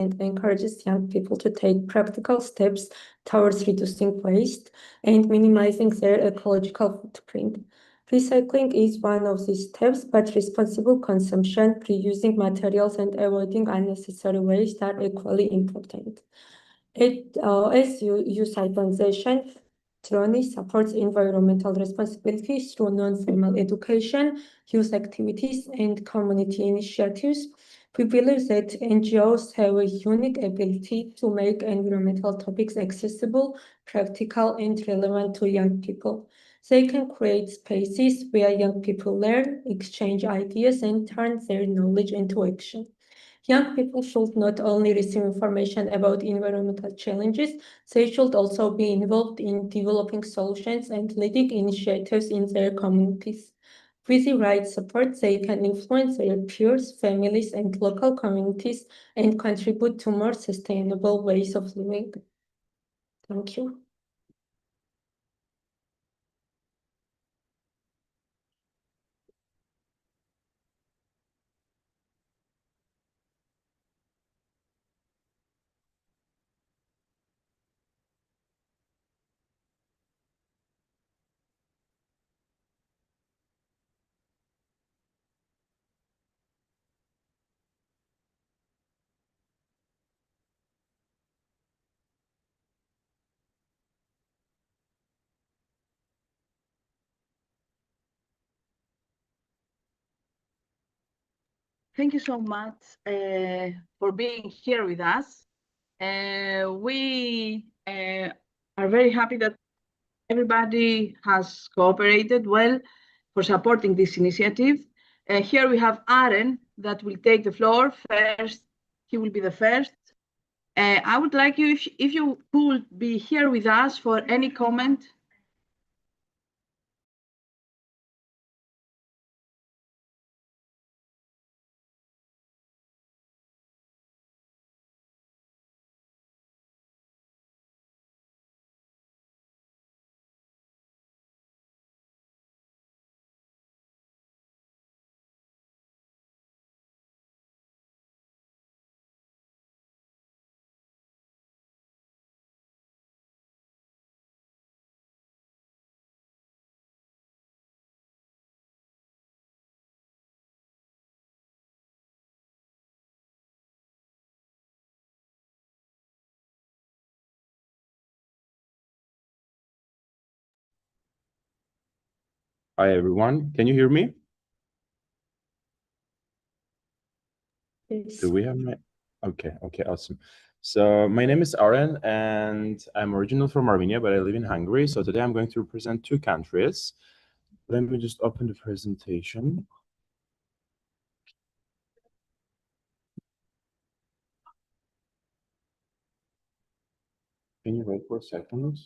and encourages young people to take practical steps towards reducing waste and minimizing their ecological footprint. Recycling is one of these steps, but responsible consumption, reusing materials, and avoiding unnecessary waste are equally important. As youth organization, Troni supports environmental responsibility through non-formal education, youth activities, and community initiatives. We believe that NGOs have a unique ability to make environmental topics accessible, practical, and relevant to young people. They can create spaces where young people learn, exchange ideas, and turn their knowledge into action. Young people should not only receive information about environmental challenges, they should also be involved in developing solutions and leading initiatives in their communities. With the right support, they can influence their peers, families, and local communities and contribute to more sustainable ways of living. Thank you. Thank you so much for being here with us. We are very happy that everybody has cooperated well for supporting this initiative. Here we have Aren that will take the floor first. He will be the first. I would like you, if you could be here with us for any comment. Hi, everyone. Can you hear me? Yes. Do we have my... Okay, awesome. So my name is Aren, and I'm original from Armenia, but I live in Hungary. So today I'm going to represent two countries. Let me just open the presentation. Can you wait for a second?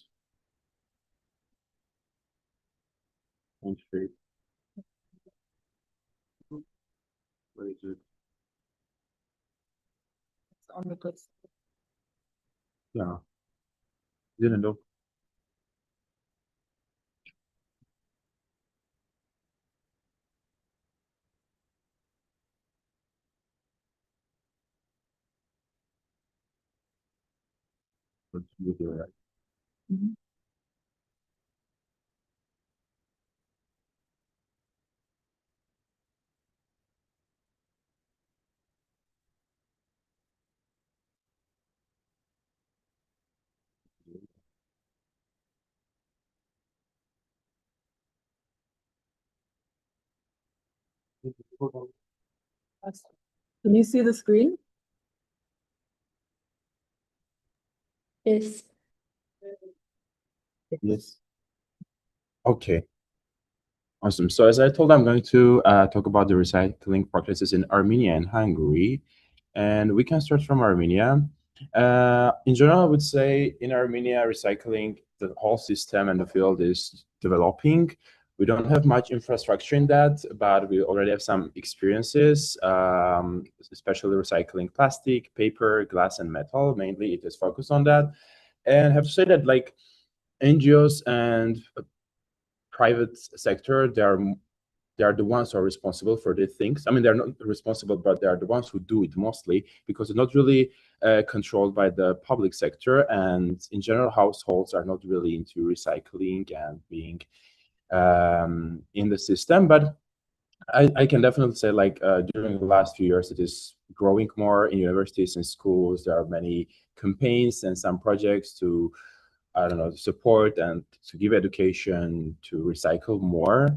Thank you. Where is it? It's on the good side. Yeah. Didn't know. Right. Mhm. Can you see the screen? Yes. Yes. Okay. Awesome. So as I told, I'm going to talk about the recycling practices in Armenia and Hungary. And we can start from Armenia. In general, I would say in Armenia, recycling, the whole system and the field is developing. We don't have much infrastructure in that, but we already have some experiences, especially recycling plastic, paper, glass, and metal. Mainly, it is focused on that. And I have to say that like NGOs and private sector, they are they are the ones who are responsible for the things. I mean, they're not responsible, but they are the ones who do it mostly, because they're not really controlled by the public sector. And in general, households are not really into recycling and being in the system. But I can definitely say, like, during the last few years, it is growing more in universities and schools. There are many campaigns and some projects to, I don't know, to support and to give education to recycle more.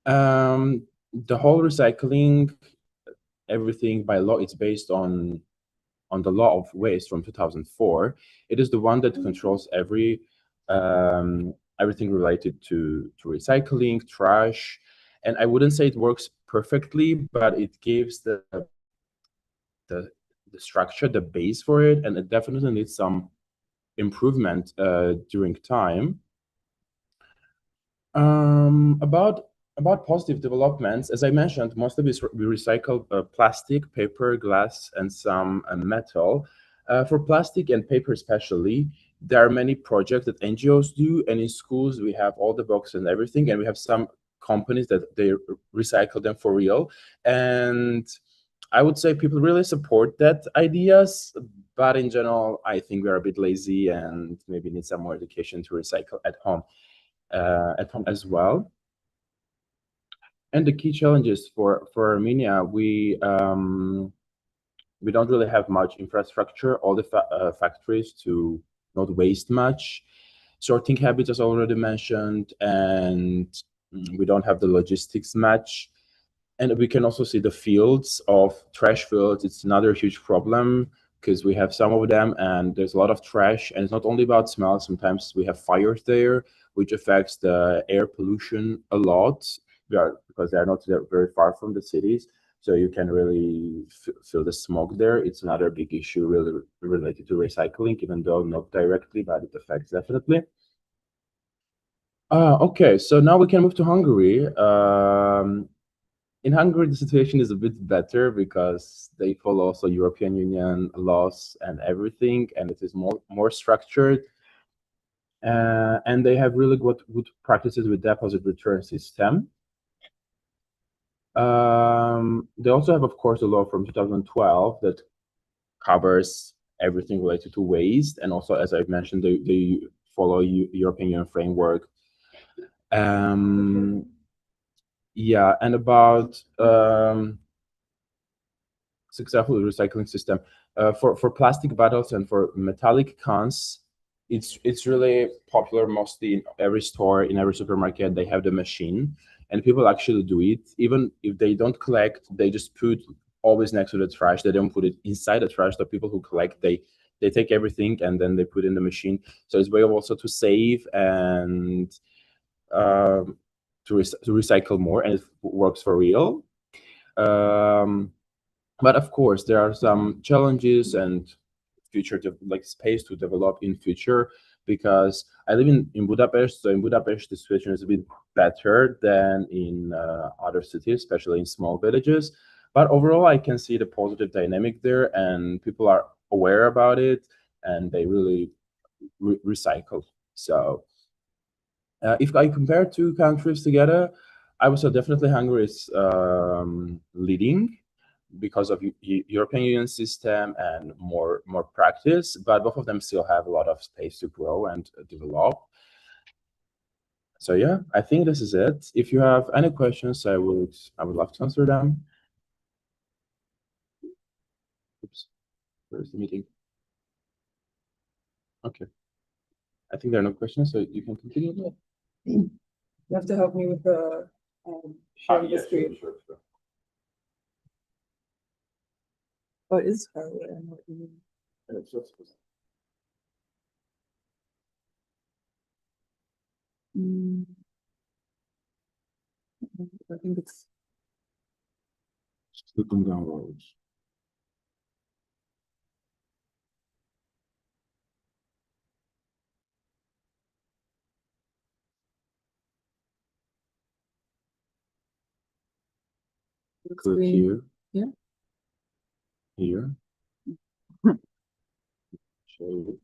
The whole recycling, everything by law, it's based on the law of waste from 2004. It is the one that controls everything related to recycling, trash. And I wouldn't say it works perfectly, but it gives the structure, the base for it, and it definitely needs some improvement during time. About positive developments, as I mentioned, mostly we recycle plastic, paper, glass, and some metal. For plastic and paper especially, there are many projects that NGOs do, and in schools we have all the boxes and everything, and we have some companies that they recycle them for real. And I would say people really support that ideas, but in general, I think we are a bit lazy and maybe need some more education to recycle at home as well. And the key challenges for Armenia, we don't really have much infrastructure, all the factories to not waste much. Sorting habits, as already mentioned, and we don't have the logistics match. And we can also see the fields of trash fields. It's another huge problem because we have some of them and there's a lot of trash. And it's not only about smell. Sometimes we have fires there, which affects the air pollution a lot because they are not very far from the cities. So you can really feel the smoke there. It's another big issue really related to recycling, even though not directly, but it affects definitely. Okay, so now we can move to Hungary. In Hungary, the situation is a bit better because they follow also European Union laws and everything, and it is more structured. And they have really good practices with deposit return system. They also have, of course, a law from 2012 that covers everything related to waste, and also, as I've mentioned, they follow European Union framework. Yeah, and about successful recycling system for plastic bottles and for metallic cans, it's really popular. Mostly in every store, in every supermarket, they have the machine, and people actually do it. Even if they don't collect, they just put always next to the trash. They don't put it inside the trash. The people who collect, they take everything and then they put in the machine. So it's a way also to save and to recycle more, and it works for real. But of course, there are some challenges and future like space to develop in future, because I live in Budapest. So in Budapest, the situation is a bit better than in other cities, especially in small villages. But overall, I can see the positive dynamic there, and people are aware about it, and they really recycle. So if I compare two countries together, I would say definitely Hungary is leading because of European Union system and more practice, but both of them still have a lot of space to grow and develop. So yeah, I think this is it. If you have any questions, I would love to answer them. Oops, where's the meeting? Okay, I think there are no questions, so you can continue. You have to help me with the sharing the Yeah, screen. sure. Oh, it is far away. I know what you mean. Mm. I think it's Click on downloads. the Click screen. here. Yeah. Here. Show.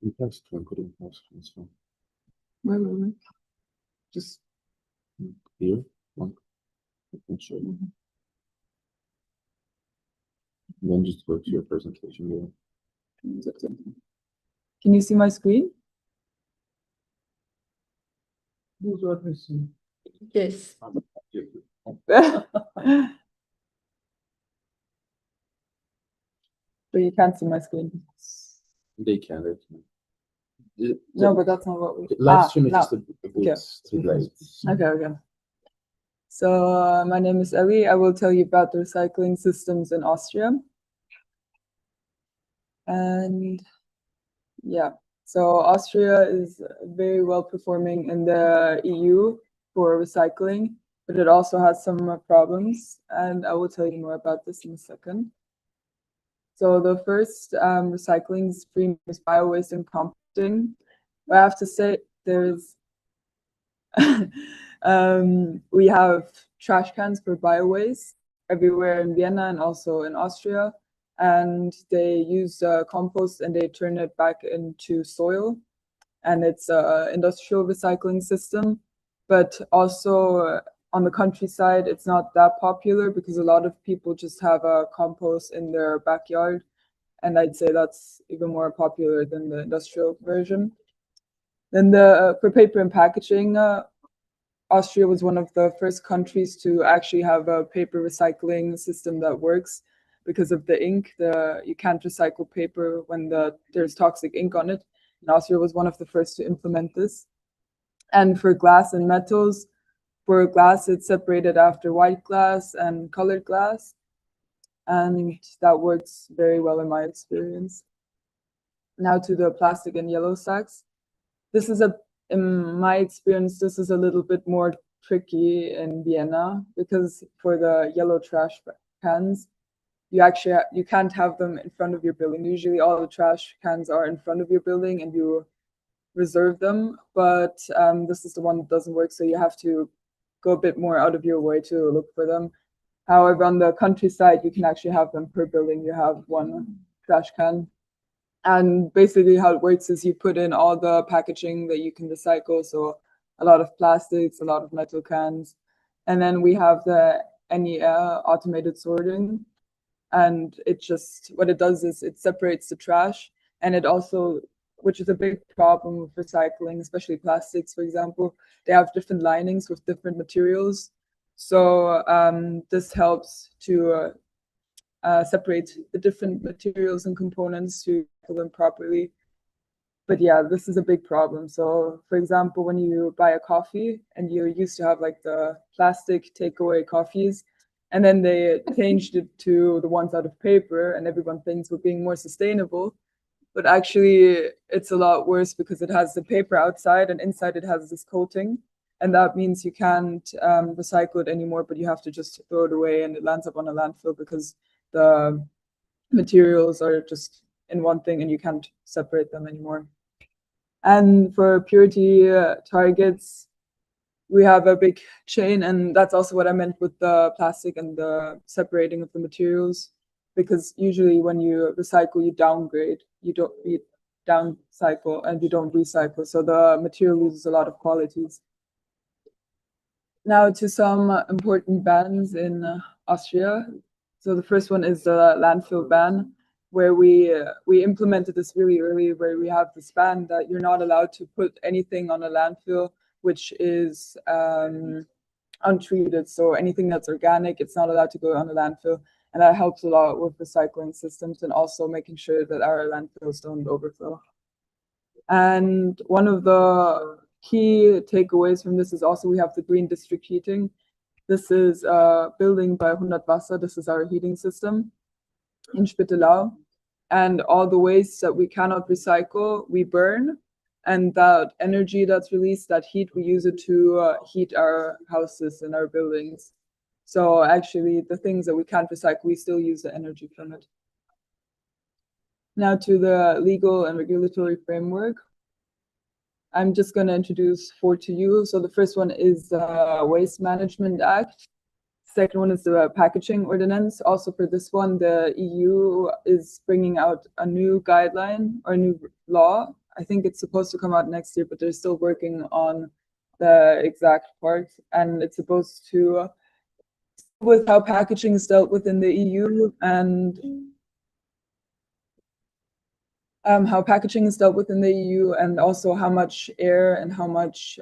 In text, put it in text, it's fine. Wait. Just. Here, one. Sure. Then just go to your presentation there. Can you see my screen? Yes. But you can't see my screen. They can. No, but that's not what we. Live stream is now. just a boost to lights. Okay. So my name is Ellie. I will tell you about the recycling systems in Austria. And yeah, so Austria is very well performing in the EU for recycling, but it also has some problems, and I will tell you more about this in a second. So the first recycling stream is bio-waste and composting. I have to say there's we have trash cans for bio-waste everywhere in Vienna and also in Austria, and they use compost and they turn it back into soil, and it's an industrial recycling system. But also on the countryside, it's not that popular because a lot of people just have a compost in their backyard, and I'd say that's even more popular than the industrial version. Then for paper and packaging, Austria was one of the first countries to actually have a paper recycling system that works because of the ink. You can't recycle paper when there's toxic ink on it. And Austria was one of the first to implement this. And for glass and metals, for glass, it's separated after white glass and colored glass. And that works very well in my experience. Now to the plastic and yellow sacks. This is in my experience, this is a little bit more tricky in Vienna because for the yellow trash cans, you can't have them in front of your building. Usually all the trash cans are in front of your building and you reserve them, but this is the one that doesn't work, so you have to go a bit more out of your way to look for them. However, on the countryside, you can actually have them per building. You have one trash can. And basically how it works is you put in all the packaging that you can recycle. So a lot of plastics, a lot of metal cans. And then we have the EER automated sorting. And what it does is it separates the trash. And it also, which is a big problem with recycling, especially plastics, for example, they have different linings with different materials. So this helps to separate the different materials and components to pull them properly. But yeah, this is a big problem. So for example, when you buy a coffee and you used to have like the plastic takeaway coffees, and then they changed it to the ones out of paper, and everyone thinks we're being more sustainable. But actually, it's a lot worse because it has the paper outside and inside it has this coating. And that means you can't recycle it anymore, but you have to just throw it away and it lands up on a landfill because the materials are just in one thing and you can't separate them anymore. And for purity targets, we have a big chain, and that's also what I meant with the plastic and the separating of the materials, because usually when you recycle, you downgrade, you downcycle, and you don't recycle, so the material loses a lot of qualities. Now to some important bans in Austria. So the first one is the landfill ban, where we implemented this really early, where we have this ban that you're not allowed to put anything on a landfill which is untreated. So anything that's organic, it's not allowed to go on a landfill. And that helps a lot with recycling systems and also making sure that our landfills don't overflow. And one of the key takeaways from this is also we have the green district heating. This is a building by 100 Wasser. This is our heating system in Spittelau. And all the waste that we cannot recycle, we burn. And that energy that's released, that heat, we use it to heat our houses and our buildings. So actually, the things that we can't recycle, we still use the energy from it. Now to the legal and regulatory framework. I'm just going to introduce 4 to you. So the first one is the Waste Management Act. Second one is the Packaging Ordinance. Also for this one, the EU is bringing out a new guideline or a new law I think it's supposed to come out next year, but they're still working on the exact part, and it's supposed to with how packaging is dealt with in the EU and how packaging is dealt with in the EU, and also how much air and how much,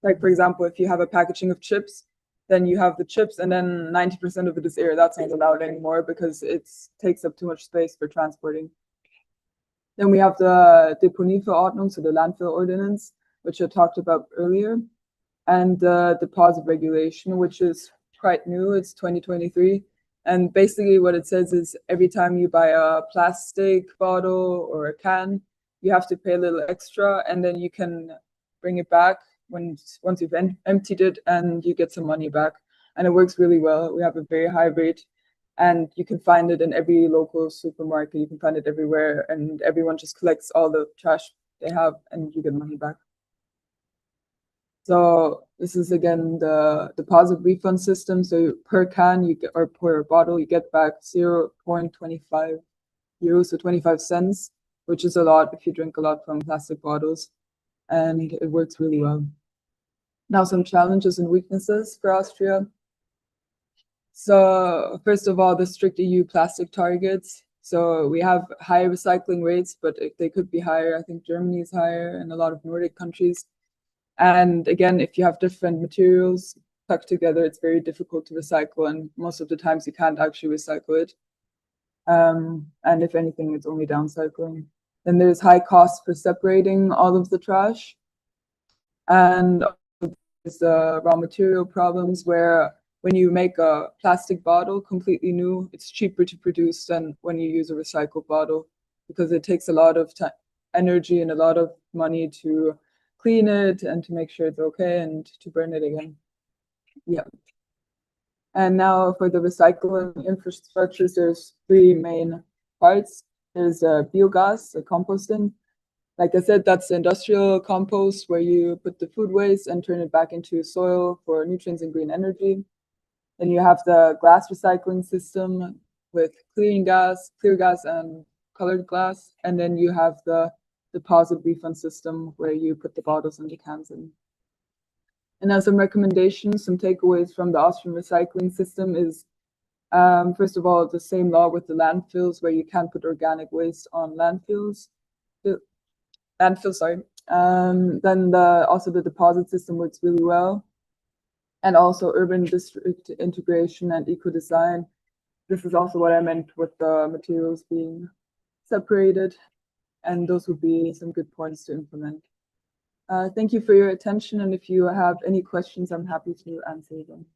like for example, if you have a packaging of chips, then you have the chips and then 90% of it is air. That's not allowed anymore because it takes up too much space for transporting. Then we have the Deponieverordnung, so the landfill ordinance, which I talked about earlier, and the deposit regulation, which is quite new. It's 2023. And basically what it says is every time you buy a plastic bottle or a can, you have to pay a little extra, and then you can bring it back once you've emptied it, and you get some money back. And it works really well. We have a very high rate, and you can find it in every local supermarket. You can find it everywhere, and everyone just collects all the trash they have, and you get money back. So this is again the deposit refund system. So per can you get, or per bottle, you get back 0.25 euros, so 25 cents, which is a lot if you drink a lot from plastic bottles, and it works really well. Now some challenges and weaknesses for Austria. So first of all, the strict EU plastic targets. So we have high recycling rates, but they could be higher. I think Germany is higher and a lot of Nordic countries. And again, if you have different materials stuck together, it's very difficult to recycle, and most of the times you can't actually recycle it. And if anything, it's only downcycling. Then there's high costs for separating all of the trash. And there's the raw material problems where when you make a plastic bottle completely new, it's cheaper to produce than when you use a recycled bottle, because it takes a lot of energy and a lot of money to clean it and to make sure it's okay and to burn it again. Yeah. And now for the recycling infrastructures, there's three main parts. There's biogas, the composting. Like I said, that's the industrial compost where you put the food waste and turn it back into soil for nutrients and green energy. Then you have the glass recycling system with clear gas and colored glass. And then you have the deposit refund system where you put the bottles and the cans in. And now some recommendations, some takeaways from the Austrian recycling system is, first of all, the same law with the landfills where you can't put organic waste on landfills. Then also the deposit system works really well. And also urban district integration and eco-design. This is also what I meant with the materials being separated. And those would be some good points to implement. Thank you for your attention. And if you have any questions, I'm happy to answer them.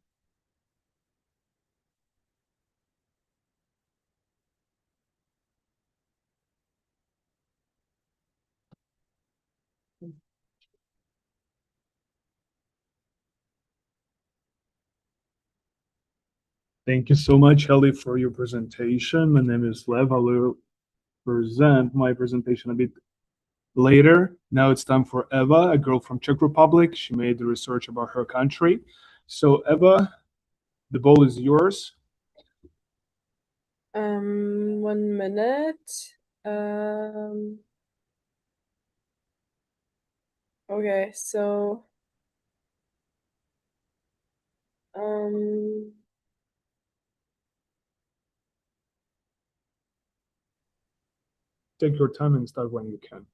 Thank you so much, Ellie, for your presentation. My name is Lev. I will present my presentation a bit later. Now it's time for Eva, a girl from Czech Republic. She made the research about her country. So Eva, the ball is yours. 1 minute. Okay, so Take your time and start when you can.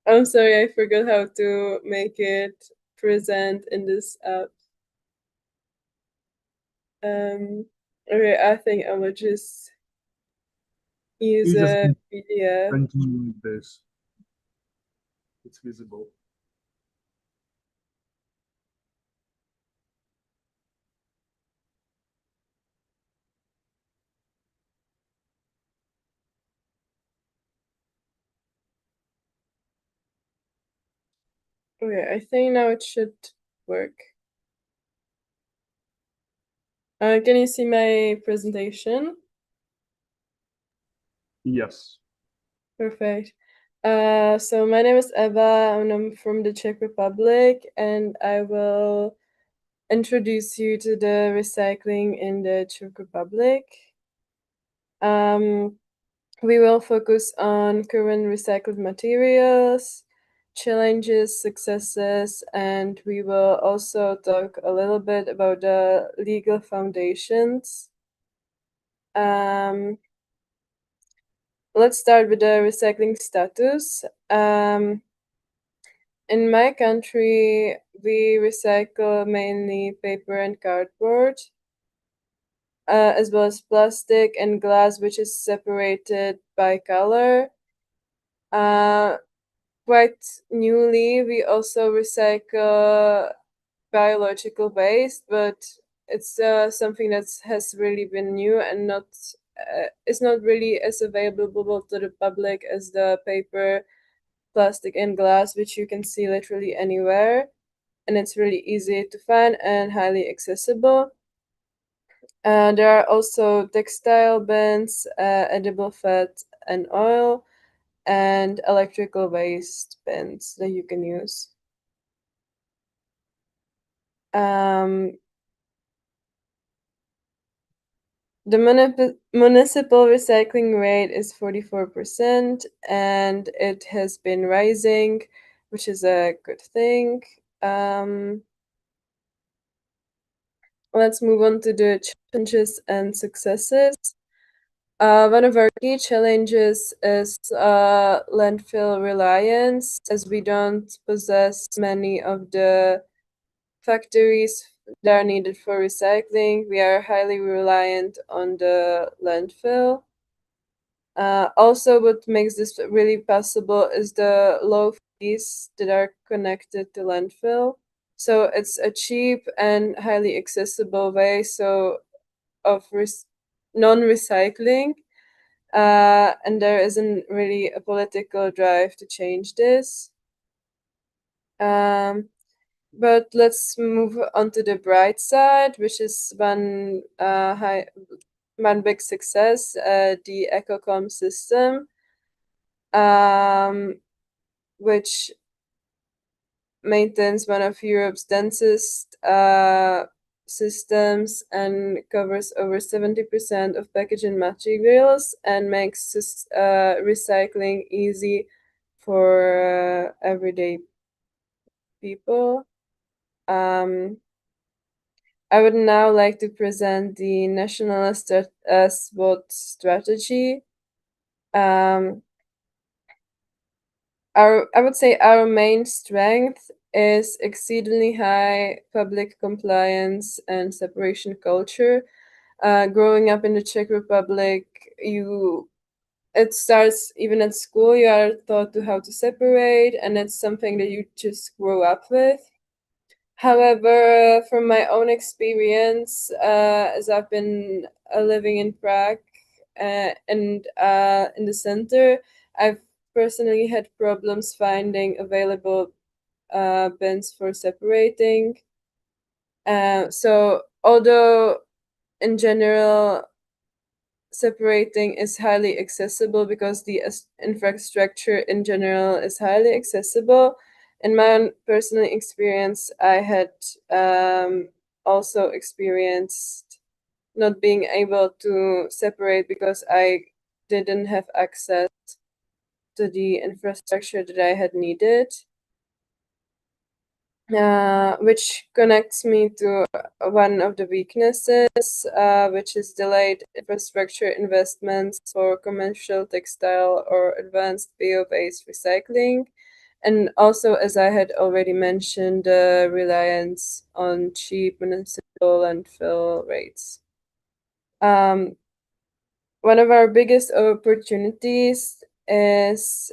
I'm sorry, I forgot how to make it present in this app. Okay, I think I will just use You just a PDF. continue with this. It's visible. Okay, I think now it should work. Can you see my presentation? Yes. Perfect. So my name is Eva, and I'm from the Czech Republic, and I will introduce you to the recycling in the Czech Republic. We will focus on current recycled materials, challenges, successes, and we will also talk a little bit about the legal foundations. Let's start with the recycling status. In my country, we recycle mainly paper and cardboard, as well as plastic and glass, which is separated by color. Quite newly, we also recycle biological waste, but it's something that has really been new and not it's not really as available to the public as the paper, plastic, and glass, which you can see literally anywhere, and it's really easy to find and highly accessible. There are also textile bins, edible fat and oil, and electrical waste bins that you can use. The municipal recycling rate is 44%, and it has been rising, which is a good thing. Let's move on to the challenges and successes. One of our key challenges is landfill reliance, as we don't possess many of the factories that are needed for recycling. We are highly reliant on the landfill. Also, what makes this really possible is the low fees that are connected to landfill. So it's a cheap and highly accessible way of non-recycling, and there isn't really a political drive to change this. But let's move on to the bright side, which is one big success, the EcoCom system, which maintains one of Europe's densest systems and covers over 70% of packaging materials and makes recycling easy for everyday people. I would now like to present the national SWOT strategy. I would say our main strength is exceedingly high public compliance and separation culture. Growing up in the Czech Republic, it starts even at school. You are taught to how to separate, and it's something that you just grow up with. However, from my own experience, as I've been living in Prague and in the center, I've personally had problems finding available bins for separating. So although in general separating is highly accessible because the infrastructure in general is highly accessible, in my own personal experience, I had also experienced not being able to separate because I didn't have access to the infrastructure that I had needed, which connects me to one of the weaknesses, which is delayed infrastructure investments for commercial textile or advanced bio-based recycling. And also, as I had already mentioned, the reliance on cheap municipal landfill rates. One of our biggest opportunities is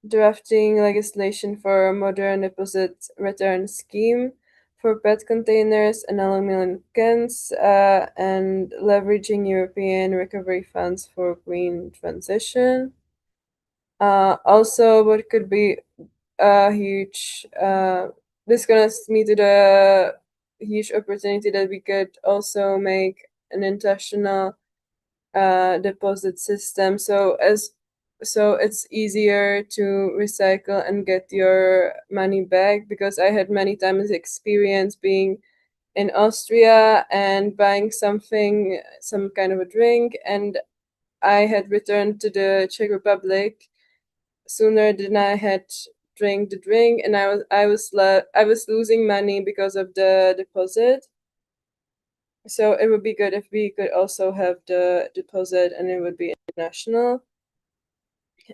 drafting legislation for a modern deposit return scheme for PET containers and aluminum cans, and leveraging European recovery funds for green transition. Also, what could be a huge, this connects me to the huge opportunity that we could also make an international deposit system. So as so it's easier to recycle and get your money back, because I had many times experience being in Austria and buying something, some kind of a drink, and I had returned to the Czech Republic sooner than I had drank the drink, and I was losing money because of the deposit. So it would be good if we could also have the deposit and it would be international.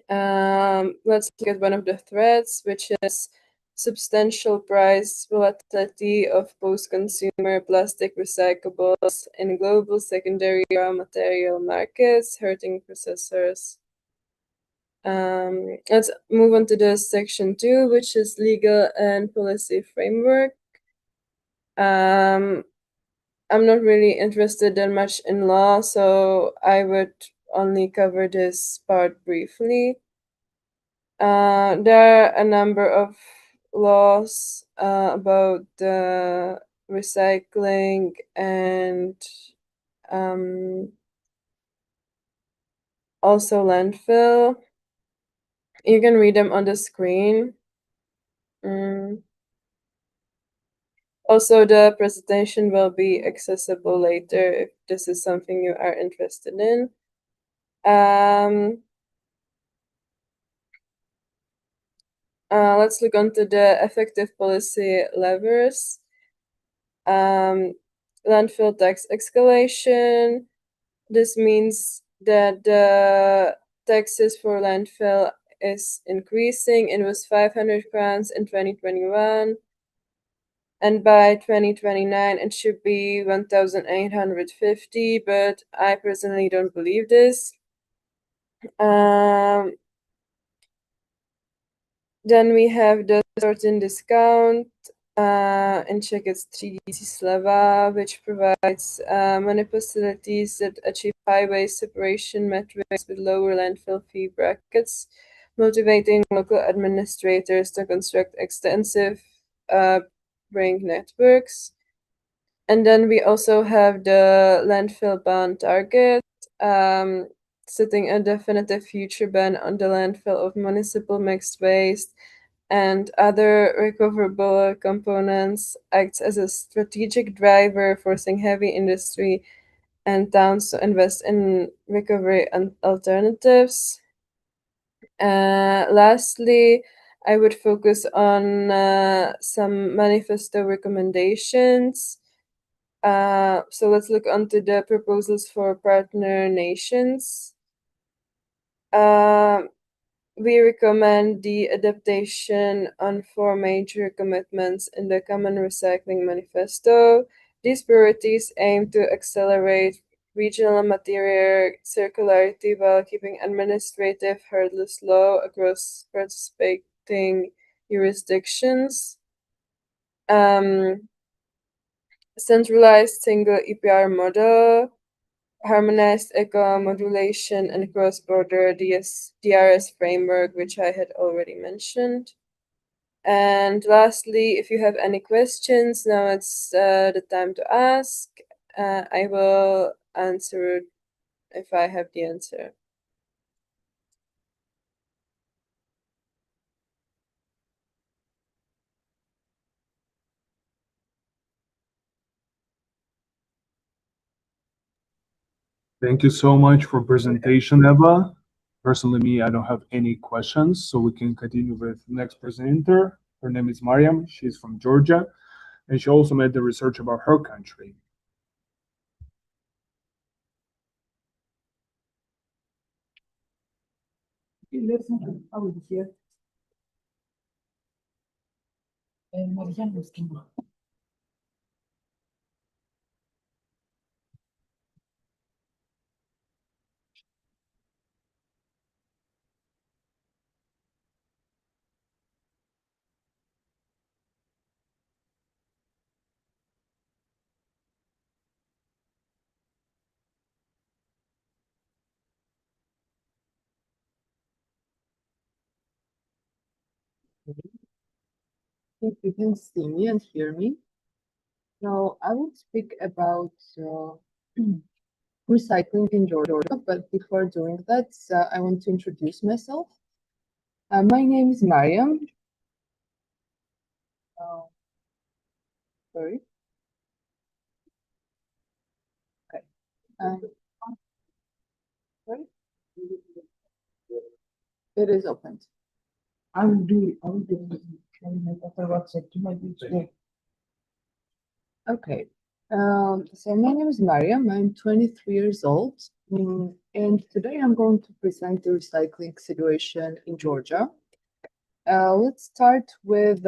Let's look at one of the threats, which is substantial price volatility of post-consumer plastic recyclables in global secondary raw material markets, hurting processors. Let's move on to the section 2, which is legal and policy framework. I'm not really interested that much in law, so I would only cover this part briefly. There are a number of laws about recycling and also landfill. You can read them on the screen. Also, the presentation will be accessible later if this is something you are interested in. Let's look onto the effective policy levers. Landfill tax escalation. This means that the taxes for landfill is increasing. It was 500 crowns in 2021. And by 2029, it should be 1,850, but I personally don't believe this. Then we have the certain discount. In Czech, it's 3DC sleva, which provides many facilities that achieve high waste separation metrics with lower landfill fee brackets, motivating local administrators to construct extensive brink networks. And then we also have the landfill ban target, setting a definitive future ban on the landfill of municipal mixed waste and other recoverable components, acts as a strategic driver, forcing heavy industry and towns to invest in recovery and alternatives. Lastly, I would focus on some manifesto recommendations. So let's look onto the proposals for partner nations. We recommend the adaptation on 4 major commitments in the Common Recycling Manifesto. These priorities aim to accelerate regional material circularity while keeping administrative hurdles low across participating jurisdictions. Centralized single EPR model, harmonized eco-modulation, and cross-border DRS framework, which I had already mentioned. And lastly, if you have any questions, now it's the time to ask. I will answer if I have the answer. Thank you so much for presentation, Eva. Personally, I don't have any questions, so we can continue with next presenter. Her name is Mariam. She's from Georgia, and she also made the research about her country. If you can see me and hear me. Now, I will speak about recycling in Georgia, but before doing that, I want to introduce myself. My name is Mariam. Sorry. Okay. Sorry. It is opened. I will do it. Okay. So my name is Mariam. I'm 23 years old. And today I'm going to present the recycling situation in Georgia. Let's start with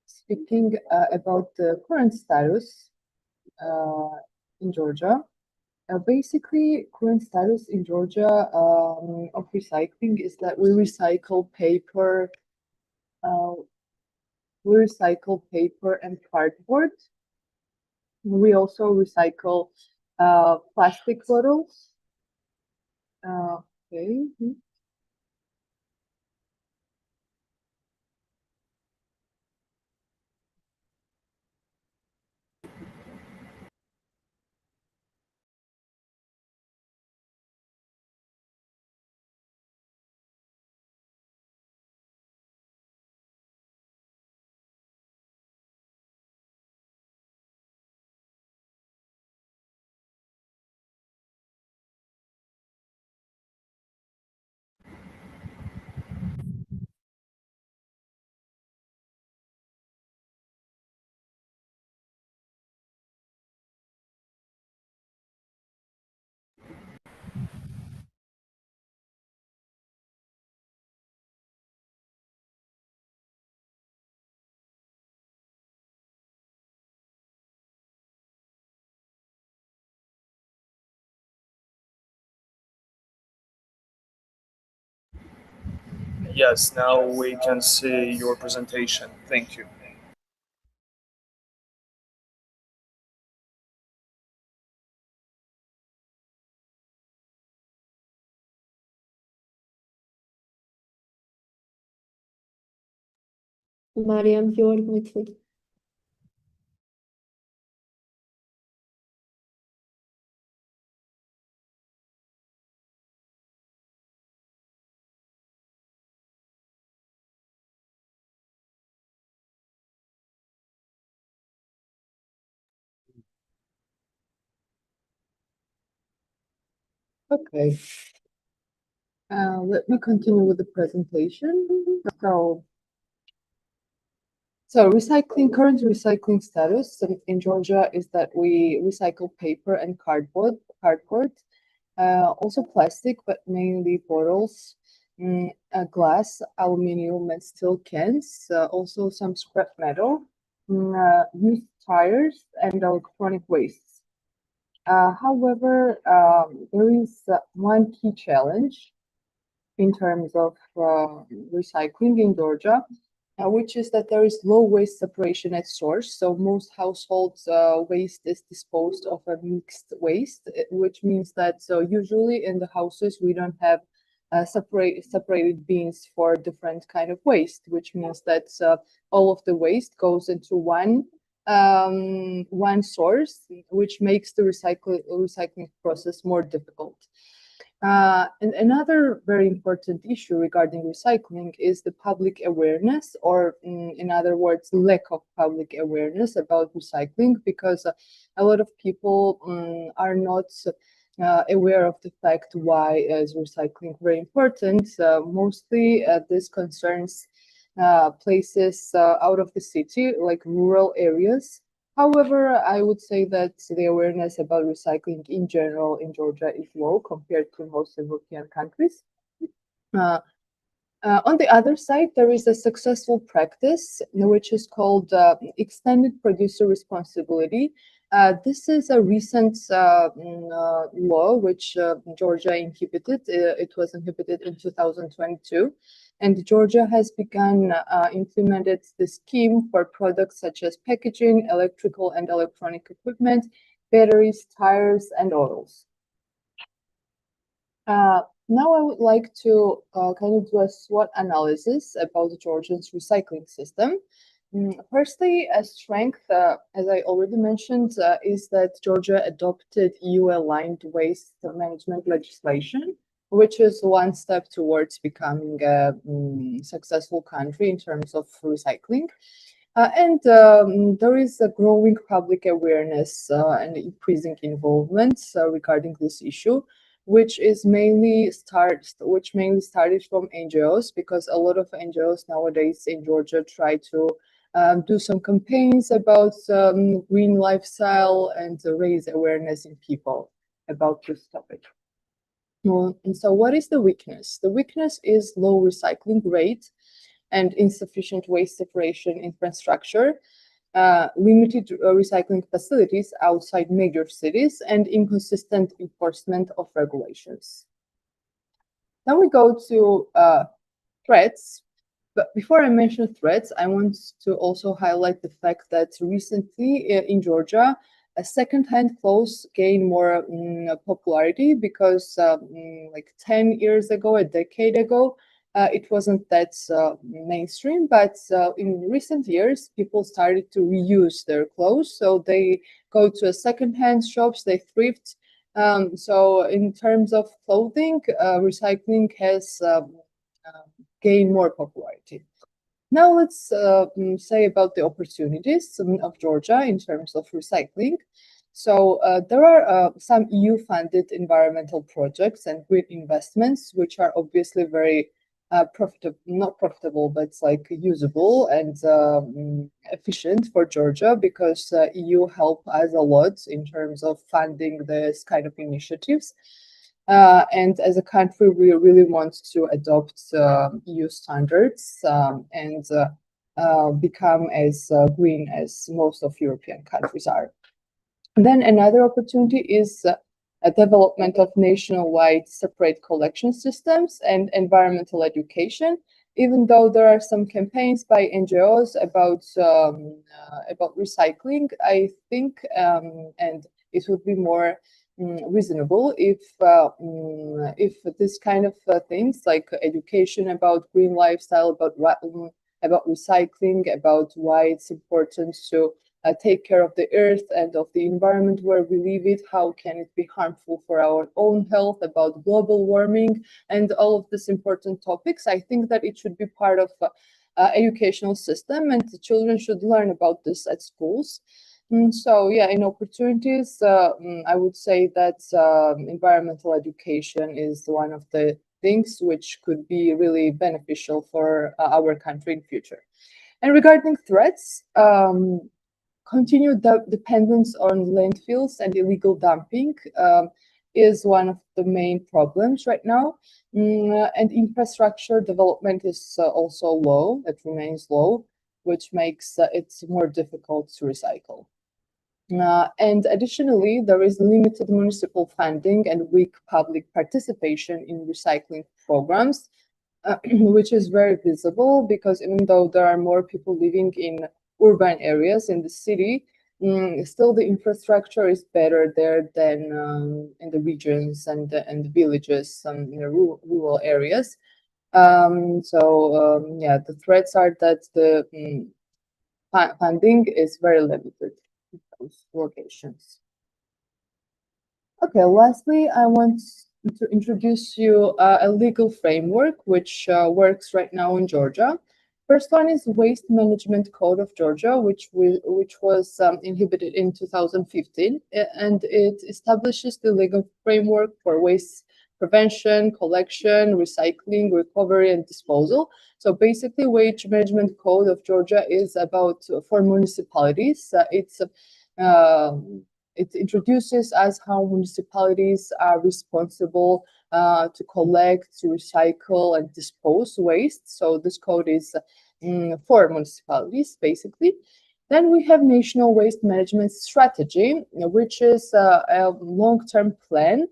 speaking about the current status in Georgia. Basically, current status in Georgia of recycling is that we recycle paper. We recycle paper and cardboard. We also recycle plastic bottles. Okay. Yes, now we can see your presentation. Thank you. Mariam, you're muted. Okay. Let me continue with the presentation. Current recycling status in Georgia is that we recycle paper and cardboard, also plastic, but mainly bottles, glass, aluminum, and steel cans, also some scrap metal, used tires, and electronic wastes. However, there is one key challenge in terms of recycling in Georgia, which is that there is low waste separation at source. So most households waste is disposed of a mixed waste, which means that so usually in the houses we don't have separated bins for different kind of waste, which means that all of the waste goes into one source, which makes the recycling process more difficult. And another very important issue regarding recycling is the public awareness, or in other words, lack of public awareness about recycling, because a lot of people are not aware of the fact why is recycling very important. Mostly this concerns places out of the city, like rural areas. However, I would say that the awareness about recycling in general in Georgia is low compared to most European countries. On the other side, there is a successful practice which is called extended producer responsibility. This is a recent law which Georgia inhibited. It was inhibited in 2022. And Georgia has begun implemented the scheme for products such as packaging, electrical and electronic equipment, batteries, tires, and oils. Now I would like to kind of do a SWOT analysis about Georgia's recycling system. Firstly, a strength, as I already mentioned, is that Georgia adopted EU-aligned waste management legislation, which is one step towards becoming a successful country in terms of recycling. And there is a growing public awareness and increasing involvement regarding this issue, which mainly started from NGOs, because a lot of NGOs nowadays in Georgia try to do some campaigns about green lifestyle and raise awareness in people about this topic. And so what is the weakness? The weakness is low recycling rate and insufficient waste separation infrastructure, limited recycling facilities outside major cities, and inconsistent enforcement of regulations. Then we go to threats. But before I mention threats, I want to also highlight the fact that recently in Georgia, a second-hand clothes gained more popularity, because like 10 years ago, a decade ago, it wasn't that mainstream, but in recent years, people started to reuse their clothes. So they go to second-hand shops, they thrift. So in terms of clothing, recycling has gained more popularity. Now let's say about the opportunities of Georgia in terms of recycling. So there are some EU-funded environmental projects and green investments, which are obviously very profitable, not profitable, but it's like usable and efficient for Georgia, because EU help us a lot in terms of funding this kind of initiatives. And as a country, we really want to adopt EU standards and become as green as most of European countries are. And then another opportunity is a development of nationwide separate collection systems and environmental education. Even though there are some campaigns by NGOs about recycling, I think, and it would be more reasonable if this kind of things like education about green lifestyle, about recycling, about why it's important to take care of the earth and of the environment where we live it, how can it be harmful for our own health, about global warming, and all of these important topics. I think that it should be part of educational system, and the children should learn about this at schools. So yeah, in opportunities, I would say that environmental education is one of the things which could be really beneficial for our country in future. And regarding threats, continued dependence on landfills and illegal dumping is one of the main problems right now. And infrastructure development is also low, it remains low, which makes it more difficult to recycle. And additionally, there is limited municipal funding and weak public participation in recycling programs, which is very visible, because even though there are more people living in urban areas in the city, still the infrastructure is better there than in the regions and the villages, in the rural areas. Yeah, the threats are that the funding is very limited in those locations. Okay, lastly, I want to introduce you a legal framework which works right now in Georgia. First one is Waste Management Code of Georgia, which was inhibited in 2015, and it establishes the legal framework for waste prevention, collection, recycling, recovery, and disposal. So basically, Waste Management Code of Georgia is about for municipalities. It introduces as how municipalities are responsible to collect, to recycle, and dispose waste. So this code is for municipalities, basically. Then we have National Waste Management Strategy, which is a long-term plan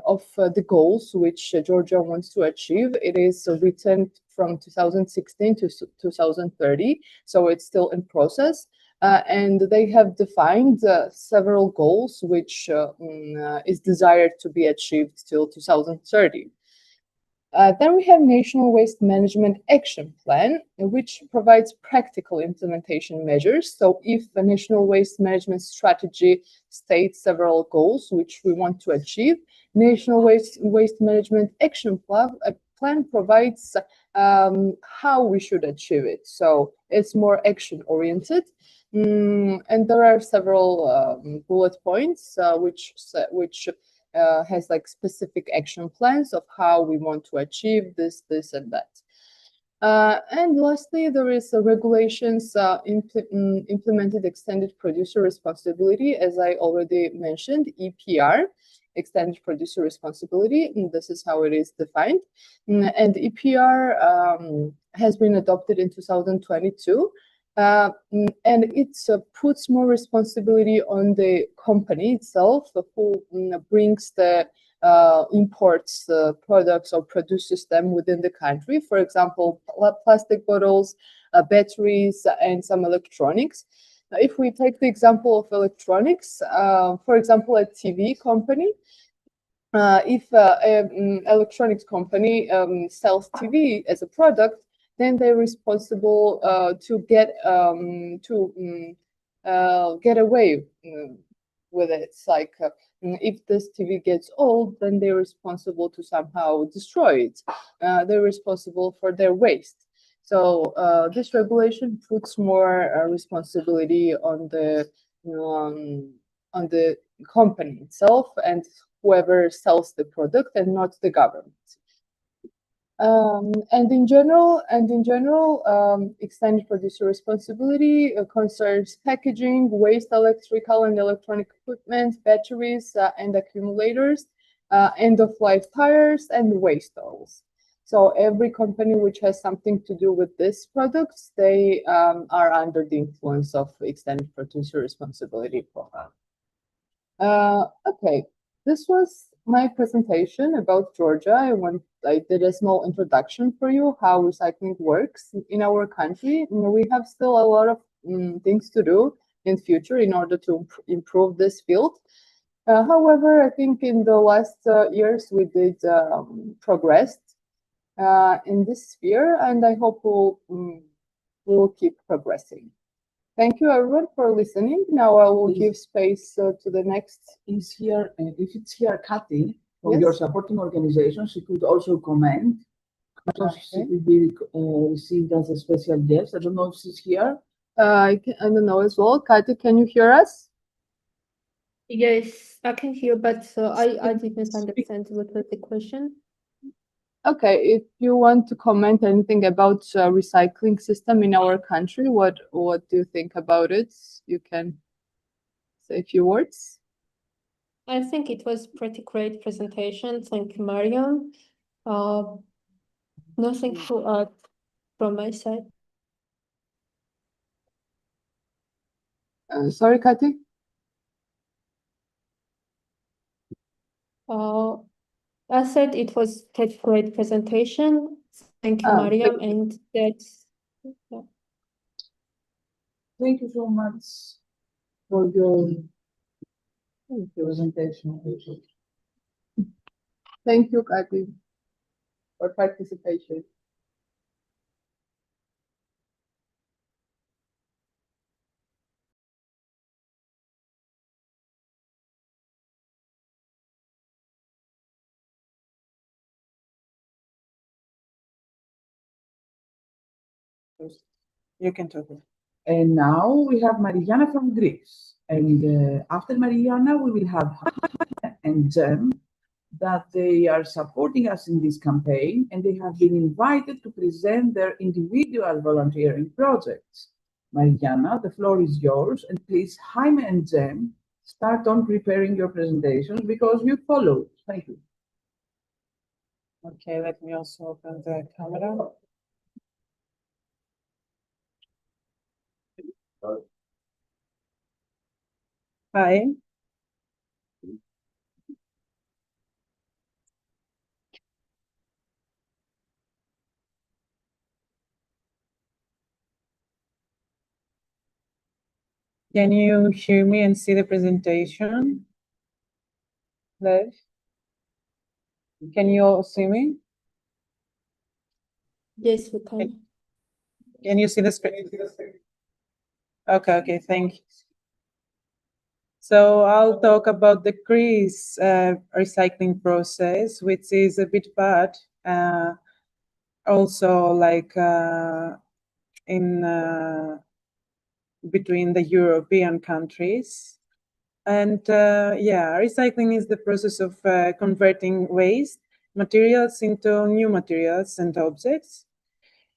of the goals which Georgia wants to achieve. It is written from 2016 to 2030, so it's still in process. And they have defined several goals which is desired to be achieved till 2030. Then we have National Waste Management Action Plan, which provides practical implementation measures. So if the National Waste Management Strategy states several goals which we want to achieve, National Waste Management Action Plan provides how we should achieve it. So it's more action-oriented. And there are several bullet points which has like specific action plans of how we want to achieve this, and that. And lastly, there is regulations implemented extended producer responsibility, as I already mentioned, EPR, extended producer responsibility, and this is how it is defined. And EPR has been adopted in 2022. And it puts more responsibility on the company itself, who brings the imports products or produces them within the country. For example, plastic bottles, batteries, and some electronics. If we take the example of electronics, for example, a TV company, if an electronics company sells TV as a product, then they're responsible to get away with it. It's like if this TV gets old, then they're responsible to somehow destroy it. They're responsible for their waste. So this regulation puts more responsibility on the company itself and whoever sells the product, and not the government. And in general, extended producer responsibility concerns packaging, waste electrical and electronic equipment, batteries and accumulators, end-of-life tires, and waste oils. So every company which has something to do with these products, they are under the influence of extended producer responsibility program. Okay, this was my presentation about Georgia. I did a small introduction for you how recycling works in our country. We have still a lot of things to do in future in order to improve this field. However, I think in the last years we did progress in this sphere, and I hope we'll keep progressing. Thank you, everyone, for listening. Now I will give space to the next. Is here, if it's here, Kathy, from Yes. your supporting organization, she could also comment. Because she will be received as a special guest. I don't know if she's here. I don't know as well. Kathy, can you hear us? Yes, I can hear, but I didn't understand what was the question. Okay, if you want to comment anything about recycling system in our country, what do you think about it? You can say a few words. I think it was pretty great presentation. Thank you, Mariam. Nothing to add from my side. Sorry, Kathy. I said it was a great presentation. Thank you, Mariam, and that's yeah. Thank you so much for your presentation. Thank you, Kathy, for participation. You can talk. And now we have Mariana from Greece. And after Mariana, we will have Hannah and Jem, that they are supporting us in this campaign, and they have been invited to present their individual volunteering projects. Mariana, the floor is yours, and please, Jaime and Jem, start on preparing your presentations because you followed. Thank you. Okay, let me also open the camera. Hi. Can you hear me and see the presentation? Live? Can you all see me? Yes, we can. Can you see the screen? Okay, thank you. So I'll talk about the Greece recycling process, which is a bit bad. Also, like in between the European countries. And yeah, recycling is the process of converting waste materials into new materials and objects.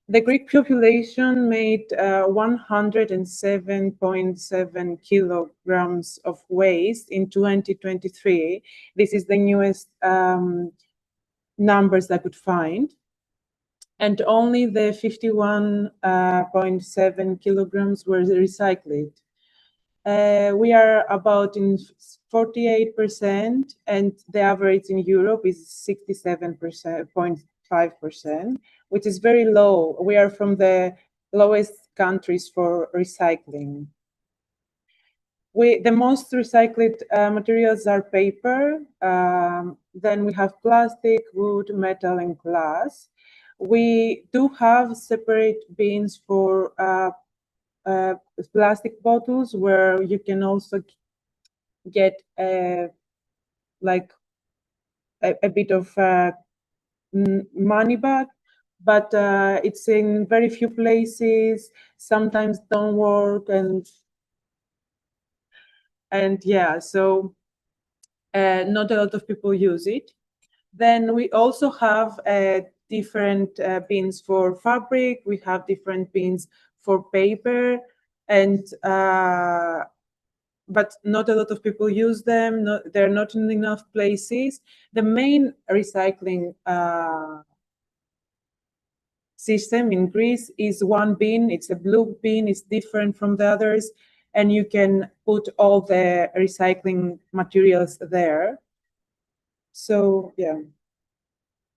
The Greek population made 107.7 kilograms of waste in 2023. This is the newest numbers I could find. And only the 51.7 kilograms were recycled. We are about in 48%, and the average in Europe is 67.5%, which is very low. We are from the lowest countries for recycling. The most recycled materials are paper, then we have plastic, wood, metal, and glass. We do have separate bins for plastic bottles where you can also get like a bit of money back, but it's in very few places, sometimes don't work, and yeah, so not a lot of people use it. Then we also have different bins for fabric, we have different bins for paper, and but not a lot of people use them. They're not in enough places. The main recycling system in Greece is one bin. It's a blue bin. It's different from the others, and you can put all the recycling materials there. So yeah,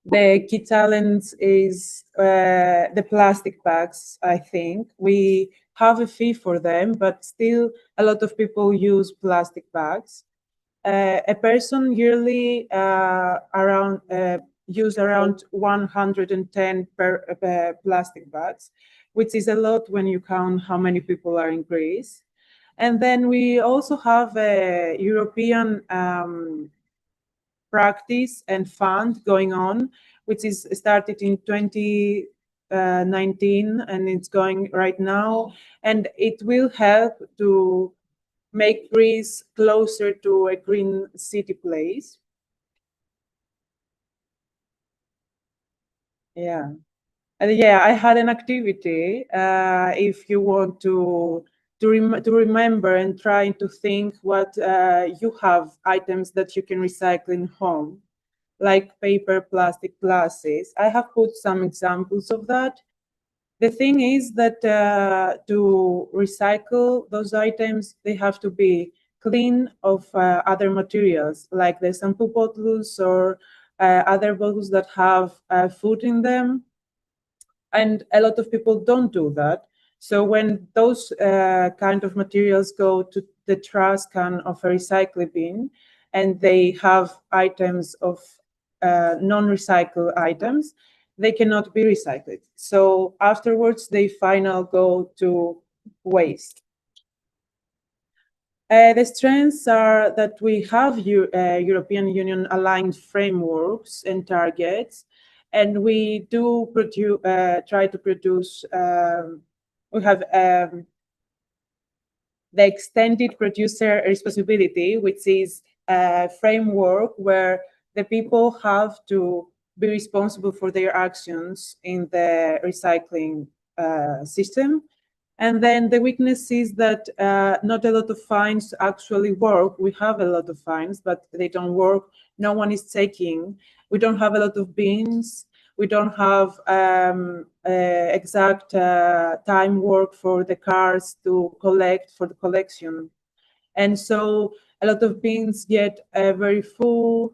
the key challenge is the plastic bags. I think we have a fee for them, but still a lot of people use plastic bags. A person yearly use around 110 plastic bags, which is a lot when you count how many people are in Greece. And then we also have a European practice and fund going on, which is started in 2019 and it's going right now, and it will help to make Greece closer to a green city place. Yeah. And yeah, I had an activity. If you want to remember and trying to think what you have items that you can recycle in home, like paper, plastic, glasses. I have put some examples of that. The thing is that to recycle those items, they have to be clean of other materials, like the shampoo bottles or other bottles that have food in them. And a lot of people don't do that. So when those kind of materials go to the trash can of a recycling bin, and they have items of non-recycled items, they cannot be recycled. So afterwards, they finally go to waste. The strengths are that we have European Union aligned frameworks and targets, and we do try to produce, we have the extended producer responsibility, which is a framework where the people have to be responsible for their actions in the recycling system. And then the weakness is that not a lot of fines actually work. We have a lot of fines, but they don't work. No one is taking. We don't have a lot of bins. We don't have exact time work for the cars to collect for the collection. And so a lot of bins get very full.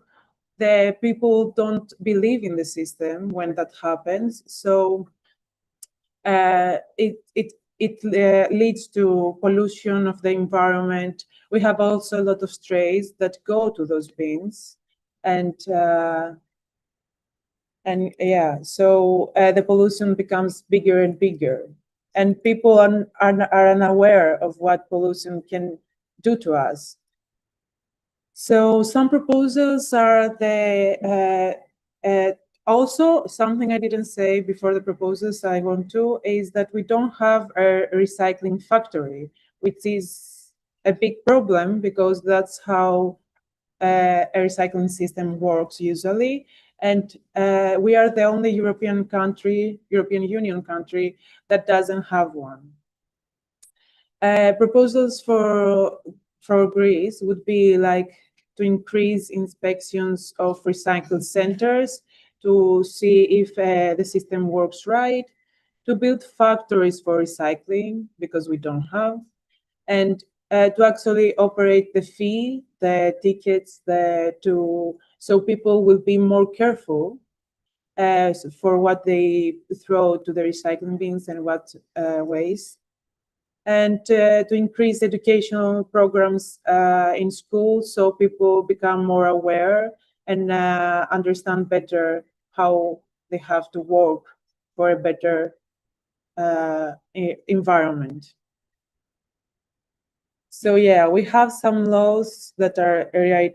The people don't believe in the system when that happens. So it leads to pollution of the environment. We have also a lot of strays that go to those bins, and And yeah, so the pollution becomes bigger and bigger, and people are unaware of what pollution can do to us. So some proposals are also something I didn't say before the proposals I want to is that we don't have a recycling factory, which is a big problem because that's how a recycling system works usually. And we are the only European Union country that doesn't have one. Proposals for Greece would be like to increase inspections of recycle centers to see if the system works right, to build factories for recycling because we don't have, and to actually operate the fee, the tickets, so people will be more careful for what they throw to the recycling bins and what waste, and to increase educational programs in schools so people become more aware and understand better how they have to work for a better environment. So yeah, we have some laws that are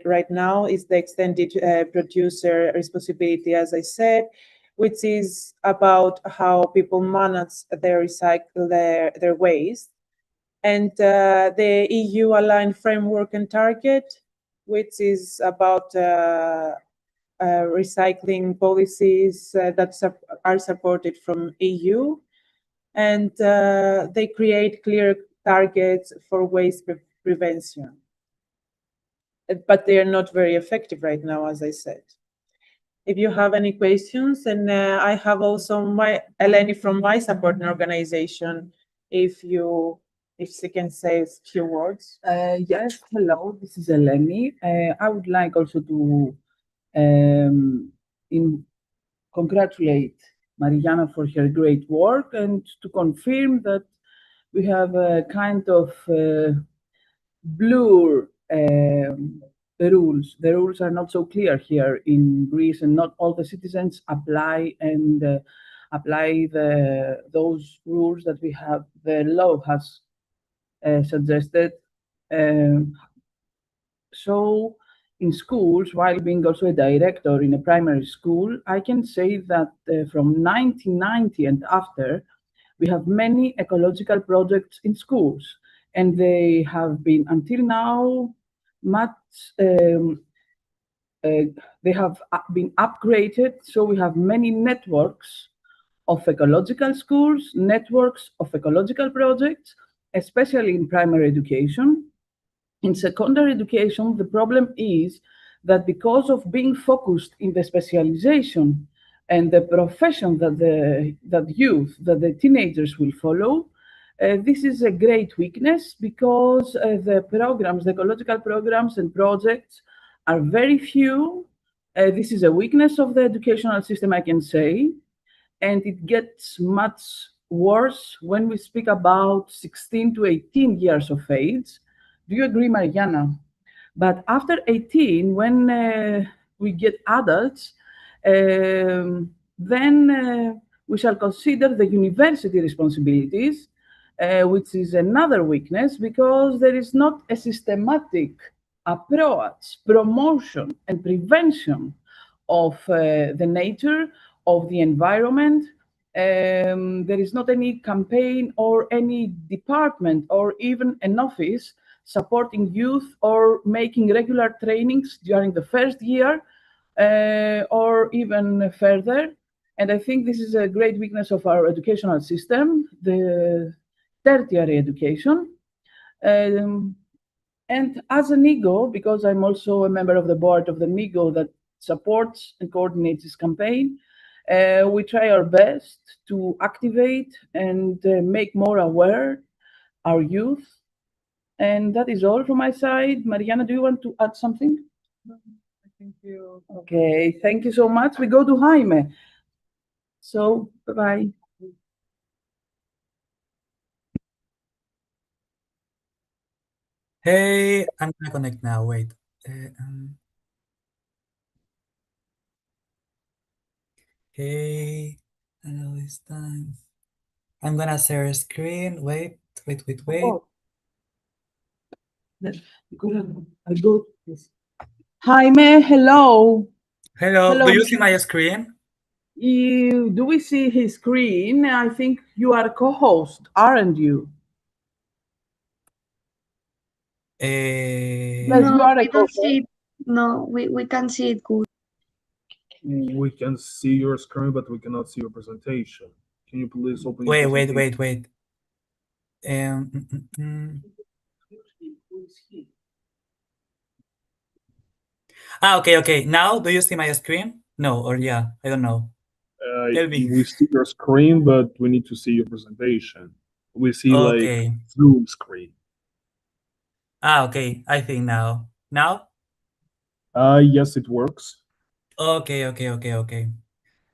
right now is the extended producer responsibility, as I said, which is about how people manage their waste. And the EU aligned framework and target, which is about recycling policies that are supported from EU. And they create clear targets for waste prevention. But they are not very effective right now, as I said. If you have any questions, and I have also Eleni from my supporting organization, if she can say a few words. Yes, hello, this is Eleni. I would like also to congratulate Mariana for her great work and to confirm that we have a kind of blur rules. The rules are not so clear here in Greece, and not all the citizens apply those rules that we have. The law has suggested. So in schools, while being also a director in a primary school, I can say that from 1990 and after, we have many ecological projects in schools, and they have been until now much. They have been upgraded, so we have many networks of ecological schools, networks of ecological projects, especially in primary education. In secondary education, the problem is that because of being focused in the specialization and the profession that the teenagers will follow, this is a great weakness because the ecological programs and projects are very few. This is a weakness of the educational system, I can say, and it gets much worse when we speak about 16 to 18 years of age. Do you agree, Mariana? But after 18, when we get adults, then we shall consider the university responsibilities, which is another weakness because there is not a systematic approach, promotion, and prevention of the nature of the environment. There is not any campaign or any department or even an office supporting youth or making regular trainings during the first year or even further. And I think this is a great weakness of our educational system, the tertiary education. And as an EGO, because I'm also a member of the board of the MIGO that supports and coordinates this campaign, we try our best to activate and make more aware our youth. And that is all from my side. Mariana, do you want to add something? No, I think you. Okay, thank you so much. We go to Jaime. So, bye-bye. Hey, I'm gonna connect now. Wait. Okay. And all this time. I'm gonna share screen. Wait. Oh, good. I go. Jaime, hello. Hello. Hello. Do you see my screen? Do we see his screen? I think you are co-host, aren't you? Yes, you No, are a we don't co-host. see it. No, we can see it good. We can see your screen, but we cannot see your presentation. Can you please open your Wait. presentation? Um, mm, mm, mm. Okay. Now, do you see my screen? No, or yeah, I don't know. Tell me. We see your screen, but we need to see your presentation. We see like Okay. Zoom screen. Okay. I think now. Now? Yes, it works. Okay.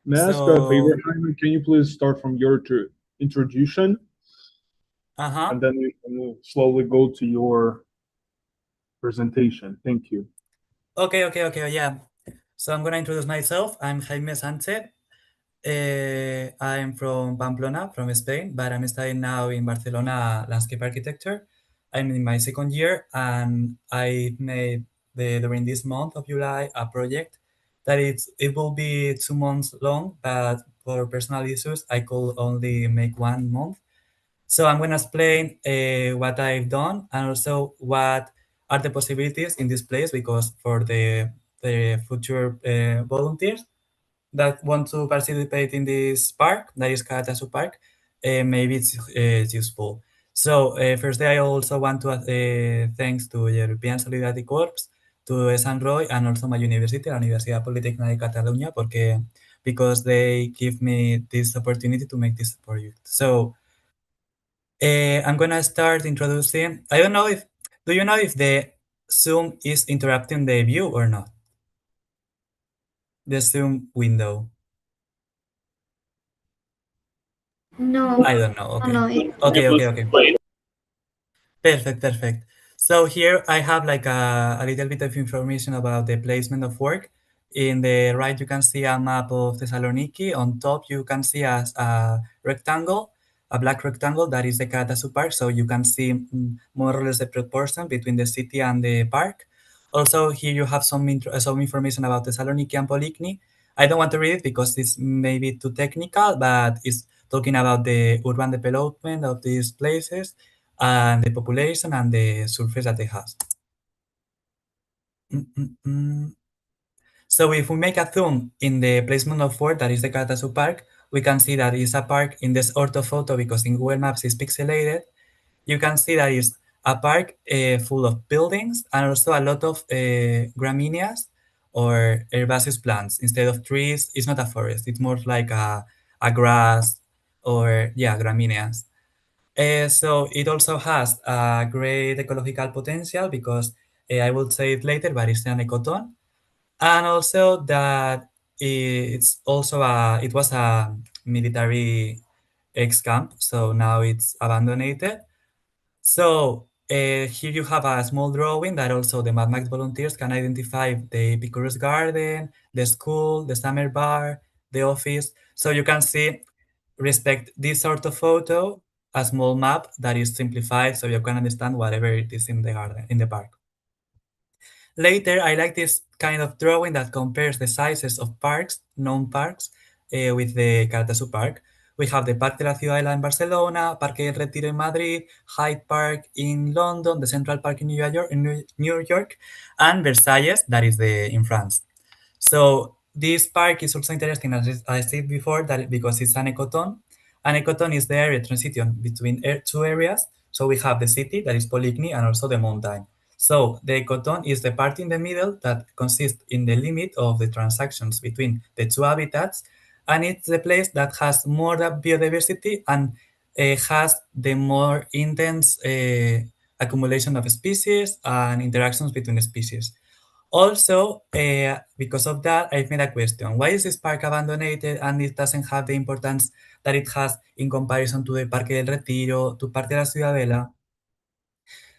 May I ask a favor, So, Jaime? Can you please start from your introduction, uh-huh. and then we can slowly go to your presentation. Thank you. Okay, yeah. So I'm gonna introduce myself. I'm Jaime Sanchez. I'm from Pamplona, from Spain, but I'm studying now in Barcelona landscape architecture. I'm in my second year, and I made during this month of July a project that it will be 2 months long, but for personal issues, I could only make 1 month. So I'm going to explain what I've done and also what are the possibilities in this place because for the future volunteers that want to participate in this park, that is Karatasu Park, maybe it's useful. So first, I also want to thanks to European Solidarity Corps, to San Roy, and also my university, la Universidad Politécnica de Catalunya, because they give me this opportunity to make this project. So I'm gonna start introducing. I don't know if do you know if the Zoom is interrupting the view or not? The Zoom window. No, I don't know. no, Okay. it, Okay. Perfect. So here I have like a little bit of information about the placement of work. In the right, you can see a map of Thessaloniki. On top, you can see a rectangle, a black rectangle that is the Karatasu Park. So you can see more or less the proportion between the city and the park. Also, here you have some information about Thessaloniki and Poligny. I don't want to read it because it's maybe too technical, but it's talking about the urban development of these places and the population and the surface that it has. Mm, mm, mm. So if we make a zoom in the placement of work, that is the Karatasu Park, we can see that it's a park in this orthophoto because in Google Maps it's pixelated. You can see that it's a park full of buildings and also a lot of gramíneas or herbaceous plants. Instead of trees, it's not a forest. It's more like a grass or, yeah, gramíneas. So it also has a great ecological potential because I will say it later, but it's an ecoton, and also that it's also it was a military ex camp, so now it's abandoned. So here you have a small drawing that also the Mad Max volunteers can identify the Epicurus garden, the school, the summer bar, the office. So you can see, respect this sort of photo, a small map that is simplified so you can understand whatever it is in the garden, in the park. Later, I like this kind of drawing that compares the sizes of parks, known parks, with the Karatasu Park. We have the Parque de la Ciudadela in Barcelona, Parque del Retiro in Madrid, Hyde Park in London, the Central Park in New York, and Versailles, that is in France. So this park is also interesting, as I said before, that because it's an ecoton. An ecoton is the area transition between two areas. So we have the city, that is Poligny, and also the mountain. So the ecoton is the part in the middle that consists in the limit of the transactions between the two habitats, and it's the place that has more biodiversity and has the more intense accumulation of species and interactions between species. Also, because of that, I've made a question. Why is this park abandoned and it doesn't have the importance that it has in comparison to the Parque del Retiro, to Parque de la Ciudadela?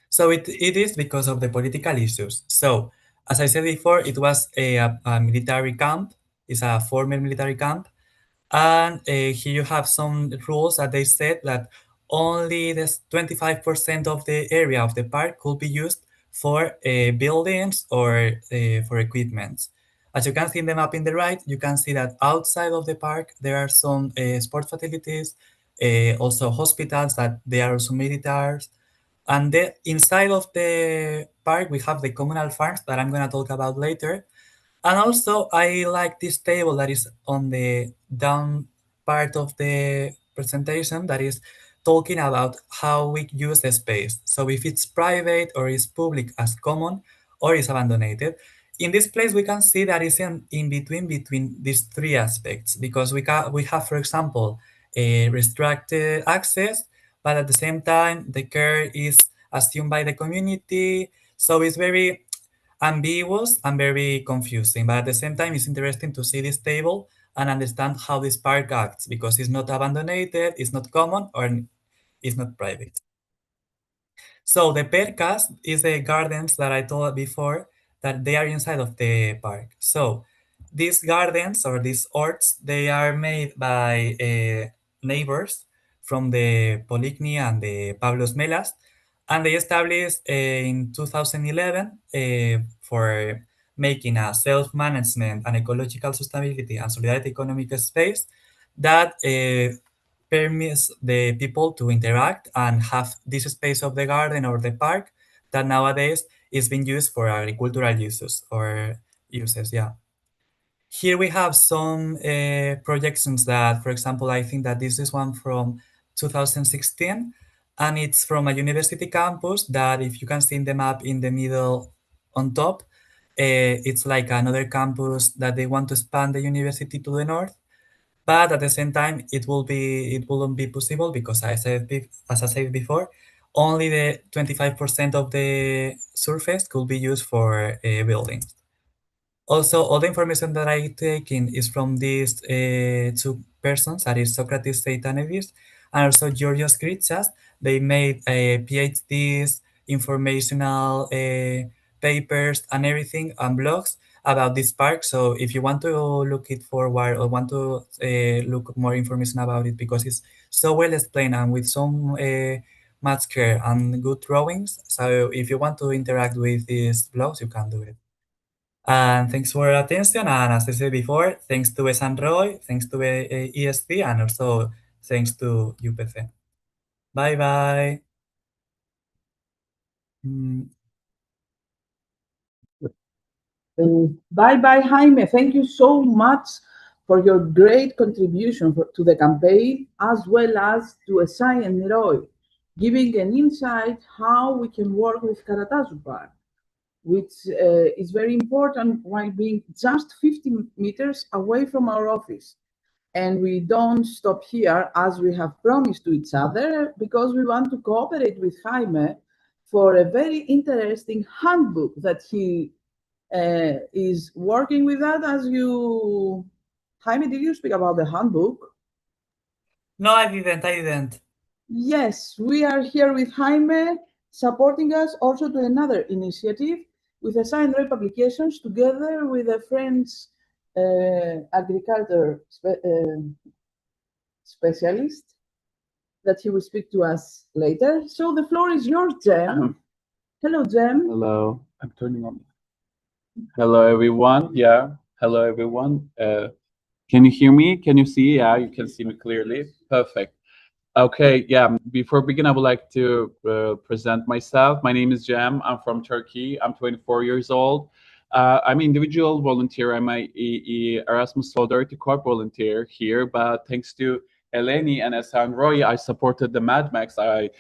So it is because of the political issues. So, as I said before, it was a military camp. It's a former military camp. And here you have some rules that they said that only this 25% of the area of the park could be used for buildings or for equipment. As you can see in the map in the right, you can see that outside of the park there are some sport facilities, also hospitals that they are also military. And inside of the park we have the communal farms that I'm going to talk about later. And also, I like this table that is on the down part of the presentation that is talking about how we use the space. So if it's private or is public as common or is abandoned. In this place, we can see that it's in between these three aspects because we have, for example, a restricted access, but at the same time, the care is assumed by the community. So it's very ambiguous and very confusing. But at the same time, it's interesting to see this table and understand how this park acts because it's not abandoned, it's not common, or it's not private. So the percas is the gardens that I told before that they are inside of the park. So these gardens or these orts, they are made by neighbors from the Poligny and the Pablos Melas, and they established in 2011 for making a self-management and ecological sustainability and solidarity economic space that permits the people to interact and have this space of the garden or the park that nowadays is being used for agricultural uses. Yeah. Here we have some projections that, for example, I think that this is one from 2016, and it's from a university campus that if you can see in the map in the middle on top, it's like another campus that they want to expand the university to the north. But at the same time, it wouldn't be possible because as I said before, only the 25% of the surface could be used for buildings. Also, all the information that I taken is from these two persons, that is Socrates Seitanidis and also Georgios Gritsas. They made PhDs, informational papers and everything, and blogs about this park. So if you want to look it forward or want to look more information about it, because it's so well explained and with some much care and good drawings. So if you want to interact with these blogs, you can do it. And thanks for your attention. And as I said before, thanks to San Roy, thanks to ESP, and also thanks to UPC. Bye bye. Bye bye, Jaime. Thank you so much for your great contribution to the campaign, as well as to Esai and Leroy, giving an insight how we can work with Karatazu Park, which is very important while being just 50 meters away from our office. And we don't stop here as we have promised to each other because we want to cooperate with Jaime for a very interesting handbook that he is working with that. Jaime, did you speak about the handbook? No, I didn't. Yes, we are here with Jaime, supporting us also to another initiative with Esai and Roy Publications, together with a French agriculture specialist that he will speak to us later. So the floor is yours, Jem. Hello, Jem. Hello, I'm turning on. Hello, everyone. Yeah, hello, everyone. Can you hear me? Can you see? Yeah, you can see me clearly. Perfect. Okay, yeah, before begin, I would like to present myself. My name is Jem. I'm from Turkey. I'm 24 years old. I'm an individual volunteer. I'm a Erasmus Solidarity Corps volunteer here, but thanks to Eleni and Esan Roy, I supported the Mad Max. I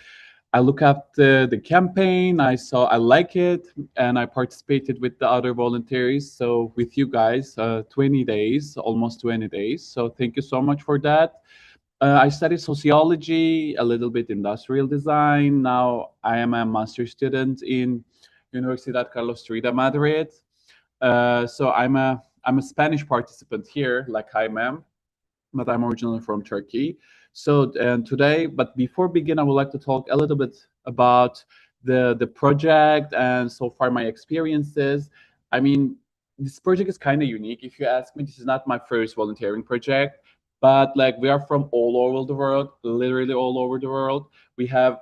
look at the campaign, I like it, and I participated with the other volunteers. So with you guys, 20 days, almost 20 days. So thank you so much for that. I studied sociology, a little bit industrial design. Now I am a master's student in Universidad Carlos III Madrid. So I'm a Spanish participant here, like Jaime, but I'm originally from Turkey. So and today, but before begin, I would like to talk a little bit about the project and so far my experiences. I mean, this project is kind of unique. If you ask me, this is not my first volunteering project. but like we are from all over the world, literally all over the world. We have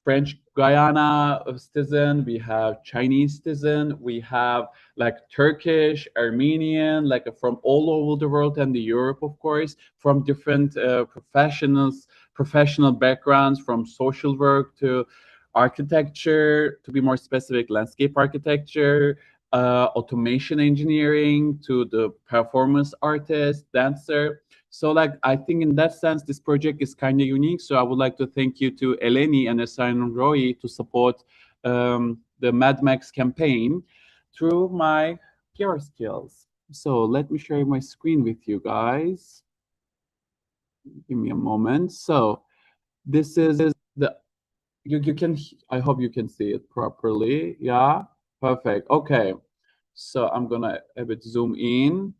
French Guyana citizen, we have Chinese citizen, we have like Turkish, Armenian, like from all over the world, and the Europe, of course, from different professional backgrounds, from social work to architecture, to be more specific, landscape architecture, automation engineering, to the performance artist, dancer. So like I think in that sense, this project is kind of unique. So I would like to thank you to Eleni and Esain Roy to support the Mad Max campaign through my PR skills. So let me share my screen with you guys. Give me a moment. So this is the you can, I hope you can see it properly. Yeah, perfect. Okay. So I'm gonna a bit zoom in.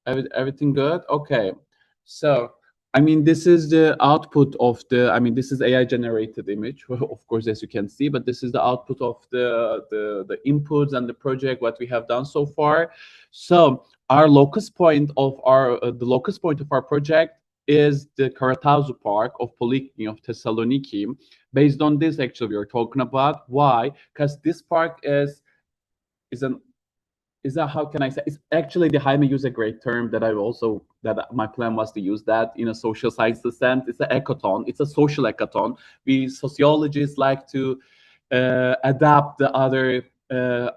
Everything good? Okay. So, I mean, this is the output of the, I mean, this is AI generated image, of course, as you can see, but this is the output of the inputs and the project, what we have done so far. So our locus point of our, the locus point of our project is the Karatazu Park of Polychny of Thessaloniki. Based on this, actually, we are talking about. Why? Because this park is that, how can I say, it's actually, the Jaime used a great term that my plan was to use that in a social sciences sense. It's an ecoton. It's a social ecoton. We sociologists like to adapt the other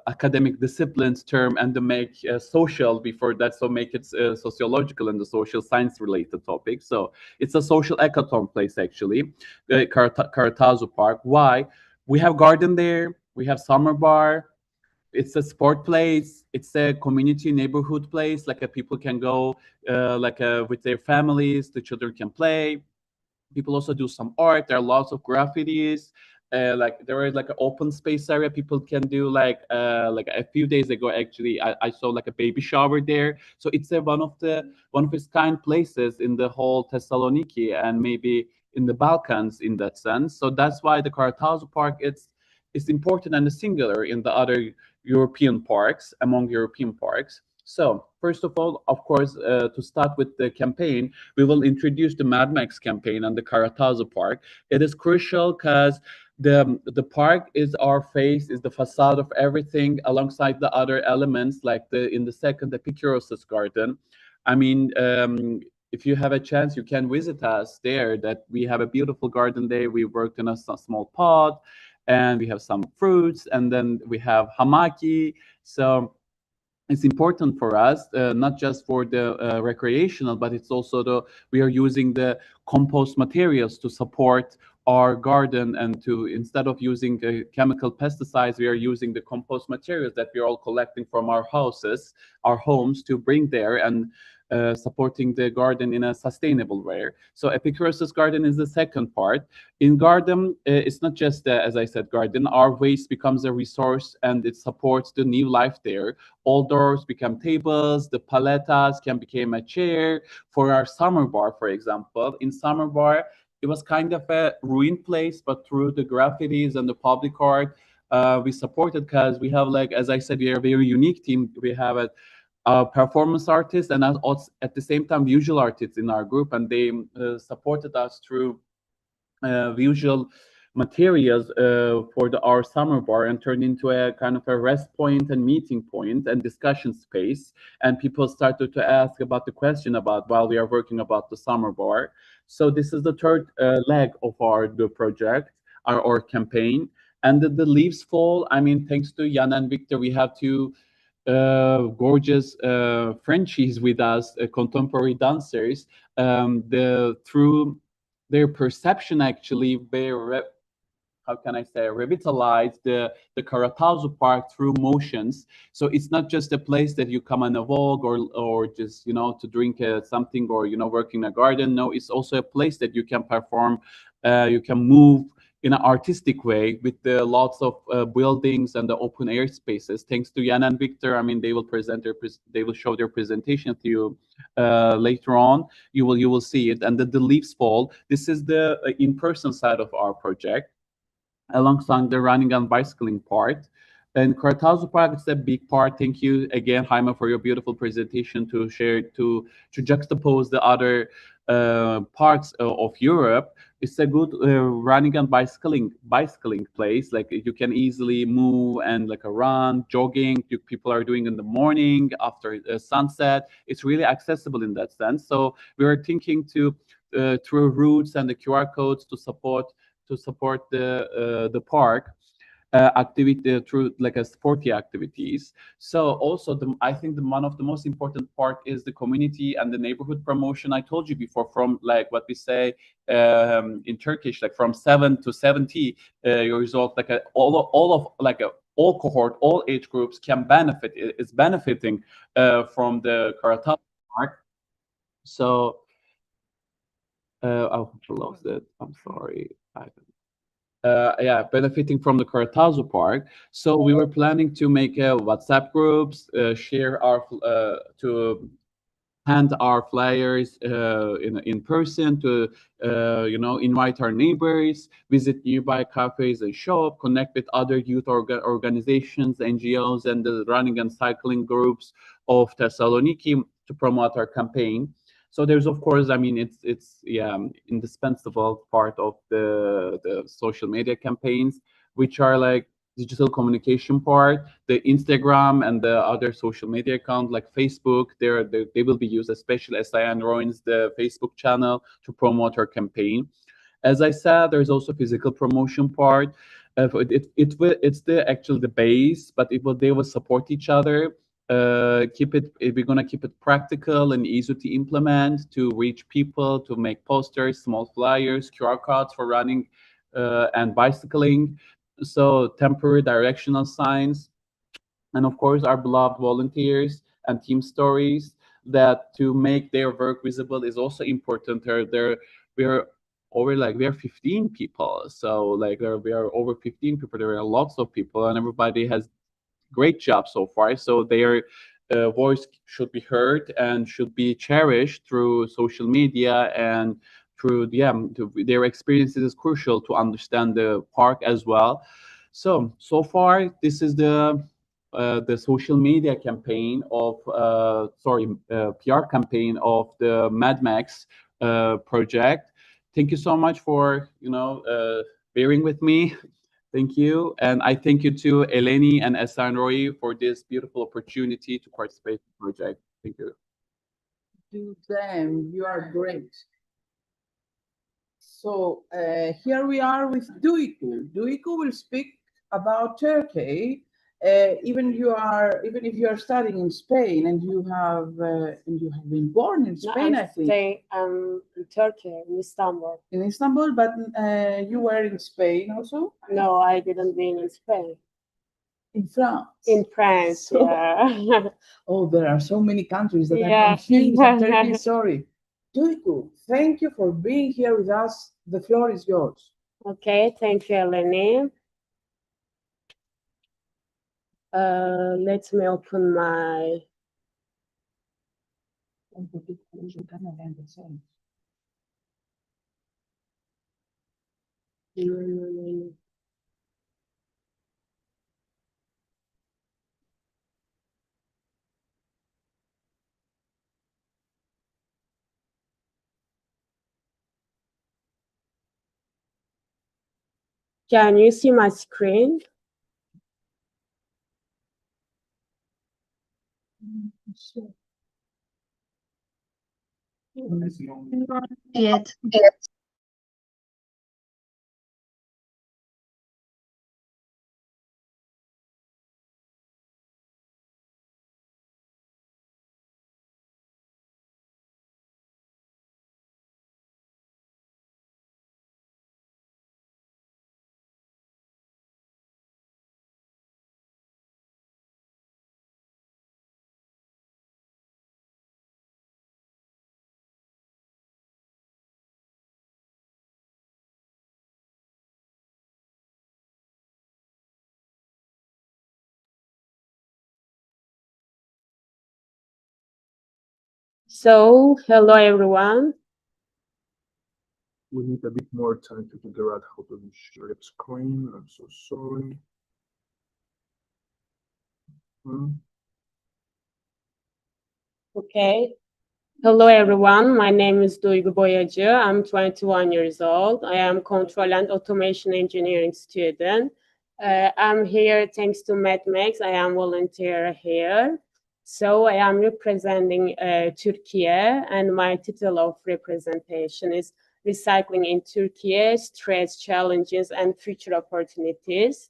academic disciplines term and to make social before that, so make it sociological and the social science related topic. So it's a social ecoton place, actually, Karatazu Park. Why? We have garden there. We have summer bar. It's a sport place. It's a community neighborhood place. Like people can go with their families. The children can play. People also do some art. There are lots of graffitis. Like there is like an open space area people can do. Like a few days ago, actually, I saw like a baby shower there. So it's one of its kind places in the whole Thessaloniki and maybe in the Balkans in that sense. So that's why the Karatazu Park it's important and singular in the other European parks, among European parks. So first of all, of course, to start with the campaign, we will introduce the Mad Max campaign and the Karatazu Park. It is crucial because the park is our face, is the facade of everything, alongside the other elements, like in the second, the Epikuros garden. I mean, if you have a chance, you can visit us there. That we have a beautiful garden there. We worked in a small pot, and we have some fruits, and then we have hamaki. So it's important for us, not just for the recreational, but it's also we are using the compost materials to support our garden, and to, instead of using chemical pesticides, we are using the compost materials that we are all collecting from our houses, our homes, to bring there and supporting the garden in a sustainable way. So Epikuros' garden is the second part. In garden, it's not just, as I said, garden. Our waste becomes a resource and it supports the new life there. All doors become tables, the paletas can become a chair. For our summer bar, for example, in summer bar, it was kind of a ruined place, but through the graffitis and the public art, we supported, because we have, like, as I said, we are a very unique team. We have a performance artists and also at the same time visual artists in our group, and they supported us through visual materials for our summer bar, and turned into a kind of a rest point and meeting point and discussion space. And people started to ask about the question about while we are working about the summer bar. So this is the third leg of the project, our campaign. And the leaves fall. I mean, thanks to Jan and Victor, we have two gorgeous Frenchies with us, contemporary dancers. Through their perception, actually, how can I say, revitalize the Karatazu Park through motions. So it's not just a place that you come and walk, or just, to drink something, or, work in a garden. No, it's also a place that you can perform, you can move in an artistic way, with the lots of buildings and the open air spaces. Thanks to Jan and Victor, I mean, they will show their presentation to you later on. You will see it. And the leaves fall. This is the in-person side of our project, alongside the running and bicycling part. And Karatazu Park is a big part. Thank you again, Jaime, for your beautiful presentation to share to juxtapose the other parts of Europe. It's a good running and bicycling place. Like you can easily move and like a run, jogging. People are doing in the morning after sunset. It's really accessible in that sense. So we are thinking to through routes and the QR codes to support the park activity through like a sporty activities. So also I think one of the most important part is the community and the neighborhood promotion. I told you before, from like what we say in Turkish, like from 7 to 70 years old, like all cohort, all age groups can benefit. Is benefiting from the Karatalı Park. So I lost it. I'm sorry. Yeah, benefiting from the Karatazu Park. So we were planning to make WhatsApp groups, share our to hand our flyers in person to invite our neighbors, visit nearby cafes and shop, connect with other youth organizations, NGOs, and the running and cycling groups of Thessaloniki to promote our campaign. So there's, of course, I mean, it's yeah, indispensable part of the social media campaigns, which are like digital communication part, the Instagram and the other social media account like Facebook. They will be used, especially as I ruins the Facebook channel to promote our campaign. As I said, there's also physical promotion part. It's actually the base, but they will support each other. We're gonna keep it practical and easy to implement to reach people, to make posters, small flyers, QR codes for running and bicycling. So temporary directional signs, and of course our beloved volunteers and team stories that to make their work visible is also important. We are 15 people, so like we are over 15 people. There are lots of people, and everybody has great job so far. So their voice should be heard and should be cherished through social media, and through their experiences is crucial to understand the park as well. So far this is the social media campaign of PR campaign of the Mad Max project. Thank you so much for bearing with me. Thank you. And I thank you to Eleni and Esan Roy for this beautiful opportunity to participate in the project. Thank you. To them, you are great. So here we are with Duygu. Duygu will speak about Turkey. Even if you are studying in Spain and you have been born in Spain, I think. In Turkey, in Istanbul. In Istanbul, but you were in Spain also? No, I didn't mean in Spain. In France. In France, So- yeah. Oh, there are so many countries that Yeah. I'm confused. I'm terribly sorry. Duygu, thank you for being here with us. The floor is yours. Okay, thank you, Eleni. Let me open my. Can you see my screen? Not yet. So, hello everyone. We need a bit more time to figure out how to share the screen. I'm so sorry. Okay. Hello, everyone. My name is Duygu Boyacı. I'm 21 years old. I am control and automation engineering student. I'm here thanks to MedMax. I am volunteer here. So I am representing Turkey, and my title of representation is Recycling in Turkey, Stress, Challenges, and Future Opportunities.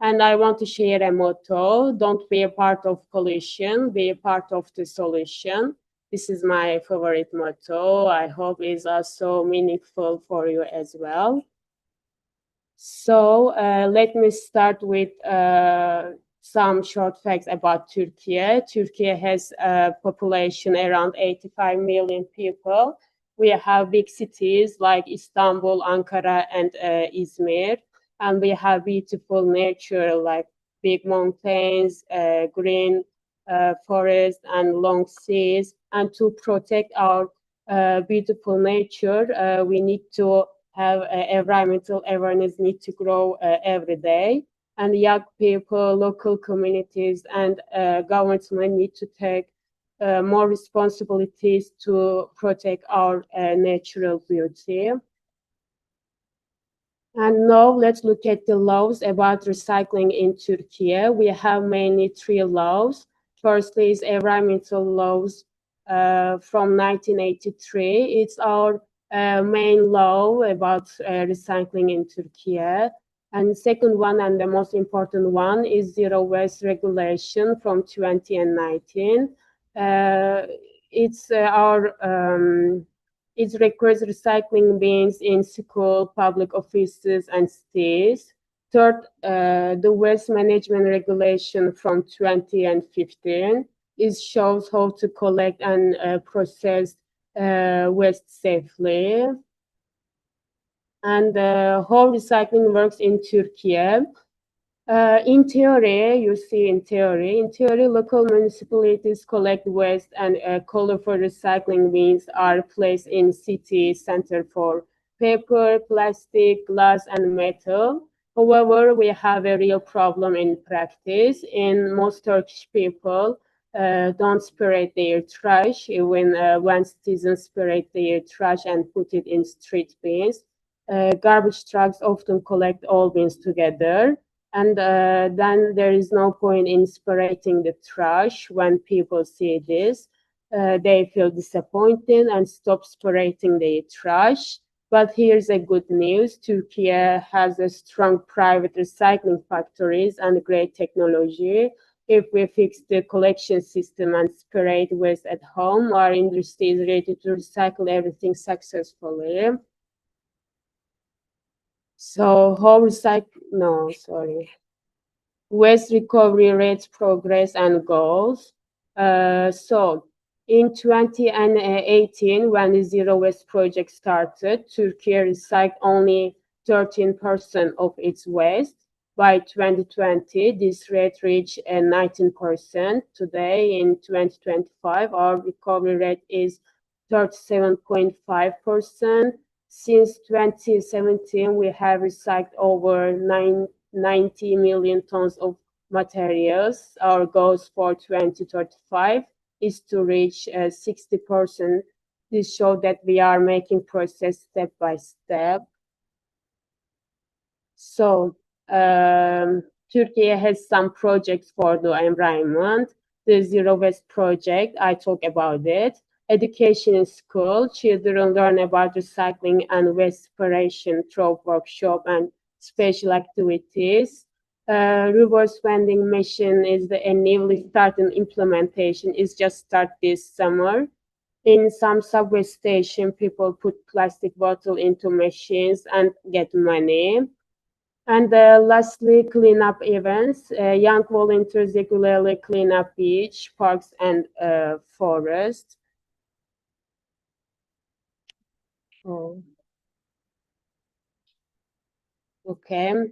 And I want to share a motto: don't be a part of pollution, be a part of the solution. This is my favorite motto. I hope it's also meaningful for you as well. So let me start with some short facts about Turkey. Turkey has a population around 85 million people. We have big cities like Istanbul, Ankara, and Izmir. And we have beautiful nature like big mountains, green forests, and long seas. And to protect our beautiful nature, we need to have environmental awareness need to grow every day. And young people, local communities, and governments need to take more responsibilities to protect our natural beauty. And now let's look at the laws about recycling in Turkey. We have mainly 3 laws. Firstly is environmental laws from 1983. It's our main law about recycling in Turkey. And the second one, and the most important one, is zero waste regulation from 2019. It's it requires recycling bins in school, public offices, and cities. Third, the waste management regulation from 2015 shows how to collect and process waste safely. And how recycling works in Turkey. In theory, local municipalities collect waste and colorful recycling bins are placed in city center for paper, plastic, glass, and metal. However, we have a real problem in practice. In most Turkish people don't separate their trash, even when citizens separate their trash and put it in street bins. Garbage trucks often collect all bins together. And then there is no point in separating the trash. When people see this, they feel disappointed and stop separating the trash. But here's a good news. Turkey has a strong private recycling factories and great technology. If we fix the collection system and separate waste at home, our industry is ready to recycle everything successfully. So how waste recovery rates, progress, and goals. So in 2018, when the Zero Waste project started, Turkey recycled only 13% of its waste. By 2020, this rate reached 19%. Today, in 2025, our recovery rate is 37.5%. Since 2017, we have recycled over 90 million tons of materials. Our goals for 2035 is to reach 60%. This shows that we are making progress step by step. So Turkey has some projects for the environment. The Zero Waste project, I talk about it. Education in school, children learn about recycling and waste separation through workshop and special activities. Reverse vending machine is a newly started implementation. It's just start this summer. In some subway station, people put plastic bottle into machines and get money. And lastly, cleanup events. Young volunteers regularly clean up beach, parks, and forests. Oh. Okay.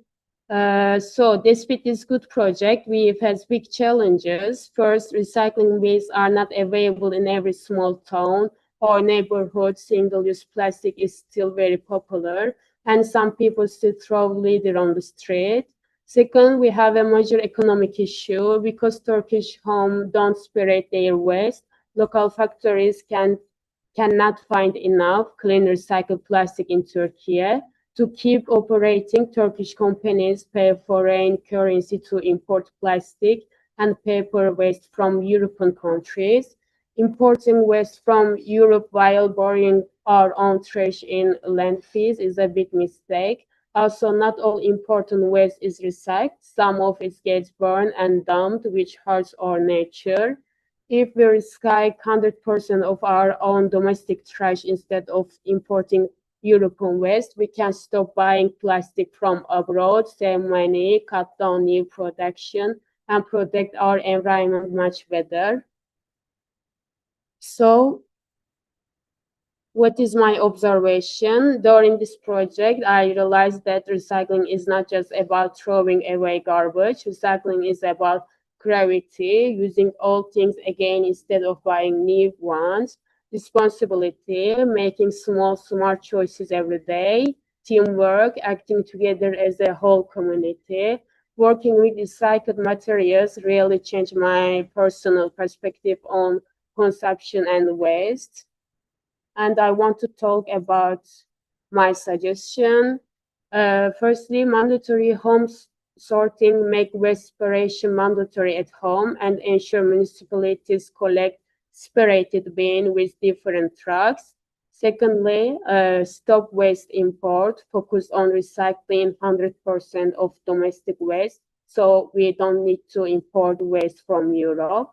So despite this good project, we face big challenges. First, recycling bins are not available in every small town or neighborhood. Single-use plastic is still very popular, and some people still throw litter on the street. Second, we have a major economic issue because Turkish homes don't separate their waste. Local factories cannot find enough clean recycled plastic in Turkey. To keep operating, Turkish companies pay foreign currency to import plastic and paper waste from European countries. Importing waste from Europe while burying our own trash in landfills is a big mistake. Also, not all important waste is recycled. Some of it gets burned and dumped, which hurts our nature. If we recycle 100% of our own domestic trash instead of importing European waste, we can stop buying plastic from abroad, save money, cut down new production, and protect our environment much better. So, what is my observation? During this project, I realized that recycling is not just about throwing away garbage. Recycling is about gravity, using old things again instead of buying new ones, responsibility, making small, smart choices every day, teamwork, acting together as a whole community. Working with recycled materials really changed my personal perspective on consumption and waste. And I want to talk about my suggestion. Firstly, mandatory home sorting, make waste separation mandatory at home and ensure municipalities collect separated bin with different trucks. Secondly, stop waste import, focus on recycling 100% of domestic waste, so we don't need to import waste from Europe.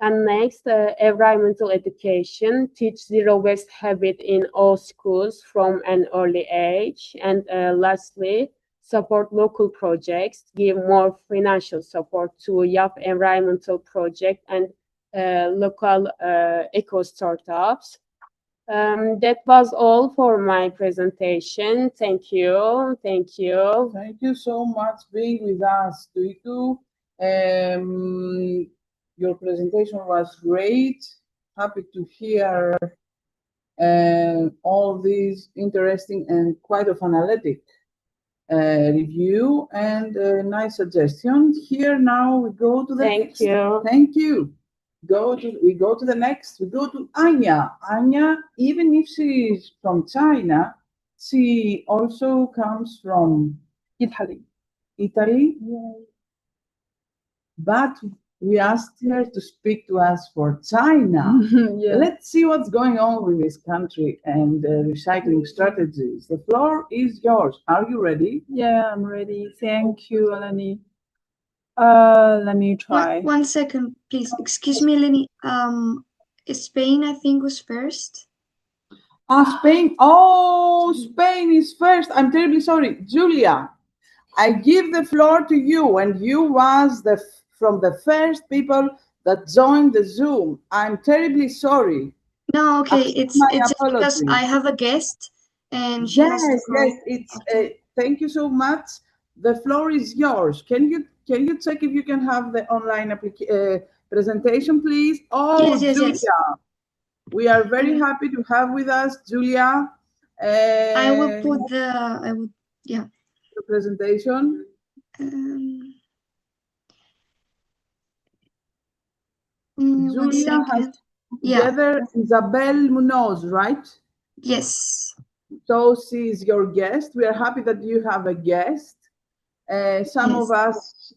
And next, environmental education, teach zero waste habit in all schools from an early age. And lastly, support local projects, give more financial support to young environmental projects and local eco startups. That was all for my presentation. Thank you. Thank you. Thank you so much being with us, Tuitu. Your presentation was great. Happy to hear all these interesting and quite of analytic review and nice suggestions. Here now we go to the next. Thank you. We go to the next. We go to Anya. Anya, even if she is from China, she also comes from Italy. Italy. Yeah. But we asked her to speak to us for China. Yeah. Let's see what's going on with this country and recycling strategies. The floor is yours. Are you ready? Yeah, I'm ready. Thank you, Eleni. Let me try. One second, please. Excuse me, Eleni. Spain, I think, was first. Spain. Oh, Spain is first. I'm terribly sorry. Julia, I give the floor to you, and you was from the first people that joined the Zoom. I'm terribly sorry. No, okay, it's because I have a guest, and she has to go. Yes, it's. Thank you so much. The floor is yours. Can you check if you can have the online presentation, please? Oh, yes, Julia, yes. we are very happy to have with us, Julia. I will put the the presentation. Julia has together Isabel Munoz, right? Yes. So she's your guest. We are happy that you have a guest. Some of us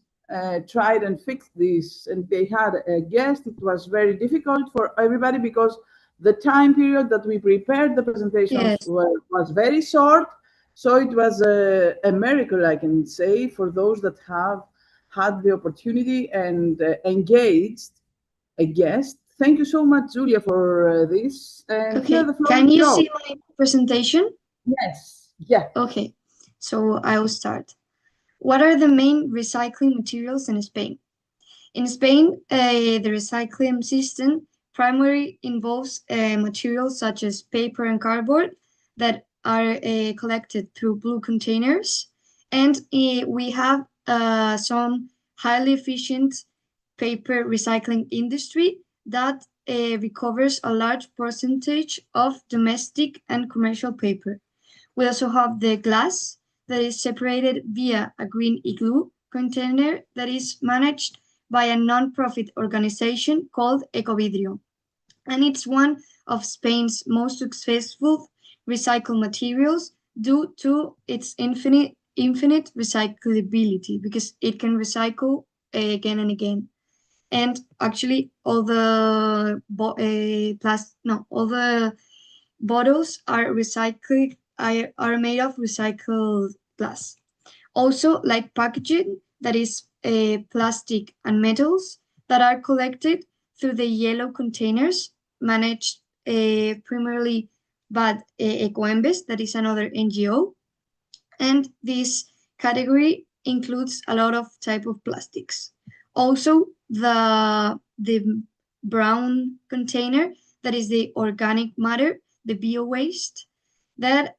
tried and fixed this, and they had a guest. It was very difficult for everybody because the time period that we prepared the presentations was very short. So it was a miracle, I can say, for those that have had the opportunity and engaged a guest. Thank you so much, Julia, for this. And okay. Can you see my presentation? Yes. Yeah. Okay. So I will start. What are the main recycling materials in Spain? In Spain, the recycling system primarily involves materials such as paper and cardboard that are collected through blue containers. And we have some highly efficient paper recycling industry that recovers a large percentage of domestic and commercial paper. We also have the glass that is separated via a green igloo container that is managed by a non-profit organization called Ecovidrio. And it's one of Spain's most successful recycled materials due to its infinite recyclability, because it can recycle again and again. And actually, all the all the bottles are made of recycled glass. Also, like packaging, that is plastic and metals that are collected through the yellow containers managed primarily by Ecoembes, that is another NGO. And this category includes a lot of type of plastics. Also, the brown container, that is the organic matter, the bio waste, that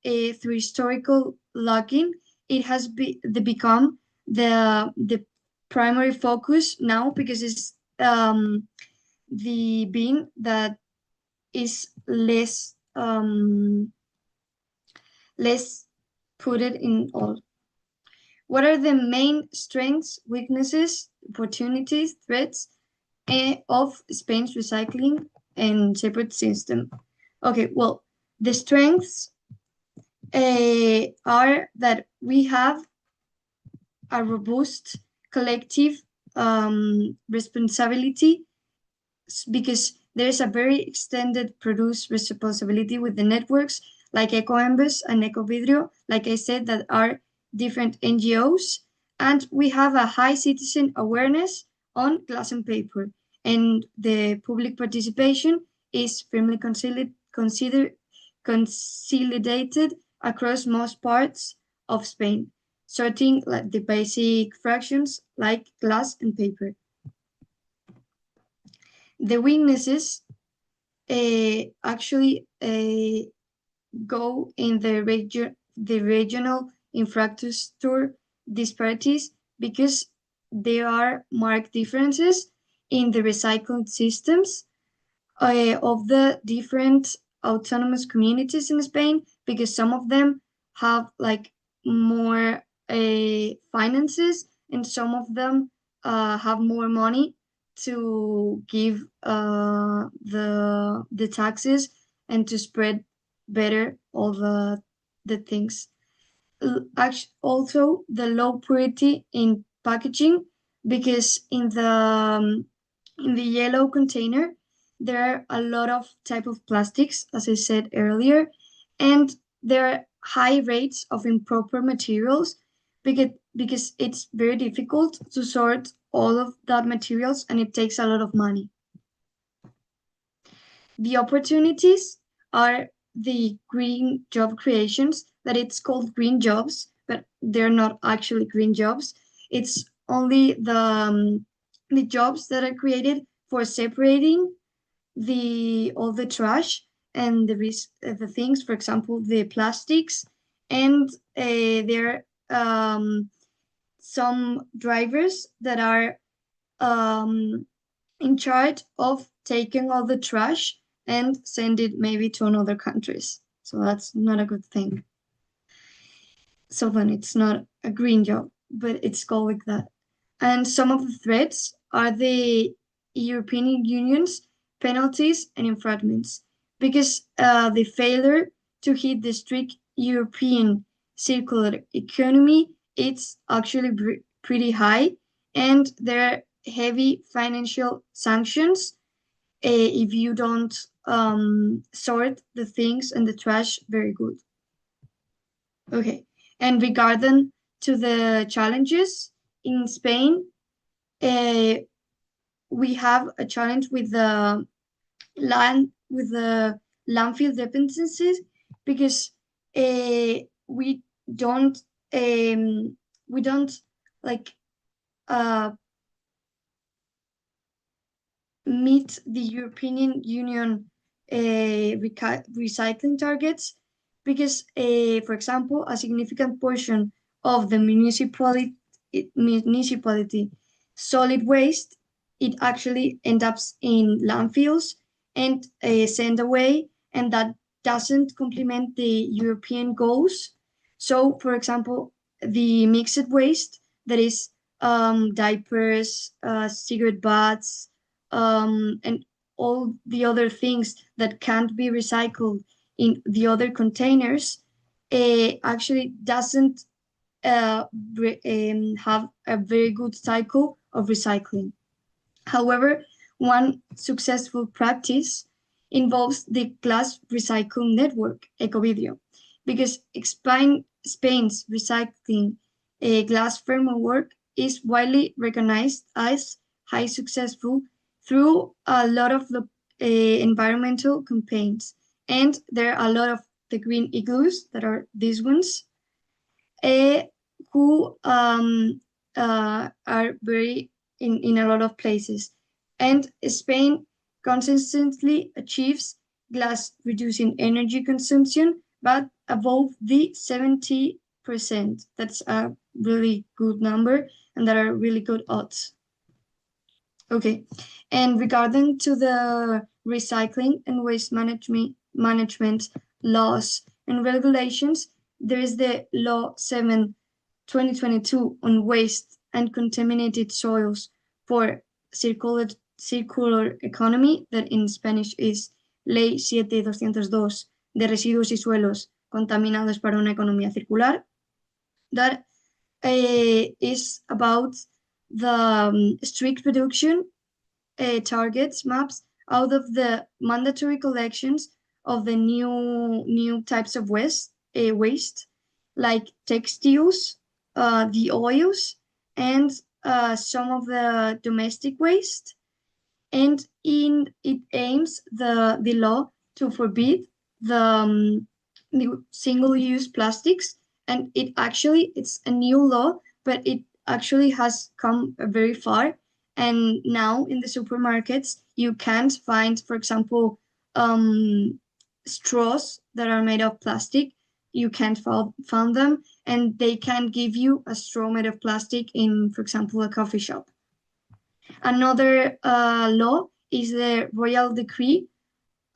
through historical logging, it has become the primary focus now, because it's the bin that is less put it in all. What are the main strengths, weaknesses, opportunities, threats of Spain's recycling and separate system? Okay, well, the strengths are that we have a robust collective responsibility, because there's a very extended produce responsibility with the networks like Ecoembes and Ecovidrio, like I said, that are different NGOs. And we have a high citizen awareness on glass and paper. And the public participation is firmly consolidated across most parts of Spain, sorting like the basic fractions like glass and paper. The weaknesses actually go in the regional infrastructure disparities, because there are marked differences in the recycling systems of the different autonomous communities in Spain, because some of them have like more finances, and some of them have more money to give the taxes and to spread better all the things. Also, the low purity in packaging, because in the yellow container there are a lot of type of plastics, as I said earlier, and there are high rates of improper materials, because it's very difficult to sort all of that materials, and it takes a lot of money. The opportunities are the green job creations, that it's called green jobs, but they're not actually green jobs. It's only the jobs that are created for separating all the trash and the things, for example, the plastics, and there are some drivers that are in charge of taking all the trash and send it maybe to another countries. So that's not a good thing. So then it's not a green job, but it's called like that. And some of the threats are the European Union's penalties and infringements, because the failure to hit the strict European circular economy, it's actually pretty high, and there are heavy financial sanctions if you don't sort the things and the trash very good. Okay, and regarding to the challenges in Spain, we have a challenge with the landfill dependencies, because we don't like meet the European Union recycling targets, because, for example, a significant portion of the municipality solid waste, it actually ends up in landfills and sent away, and that doesn't complement the European goals So, for example, the mixed waste, that is diapers, cigarette butts, and all the other things that can't be recycled in the other containers, actually doesn't have a very good cycle of recycling. However, one successful practice involves the glass recycling network, Ecovidrio, because Spain's recycling glass framework is widely recognized as high successful through a lot of the environmental campaigns. And there are a lot of the green igloos, that are these ones, who are very in a lot of places. And Spain consistently achieves glass reducing energy consumption, but above the 70%. That's a really good number, and that are really good odds. Okay, and regarding to the recycling and waste management laws and regulations, there is the Law 7/2022 on waste and contaminated soils for circular economy, that in Spanish is Ley 7/202 de residuos y suelos contaminados para una economía circular, that is about the strict reduction targets maps out of the mandatory collections of the new types of waste, like textiles, the oils, and some of the domestic waste. And it aims the law to forbid the single-use plastics. And it's a new law, but it actually has come very far. And now in the supermarkets, you can't find, for example, straws that are made of plastic. You can't find them, and they can give you a straw made of plastic in, for example, a coffee shop. Another law is the Royal Decree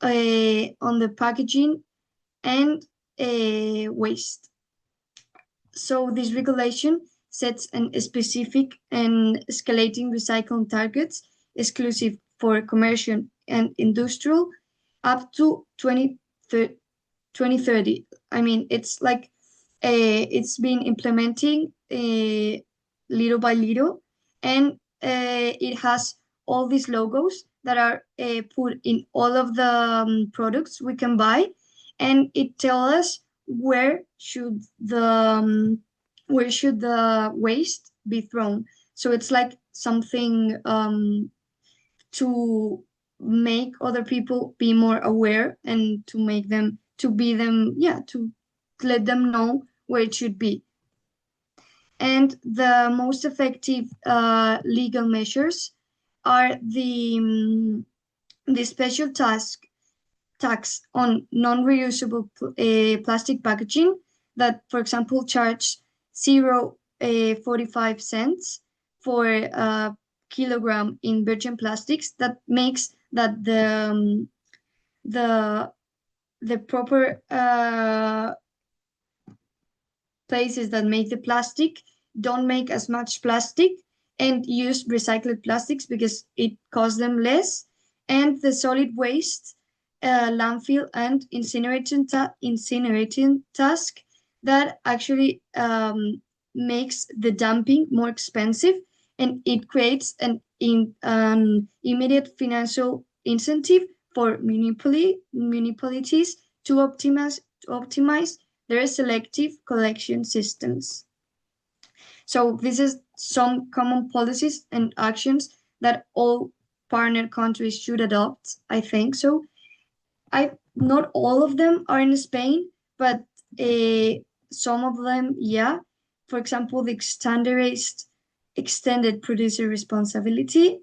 on the packaging and waste. So this regulation sets a specific and escalating recycling targets exclusive for commercial and industrial up to 2030. I mean, it's like it's been implementing little by little, and it has all these logos that are put in all of the products we can buy, and it tells us where should the waste be thrown. So it's like something to make other people be more aware, and to make them to let them know where it should be. And the most effective legal measures are the special tax on non-reusable plastic packaging, that, for example, charge 0.45 cents for a kilogram in virgin plastics. That makes that the proper places that make the plastic don't make as much plastic and use recycled plastics, because it costs them less. And the solid waste landfill and incinerating task, that actually makes the dumping more expensive, and it creates an immediate financial incentive for municipalities to optimize their selective collection systems. So this is some common policies and actions that all partner countries should adopt, I think so. Not all of them are in Spain, but some of them, yeah. For example, the standardized extended producer responsibility,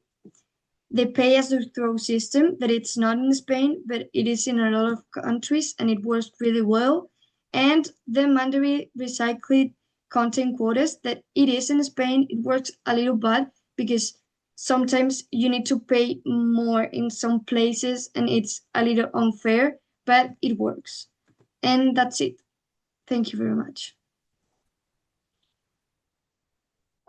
the pay-as-you-throw system, that it's not in Spain, but it is in a lot of countries, and it works really well. And the mandatory recycled content quotas, that it is in Spain. It works a little bad, because sometimes you need to pay more in some places, and it's a little unfair, but it works. And that's it. Thank you very much.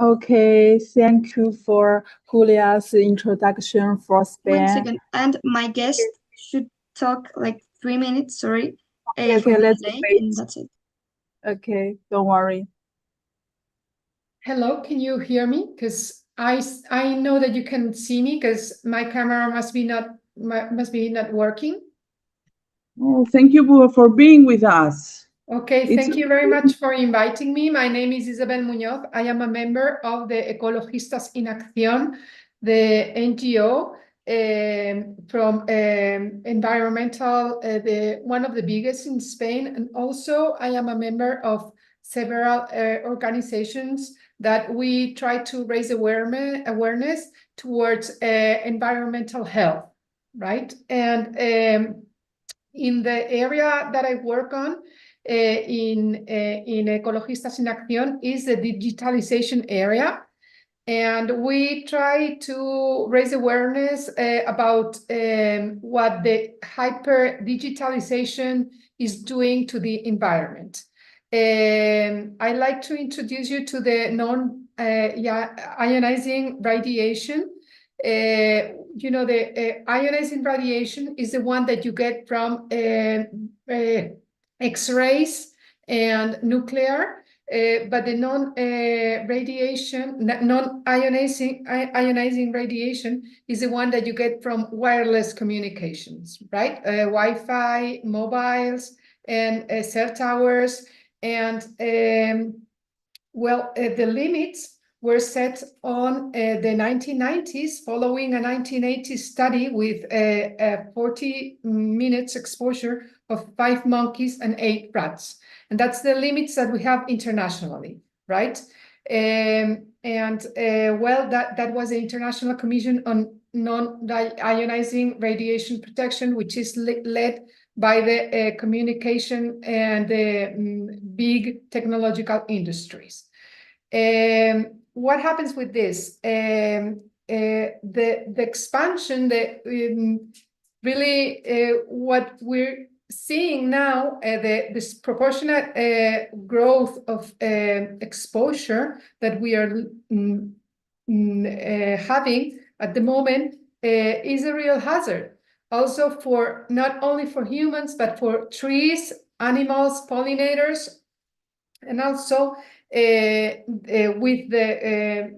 Okay, thank you for Julia's introduction for Spain. 1 second. And my guest should talk like 3 minutes, sorry. Okay, for the let's delay, wait. and that's it. Okay, don't worry. Hello, can you hear me? Because I know that you can see me because my camera must be not working. Oh, thank you for being with us. Okay, thank you very much for inviting me. My name is Isabel Muñoz. I am a member of the Ecologistas en Acción, the NGO from environmental, one of the biggest in Spain. And also I am a member of several organizations that we try to raise awareness towards environmental health, right? And in the area that I work on, in Ecologistas en Acción, is the digitalization area. And we try to raise awareness about what the hyper digitalization is doing to the environment. I'd like to introduce you to the ionizing radiation. You know, the ionizing radiation is the one that you get from X-rays and nuclear. But the ionizing radiation is the one that you get from wireless communications, right? Wi-Fi, mobiles, and cell towers. And the limits were set on the 1990s following a 1980 study with a 40 minutes exposure of 5 monkeys and 8 rats. And that's the limits that we have internationally, right? That was the International Commission on Non-Ionizing Radiation Protection, which is led by the communication and the big technological industries. What happens with this? The expansion, what we're seeing now, this proportionate growth of exposure that we are having at the moment is a real hazard. Also for not only for humans, but for trees, animals, pollinators, and also with the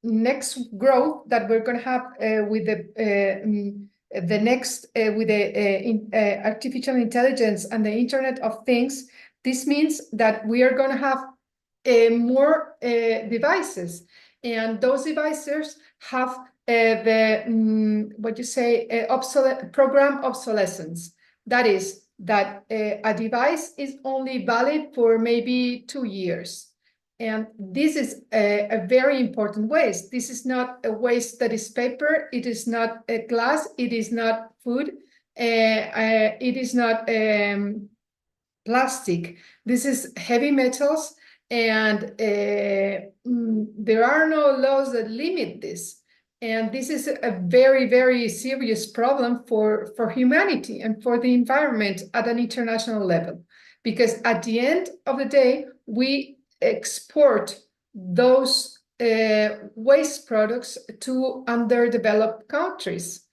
next growth that we're going to have with the next with the artificial intelligence and the Internet of Things. This means that we are going to have more devices, and those devices have program obsolescence. That is, that a device is only valid for maybe 2 years. And this is a very important waste. This is not a waste that is paper. It is not a glass. It is not food. It is not plastic. This is heavy metals. And there are no laws that limit this. And this is a very, very serious problem for humanity and for the environment at an international level. Because at the end of the day, we export those waste products to underdeveloped countries.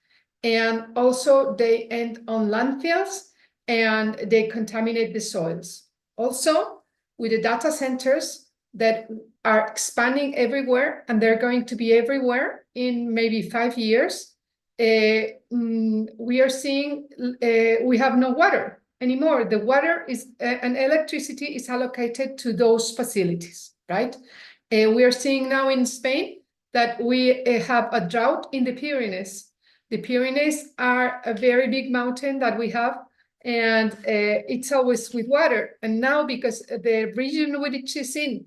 And also they end on landfills and they contaminate the soils. Also, with the data centers that are expanding everywhere, and they're going to be everywhere in maybe 5 years, we are seeing we have no water anymore. The water is and electricity is allocated to those facilities, right? We are seeing now in Spain that we have a drought in the Pyrenees. The Pyrenees are a very big mountain that we have, and it's always with water. And now, because the region which it's in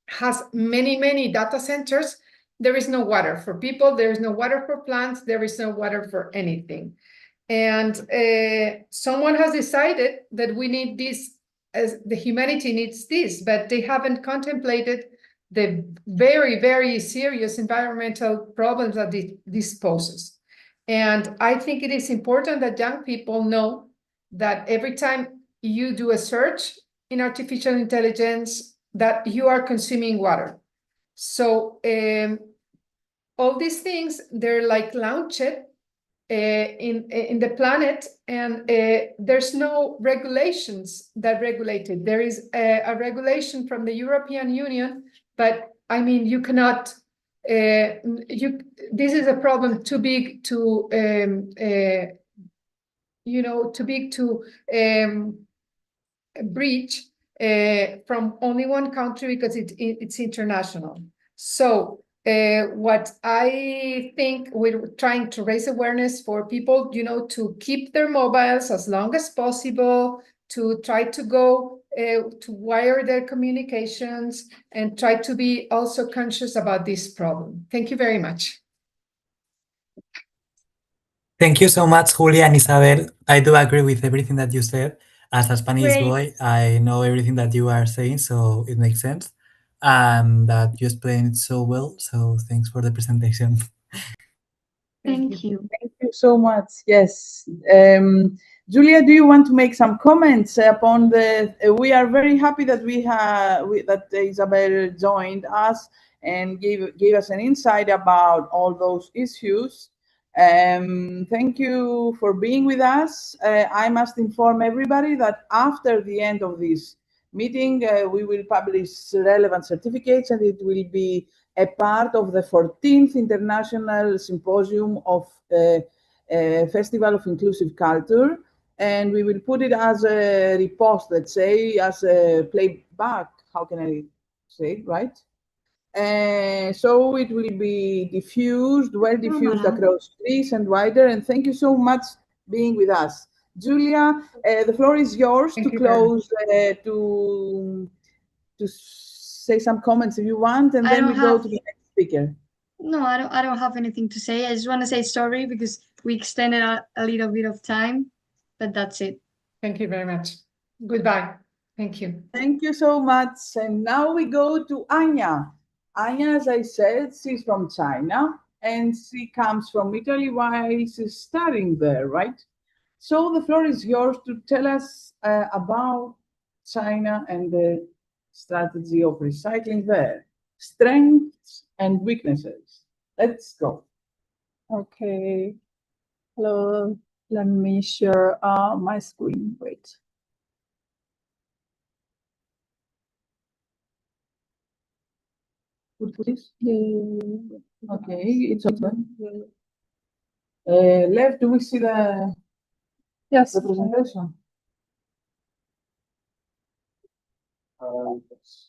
has many, many data centers, there is no water for people, there is no water for plants, there is no water for anything. And someone has decided that we need this, as the humanity needs this, but they haven't contemplated the very, very serious environmental problems that this poses. And I think it is important that young people know that every time you do a search in artificial intelligence, that you are consuming water. So all these things, they're like launched in the planet, and there's no regulations that regulate it. There is a regulation from the European Union, but I mean, you cannot. This is a problem too big to too big to breach from only one country, because it's international. So what I think we're trying to raise awareness for people, to keep their mobiles as long as possible, to try to go to wire their communications, and try to be also conscious about this problem. Thank you very much. Thank you so much, Julia and Isabel. I do agree with everything that you said. As a Spanish Great. boy, I know everything that you are saying, so it makes sense. And that you explained it so well. So thanks for the presentation. Thank you. Thank you so much. Yes. Julia, do you want to make some comments upon the? We are very happy that that Isabel joined us and gave us an insight about all those issues. Thank you for being with us. I must inform everybody that after the end of this meeting, we will publish relevant certificates, and it will be a part of the 14th International Symposium of Festival of Inclusive Culture. And we will put it as a repost, let's say, as a playback. How can I say, right? So it will be diffused, well diffused across Greece and wider. And thank you so much being with us. Julia, the floor is yours to close, to say some comments if you want, and then we go to the next speaker. No, I don't have anything to say. I just want to say sorry because we extended a little bit of time, but that's it. Thank you very much. Goodbye. Thank you. Thank you so much. And now we go to Anya. Anya, as I said, she's from China, and she comes from Italy while she's studying there, right? So the floor is yours to tell us about China and the strategy of recycling there, strengths and weaknesses. Let's go. Okay. Hello. Let me share my screen. Wait. Please. Okay, it's open. Lev, do we see the presentation?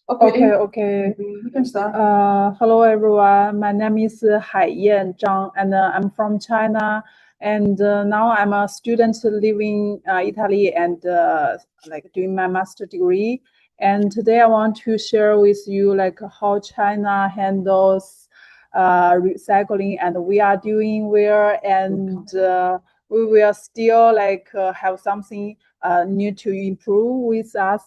Okay. You can start. Hello everyone. My name is Haiyan Zhang, and I'm from China. And now I'm a student living Italy and like doing my master degree. And today I want to share with you like how China handles recycling, and we are doing well, and we will still like have something new to improve with us.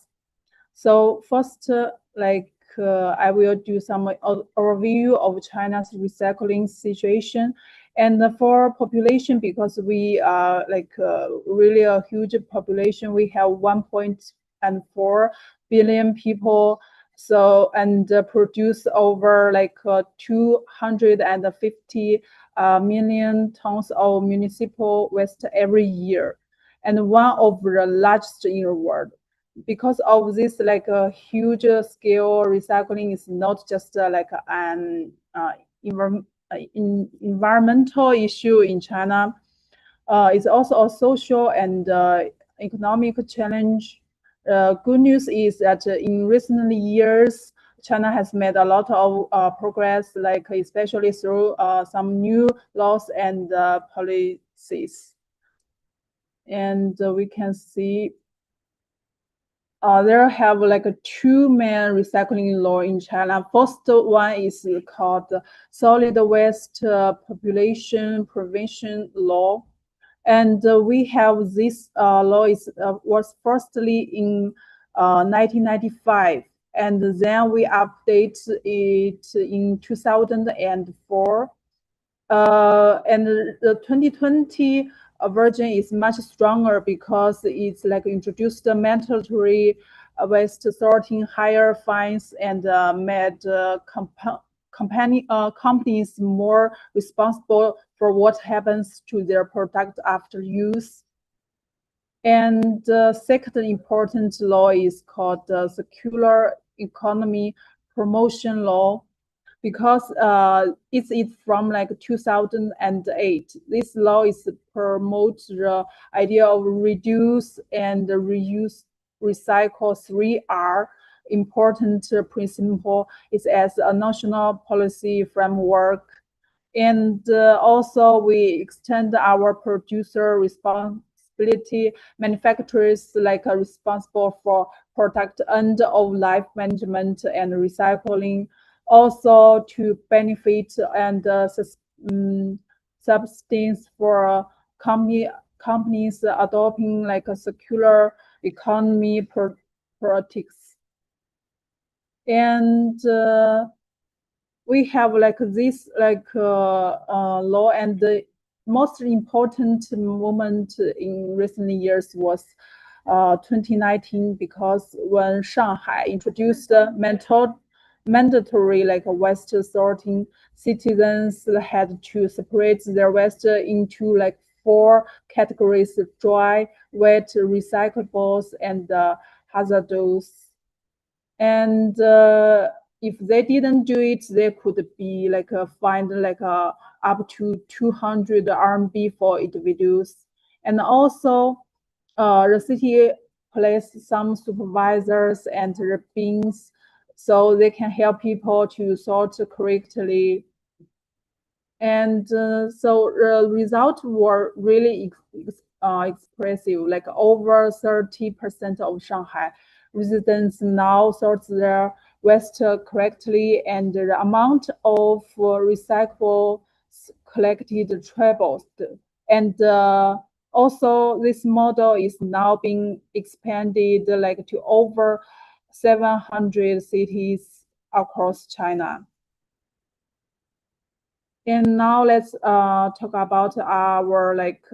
So first, I will do some overview of China's recycling situation, and for population, because we are really a huge population. We have 1.4 billion people. So and produce over 250 million tons of municipal waste every year, and one of the largest in the world. Because of this a huge scale, recycling is not just an environmental issue in China. It's also a social and economic challenge. Good news is that in recent years, China has made a lot of progress, especially through some new laws and policies. And we can see there have two main recycling law in China. First one is called Solid Waste Population Prevention Law, and we have this law was firstly in 1995, and then we update it in 2004. And the 2020 version is much stronger because it's introduced the mandatory waste sorting, higher fines, and made companies more responsible for what happens to their product after use. And the second important law is called the Circular Economy Promotion Law, because it's from like 2008. This law is promote the idea of reduce and reuse, recycle, 3R. Important principle is as a national policy framework. And also we extend our producer responsibility. Manufacturers like are responsible for product end of life management and recycling, also to benefit and substance for companies adopting like a circular economy politics. And we have like this law, and the most important moment in recent years was 2019, because when Shanghai introduced mandatory like waste sorting, citizens had to separate their waste into like 4 categories: dry, wet, recyclables, and hazardous. And if they didn't do it, they could be like fined like up to 200 RMB for individuals. And also the city placed some supervisors and bins so they can help people to sort correctly. And so the results were really expressive. Like over 30% of Shanghai residents now sort their waste correctly, and the amount of recyclables collected trebled. And also this model is now being expanded like to over 700 cities across China. And now let's talk about our like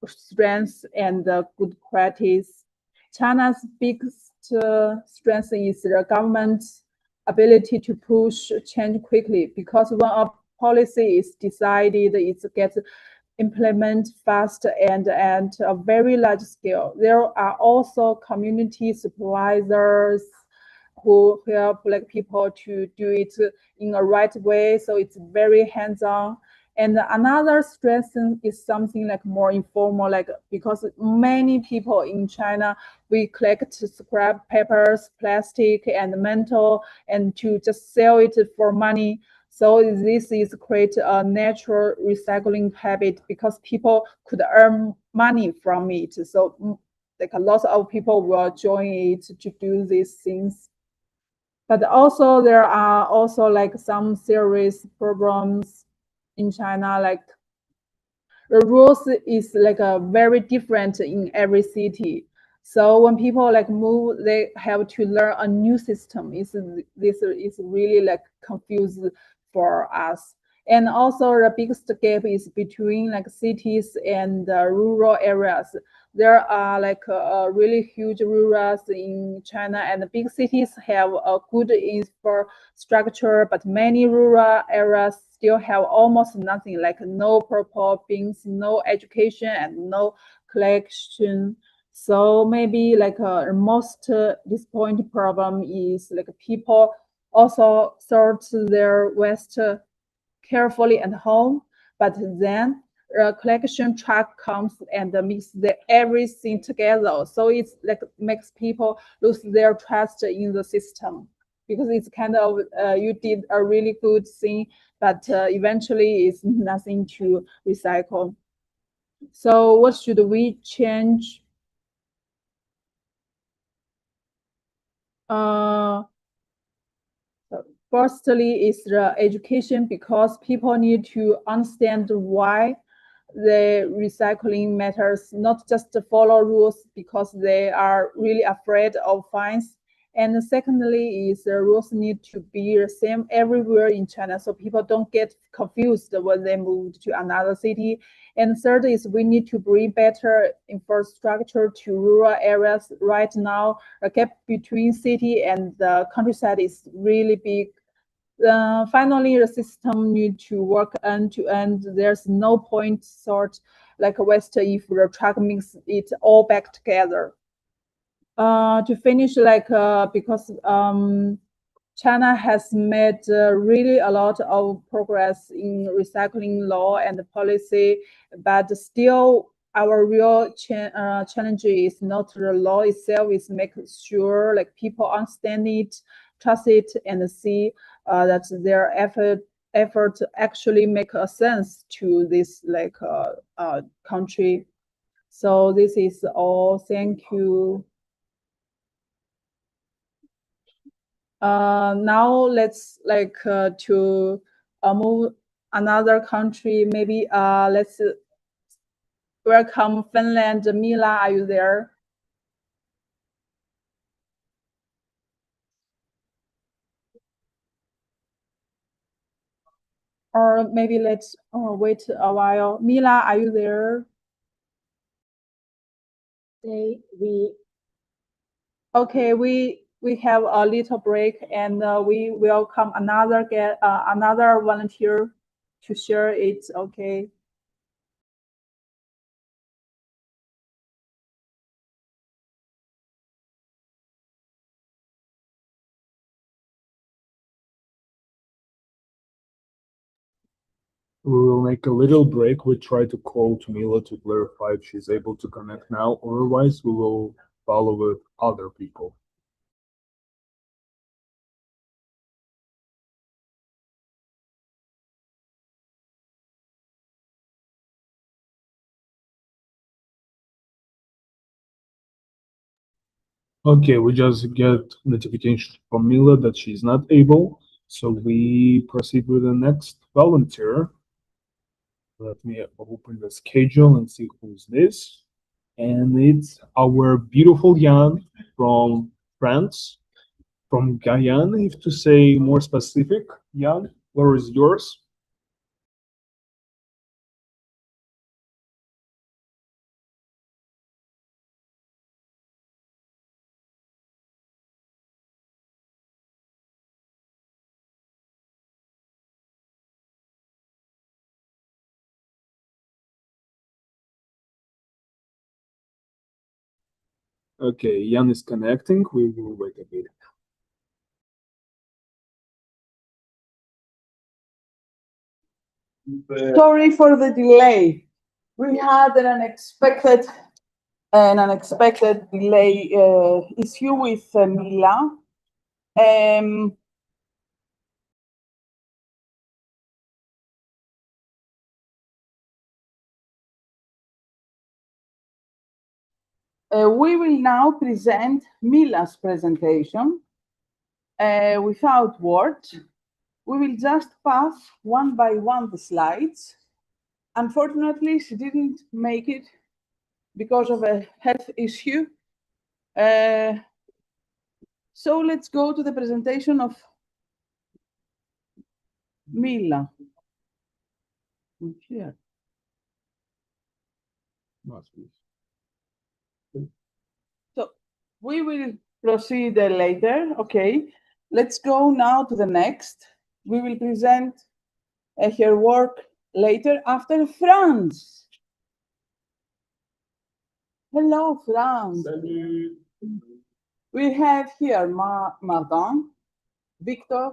strengths and good practice. China's biggest strength is the government's ability to push change quickly, because when a policy is decided, it gets implemented fast and at a very large scale. There are also community supervisors who help like people to do it in a right way, so it's very hands-on. And another strength is something like more informal, like because many people in China, we collect scrap papers, plastic, and metal, and to just sell it for money. So this is create a natural recycling habit, because people could earn money from it. So like a lot of people will join it to do these things. But also there are also like some serious problems in China, like the rules is like very different in every city. So when people like move, they have to learn a new system. This is really like confused for us. And also the biggest gap is between like cities and rural areas. There are like really huge rurals in China, and the big cities have a good infrastructure, but many rural areas still have almost nothing, like no proper bins, no education, and no collection. So maybe like most disappointing problem is like people also sort their waste carefully at home, but then a collection truck comes and mix everything together. So it's like makes people lose their trust in the system, because it's kind of you did a really good thing, but eventually it's nothing to recycle. So what should we change? Firstly is the education, because people need to understand why the recycling matters, not just to follow rules because they are really afraid of fines. And secondly is the rules need to be the same everywhere in China, so people don't get confused when they move to another city. And third is we need to bring better infrastructure to rural areas. Right now, the gap between city and the countryside is really big. Finally, the system need to work end to end. There's no point sort like a waste if the truck mix it all back together. To finish, because China has made really a lot of progress in recycling law and policy, but still our real challenge is not the law itself, is make sure like people understand it, trust it, and see that their effort actually make a sense to this country. So this is all. Thank you. Now let's to move another country. Maybe let's welcome Finland. Mila, are you there? Or maybe let's wait a while. Mila, are you there? Okay, we have a little break, and we welcome another another volunteer to share it. Okay. We will make a little break. We try to call Mila to clarify if she's able to connect now. Otherwise, we will follow with other people. Okay, we just get notification from Mila that she's not able, so we proceed with the next volunteer. Let me open the schedule and see who's this. And it's our beautiful Jan from France, from Guyana, if to say more specific. Jan, where is yours? Okay, Jan is connecting. We will wait a bit. Sorry for the delay. We had an unexpected delay issue with Mila. We will now present Mila's presentation without words. We will just pass one by one the slides. Unfortunately, she didn't make it because of a health issue. So let's go to the presentation of Mila. Here. So we will proceed later. Okay, let's go now to the next. We will present her work later after France. Hello, France. Salut. We have here Martin, Victor,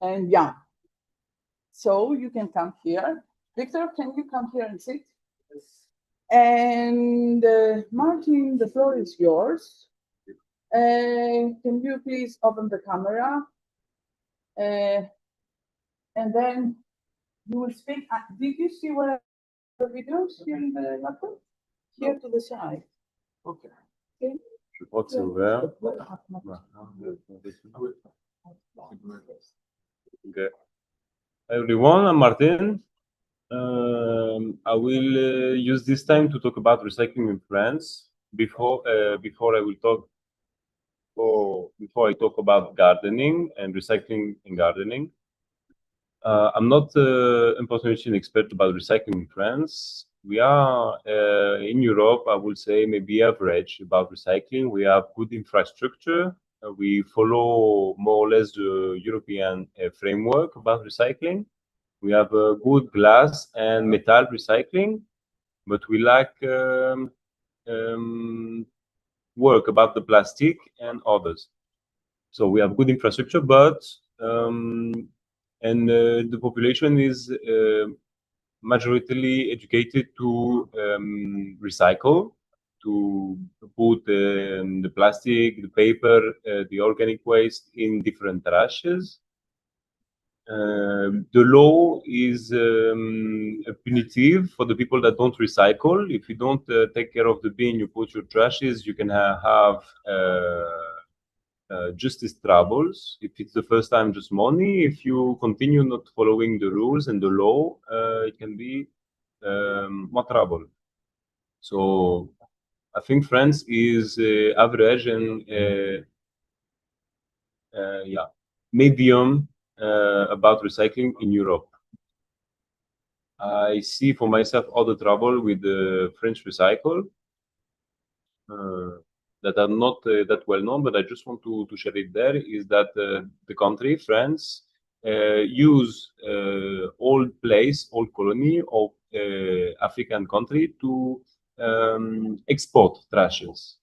and Jan. So you can come here. Victor, can you come here and sit? Yes. And Martin, the floor is yours. Can you please open the camera? And then you will speak. Did you see what the videos here in the laptop? Here to the side. Okay. Okay. Je crois que c'est ouvert. Okay. Hi everyone, I'm Martin. I will use this time to talk about recycling in France. Before I talk about gardening and recycling in gardening. I'm not unfortunately an expert about recycling in France. We are in Europe, I would say maybe average about recycling. We have good infrastructure, We follow more or less the European framework about recycling. We have good glass and metal recycling, but we like work about the plastic and others. So we have good infrastructure, but the population is majoritarily educated to recycle, to put the plastic, the paper, the organic waste in different trashes. The law is punitive for the people that don't recycle. If you don't take care of the bin, you put your trashes, you can have justice troubles. If it's the first time, just money. If you continue not following the rules and the law, it can be more trouble. So I think France is average and yeah, medium about recycling in Europe. I see for myself all the trouble with the French recycle that are not that well known, but I just want to share it there, is that the country, France, use old place, old colony of African country to export trashes.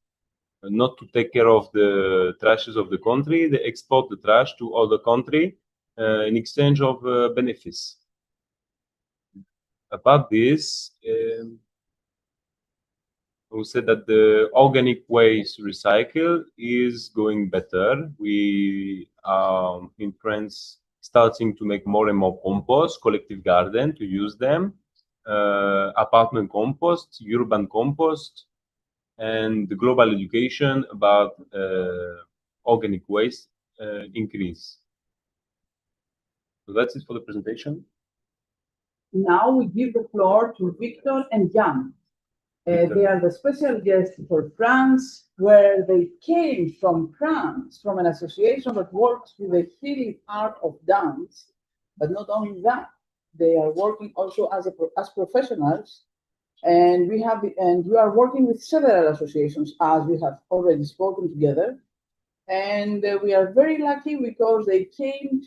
Not to take care of the trashes of the country, they export the trash to other country in exchange of benefits. About this, who said that the organic waste recycle is going better. We are in France starting to make more and more compost, collective garden to use them, apartment compost, urban compost, and the global education about organic waste increase. So that's it for the presentation. Now we give the floor to Victor and Jan. They are the special guests for France, where they came from France, from an association that works with the healing art of dance. But not only that, they are working also as professionals, and you are working with several associations, as we have already spoken together. And we are very lucky because they came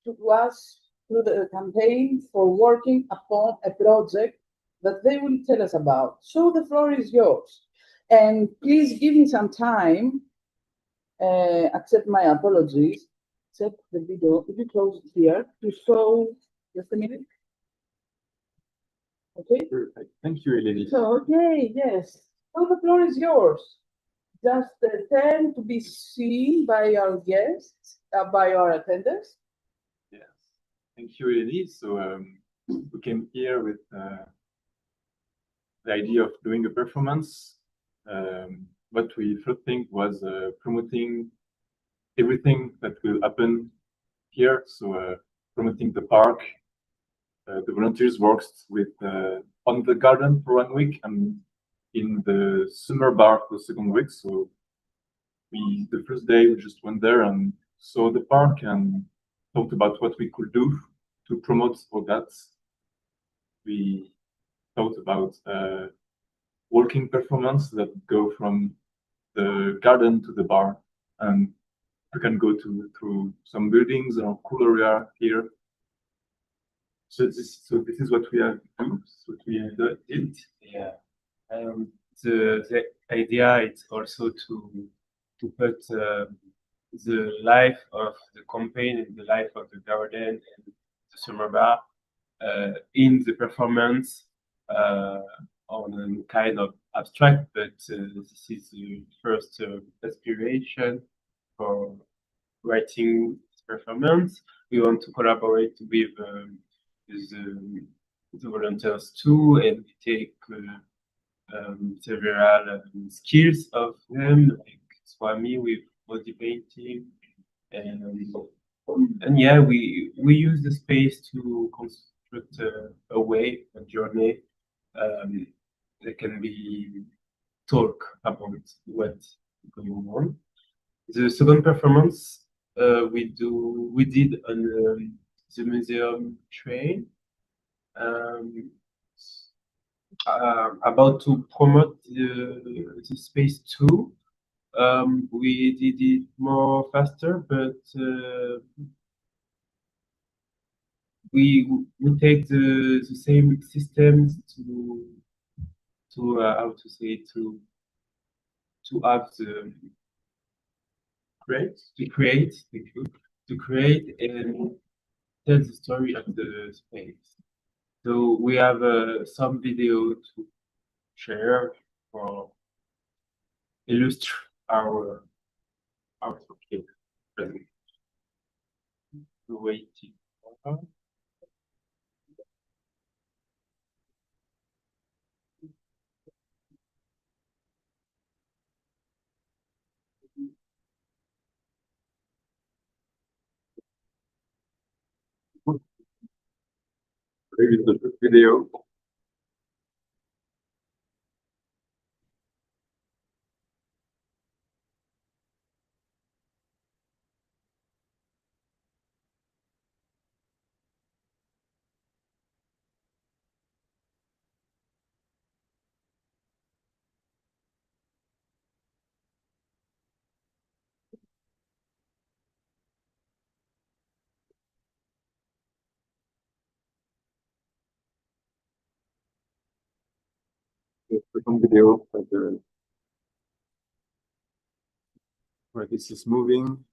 to us through the campaign for working upon a project that they will tell us about. So the floor is yours. And please give me some time, accept my apologies, accept the video, if you close it here, to show, just a minute. Okay? Perfect. Thank you, Eleni. So, okay, yes. So the floor is yours. Just turn to be seen by our guests, by our attenders. Yes. Thank you, Eleni. So we came here with the idea of doing a performance. What we first think was promoting everything that will happen here. So promoting the park. The volunteers worked with on the garden for 1 week and in the summer bar for the second week. So the first day we just went there and saw the park and talked about what we could do to promote all that. We thought about walking performance that go from the garden to the bar, and we can go through some buildings or cool area here. So this is what we have done. What we did. Yeah. The idea is also to put the life of the campaign and the life of the garden and the summer bar in the performance on a kind of abstract, but this is the first aspiration for writing this performance. We want to collaborate with the volunteers too, and we take several skills of them, like Swami with body painting, and yeah, we use the space to construct a way, a journey that can be talk about what's going on. The second performance we did on the museum train. About to promote the space too. We did it more faster, but we take the same systems to how to say to have the create thank you, to create and tell the story of the space. So we have some video to share for illustrate our topic presentation. Waiting. Maybe the video. Second video where this is moving.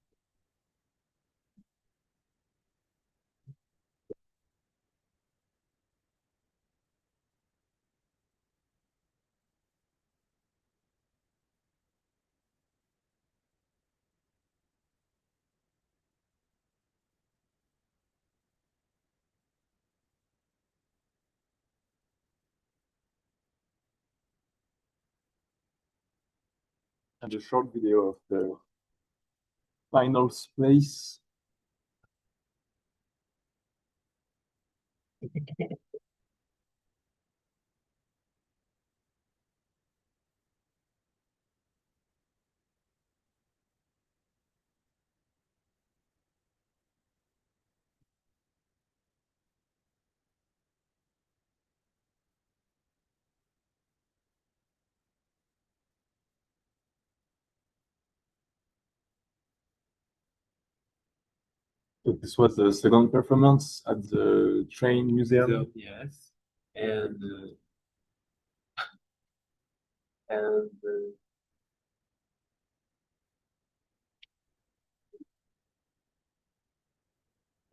And a short video of the final space. So this was the second performance at the train museum. Yes, and and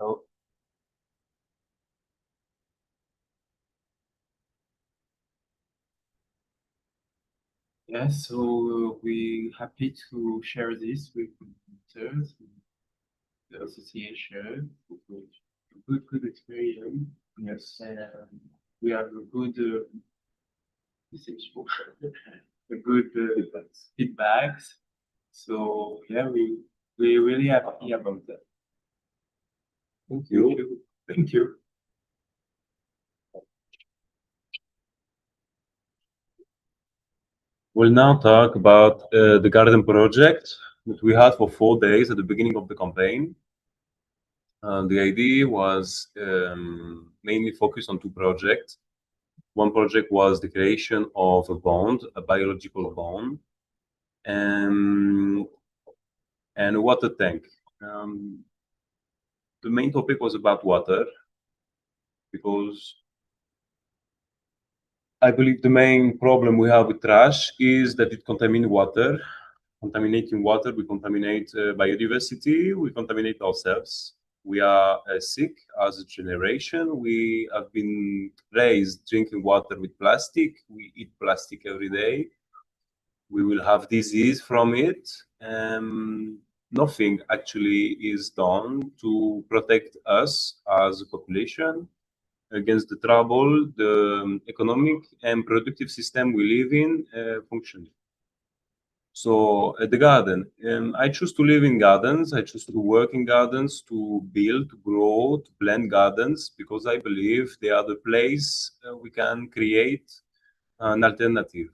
oh, yes. So we happy to share this with visitors, the association, good experience. Yes, and we have a good a good feedbacks. So yeah, we really happy about that. Thank you. Thank you. We'll now talk about the garden project that we had for 4 days at the beginning of the campaign. The idea was mainly focused on 2 projects. One project was the creation of a bond, a biological bond, and a water tank. The main topic was about water, because I believe the main problem we have with trash is that it contaminates water. Contaminating water, we contaminate biodiversity, we contaminate ourselves. We are sick as a generation. We have been raised drinking water with plastic. We eat plastic every day. We will have disease from it. Nothing actually is done to protect us as a population against the trouble the economic and productive system we live in functioning. So at the garden, I choose to live in gardens. I choose to work in gardens, to build, to grow, to plant gardens, because I believe they are the place we can create an alternative.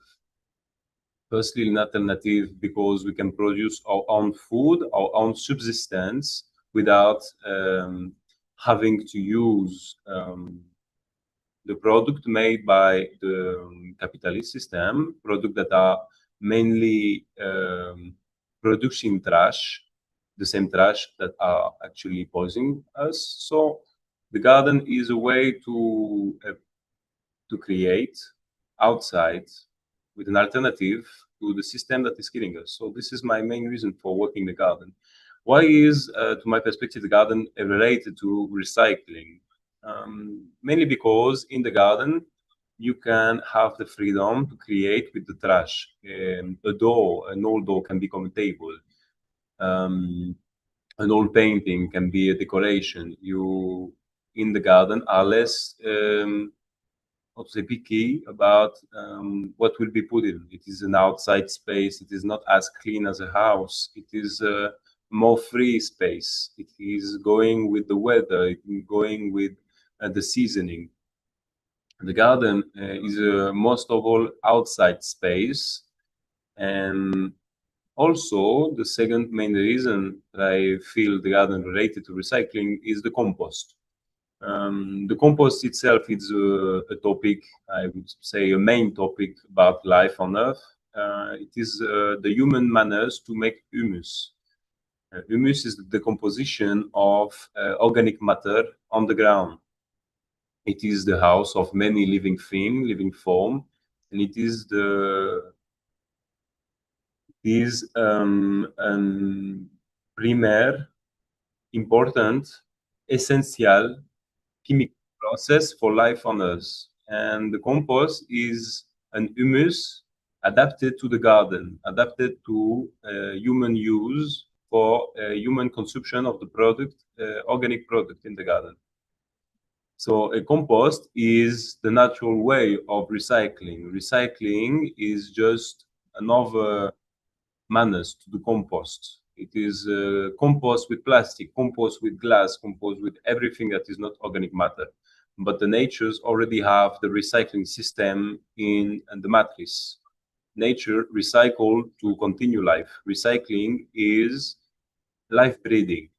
Firstly, an alternative because we can produce our own food, our own subsistence, without having to use the product made by the capitalist system, products that are mainly producing trash, the same trash that are actually poisoning us. So the garden is a way to create outside with an alternative to the system that is killing us. So this is my main reason for working the garden. Why is, to my perspective, the garden related to recycling? Mainly because in the garden, you can have the freedom to create with the trash. An old door can become a table. An old painting can be a decoration. You, in the garden, are less how to say, picky about what will be put in. It is an outside space. It is not as clean as a house. It is a more free space. It is going with the weather. It is going with the seasoning. The garden is most of all outside space. And also, the second main reason that I feel the garden related to recycling is the compost. The compost itself is a topic, I would say, a main topic about life on Earth. It is the human manners to make humus. Humus is the decomposition of organic matter on the ground. It is the house of many living things, living form, and it is primaire, important, essential chemical process for life on Earth. And the compost is an humus adapted to the garden, adapted to human use for human consumption of the product, organic product in the garden. So a compost is the natural way of recycling. Recycling is just another manners to the compost. It is compost with plastic, compost with glass, compost with everything that is not organic matter. But the natures already have the recycling system in the matrix. Nature recycle to continue life. Recycling is life breathing.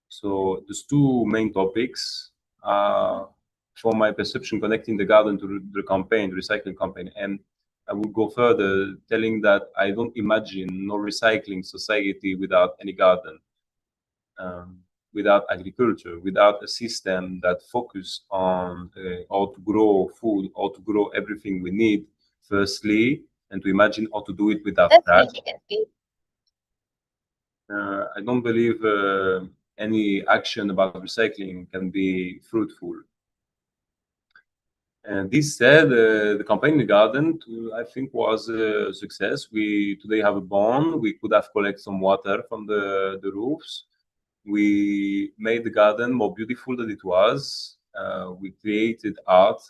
So these two main topics are, for my perception, connecting the garden to the campaign, the recycling campaign. And I would go further, telling that I don't imagine no recycling society without any garden, without agriculture, without a system that focus on how to grow food, how to grow everything we need, firstly, and to imagine how to do it without trash. I don't believe any action about recycling can be fruitful. And this said, the campaign in the garden, I think, was a success. We today have a bond. We could have collected some water from the roofs. We made the garden more beautiful than it was. We created art.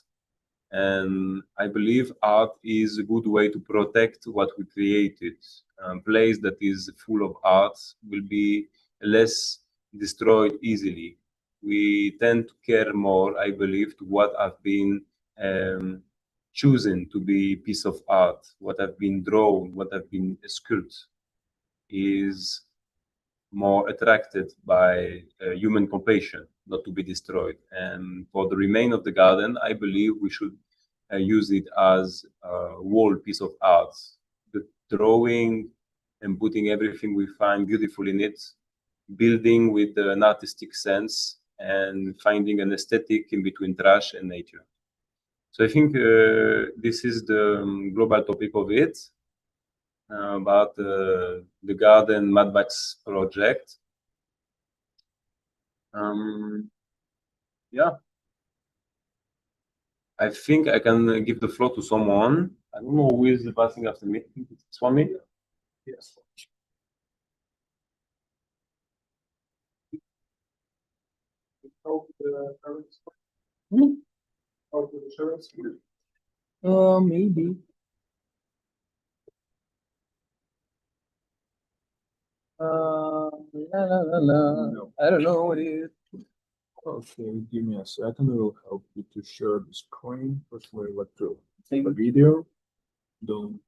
And I believe art is a good way to protect what we created. A place that is full of art will be less destroyed easily. We tend to care more, I believe, to what have been chosen to be piece of art, what have been drawn, what have been sculpted, is more attracted by human compassion, not to be destroyed. And for the remain of the garden, I believe we should use it as a whole piece of art. The drawing and putting everything we find beautiful in it, building with an artistic sense, and finding an aesthetic in between trash and nature. So I think this is the global topic of it, about the Garden Mad Max project. Yeah. I think I can give the floor to someone. I don't know who is passing after me. It's for me? Yes. Maybe. No. I don't know what it is. Okay, give me a second. It will help you to share the screen. First, we like to take a video. Don't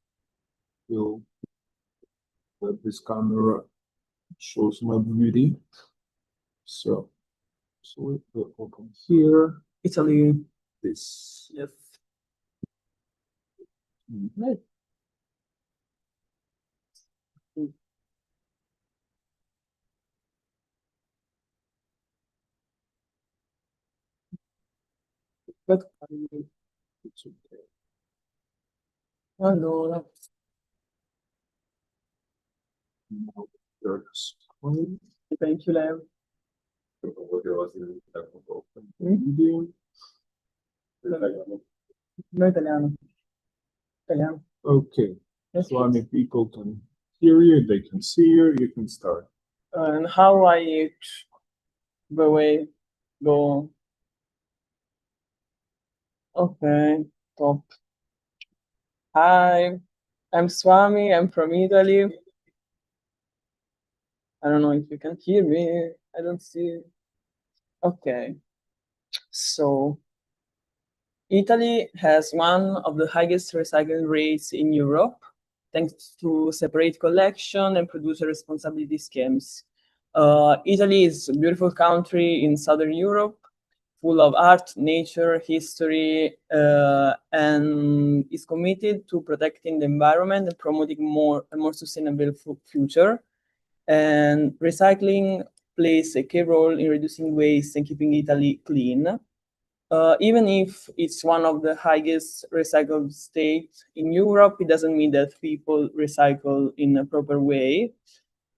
feel that this camera shows my beauty. So we will open here. Italy. This. Yes. But it's okay. Allora. Thank you, Leo. No italiano. Italiano. Okay, so I mean, people can hear you, they can see you, you can start. And how I the way go. Okay, top. Hi, I'm Swami. I'm from Italy. I don't know if you can hear me. I don't see. Okay, so Italy has one of the highest recycling rates in Europe, thanks to separate collection and producer responsibility schemes. Italy is a beautiful country in Southern Europe, full of art, nature, history, and is committed to protecting the environment and promoting a more sustainable future. And recycling plays a key role in reducing waste and keeping Italy clean. Even if it's one of the highest recycled states in Europe, it doesn't mean that people recycle in a proper way,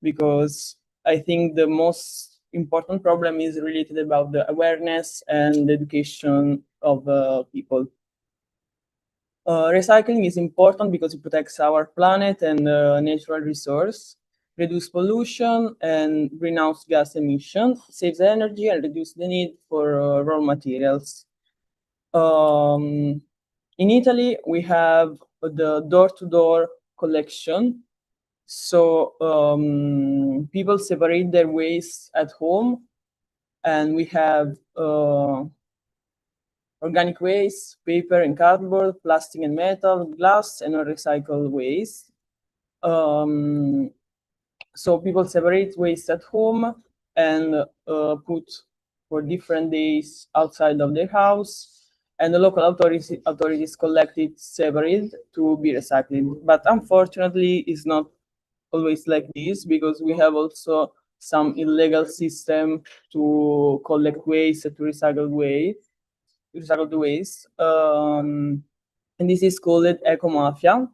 because I think the most important problem is related about the awareness and the education of people. Recycling is important because it protects our planet and natural resource, reduce pollution and greenhouse gas emissions, saves energy and reduce the need for raw materials. In Italy, we have the door-to-door collection. So people separate their waste at home, and we have organic waste, paper and cardboard, plastic and metal, glass, and recycled waste. So people separate waste at home and put for different days outside of their house, and the local authorities collect it separate to be recycled. But unfortunately, it's not always like this, because we have also some illegal system to collect waste, to recycle the waste. And this is called eco mafia,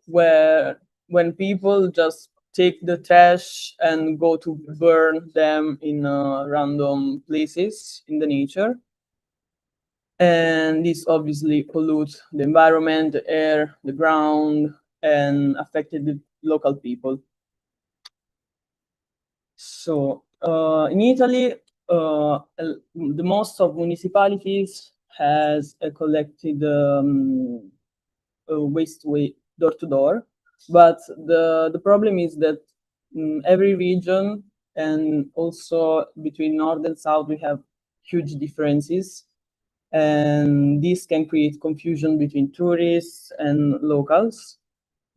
where when people just take the trash and go to burn them in random places in the nature. And this obviously pollutes the environment, the air, the ground, and affected the local people. So in Italy, the most of municipalities has collected waste door to door, but the problem is that every region and also between north and south we have huge differences, and this can create confusion between tourists and locals,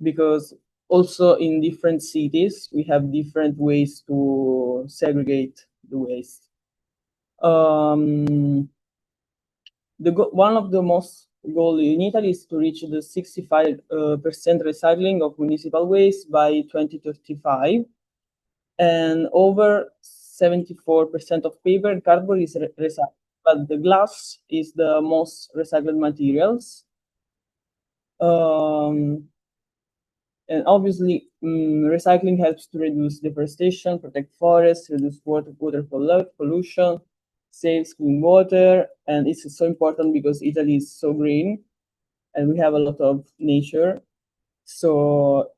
because also in different cities we have different ways to segregate the waste. One of the most goal in Italy is to reach the 65% recycling of municipal waste by 2035, and over 74% of paper and cardboard is recycled, but the glass is the most recycled materials. And obviously, recycling helps to reduce deforestation, protect forests, reduce water pollution, saves clean water, and it's so important because Italy is so green and we have a lot of nature. So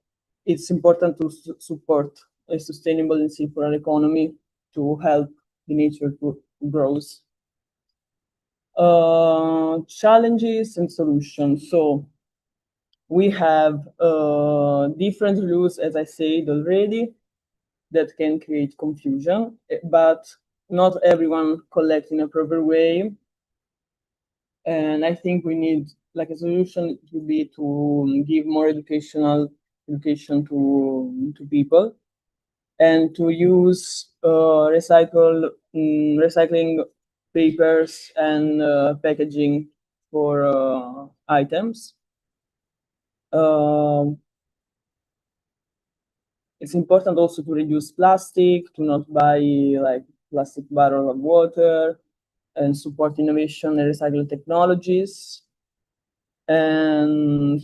it's important to support a sustainable and circular economy to help the nature to grow. Challenges and solutions. So we have different rules, as I said already, that can create confusion, but not everyone collects in a proper way. And I think we need, like, a solution to be to give more education to people, and to use recycling papers and packaging for items. It's important also to reduce plastic, to not buy like plastic bottle of water, and support innovation and recycling technologies. And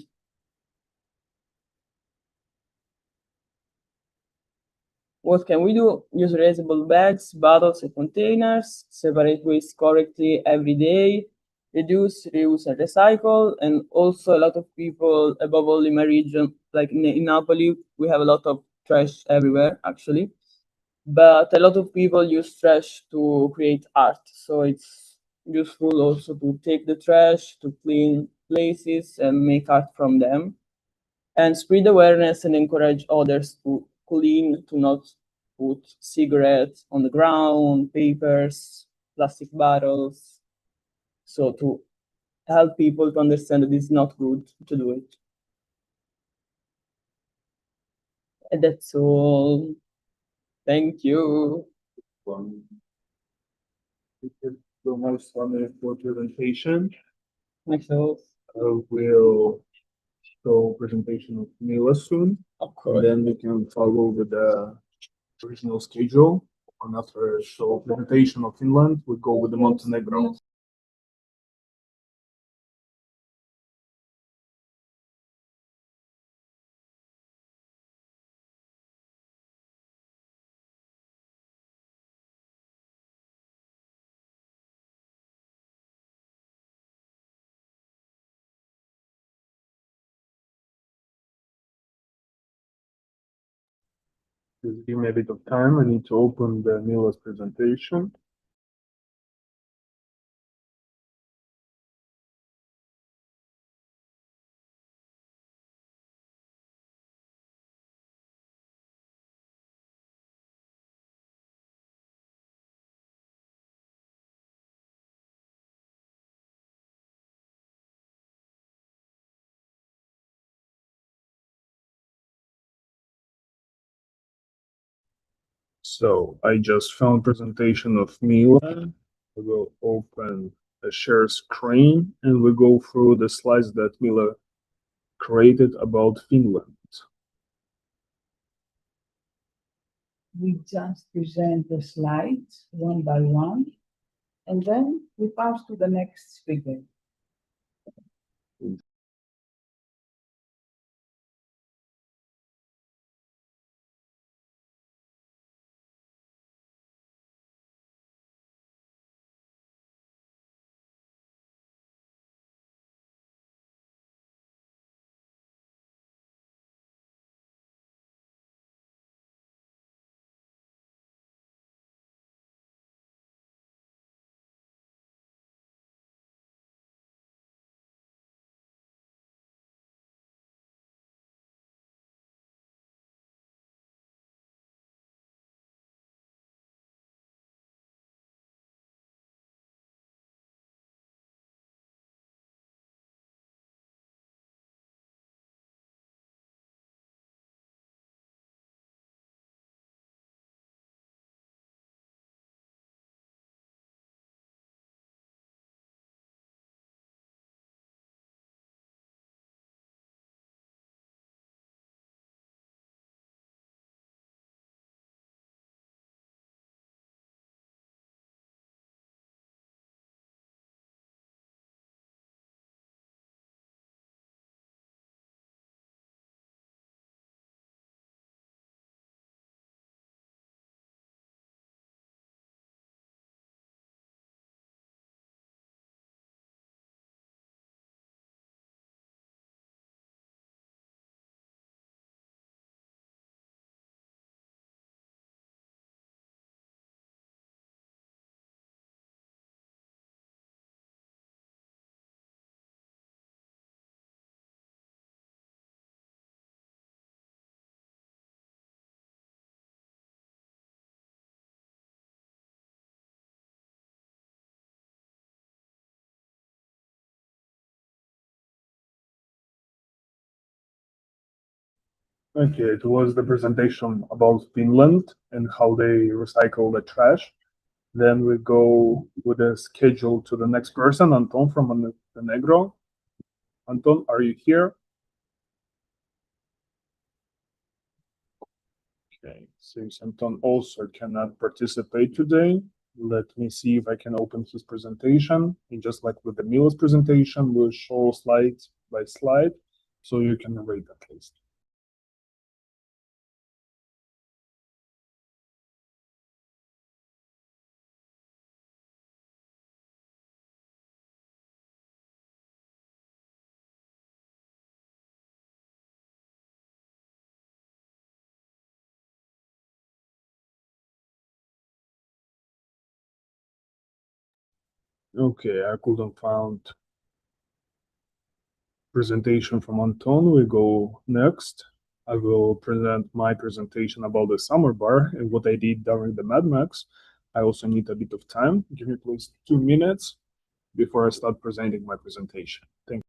what can we do? Use reusable bags, bottles, and containers, separate waste correctly every day, reduce, reuse, and recycle. And also a lot of people, above all in my region, like in Napoli, we have a lot of trash everywhere, actually. But a lot of people use trash to create art. So it's useful also to take the trash, to clean places and make art from them. And spread awareness and encourage others to clean, to not put cigarettes on the ground, papers, plastic bottles. So to help people to understand that it's not good to do it. And that's all. Thank you. Thank you so much, Sami, for presentation. Myself. We'll show presentation of Mila soon. Of course. And then we can follow with the original schedule. And after show presentation of Finland, we go with the Montenegro. Just give me a bit of time. I need to open the Mila's presentation. So I just found presentation of Mila. We will open a share screen and we go through the slides that Mila created about Finland. We just present the slides one by one, and then we pass to the next speaker. Okay, it was the presentation about Finland and how they recycle the trash. Then we go with a schedule to the next person, Anton from Montenegro. Anton, are you here? Okay, since Anton also cannot participate today, Let me see if I can open his presentation. And just like with the Milos presentation, we'll show slide by slide so you can read at least. Okay, I couldn't find presentation from Anton. We go next. I will present my presentation about the summer bar and what I did during the Mad Max. I also need a bit of time. Give me please 2 minutes before I start presenting my presentation. Thank you.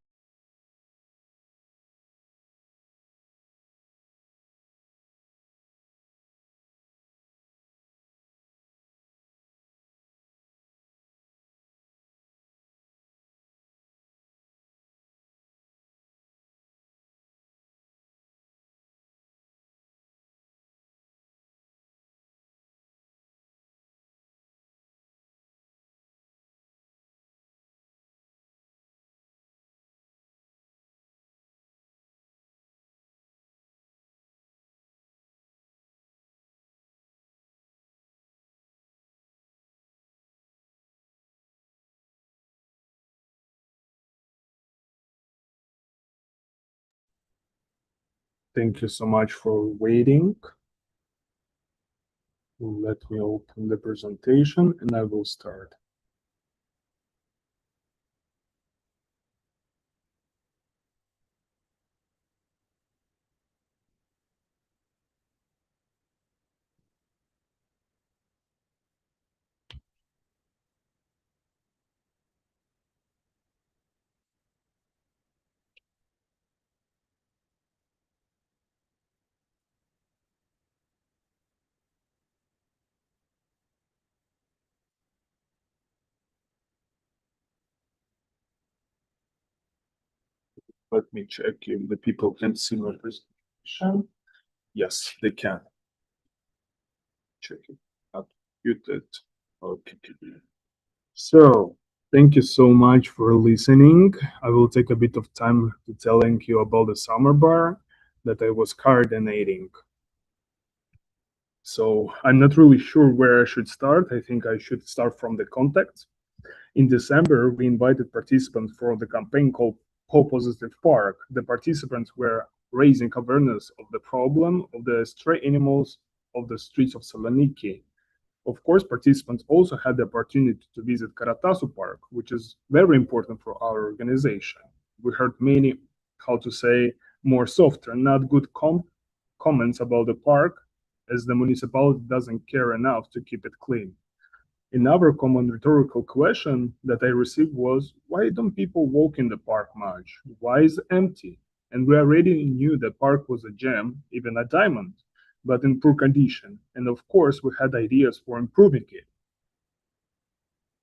Thank you so much for waiting. Let me open the presentation and I will start. Let me check if the people can see my presentation. Yes, they can. Check it. Not muted. Okay. So, thank you so much for listening. I will take a bit of time to telling you about the summer bar that I was coordinating. So, I'm not really sure where I should start. I think I should start from the context. In December, we invited participants for the campaign called Hope Positive Park. The participants were raising awareness of the problem of the stray animals of the streets of Saloniki. Of course, participants also had the opportunity to visit Karatasu Park, which is very important for our organization. We heard many, how to say, more softer, not good comments about the park, as the municipality doesn't care enough to keep it clean. Another common rhetorical question that I received was, why don't people walk in the park much? Why is it empty? And we already knew the park was a gem, even a diamond, but in poor condition. And of course, we had ideas for improving it.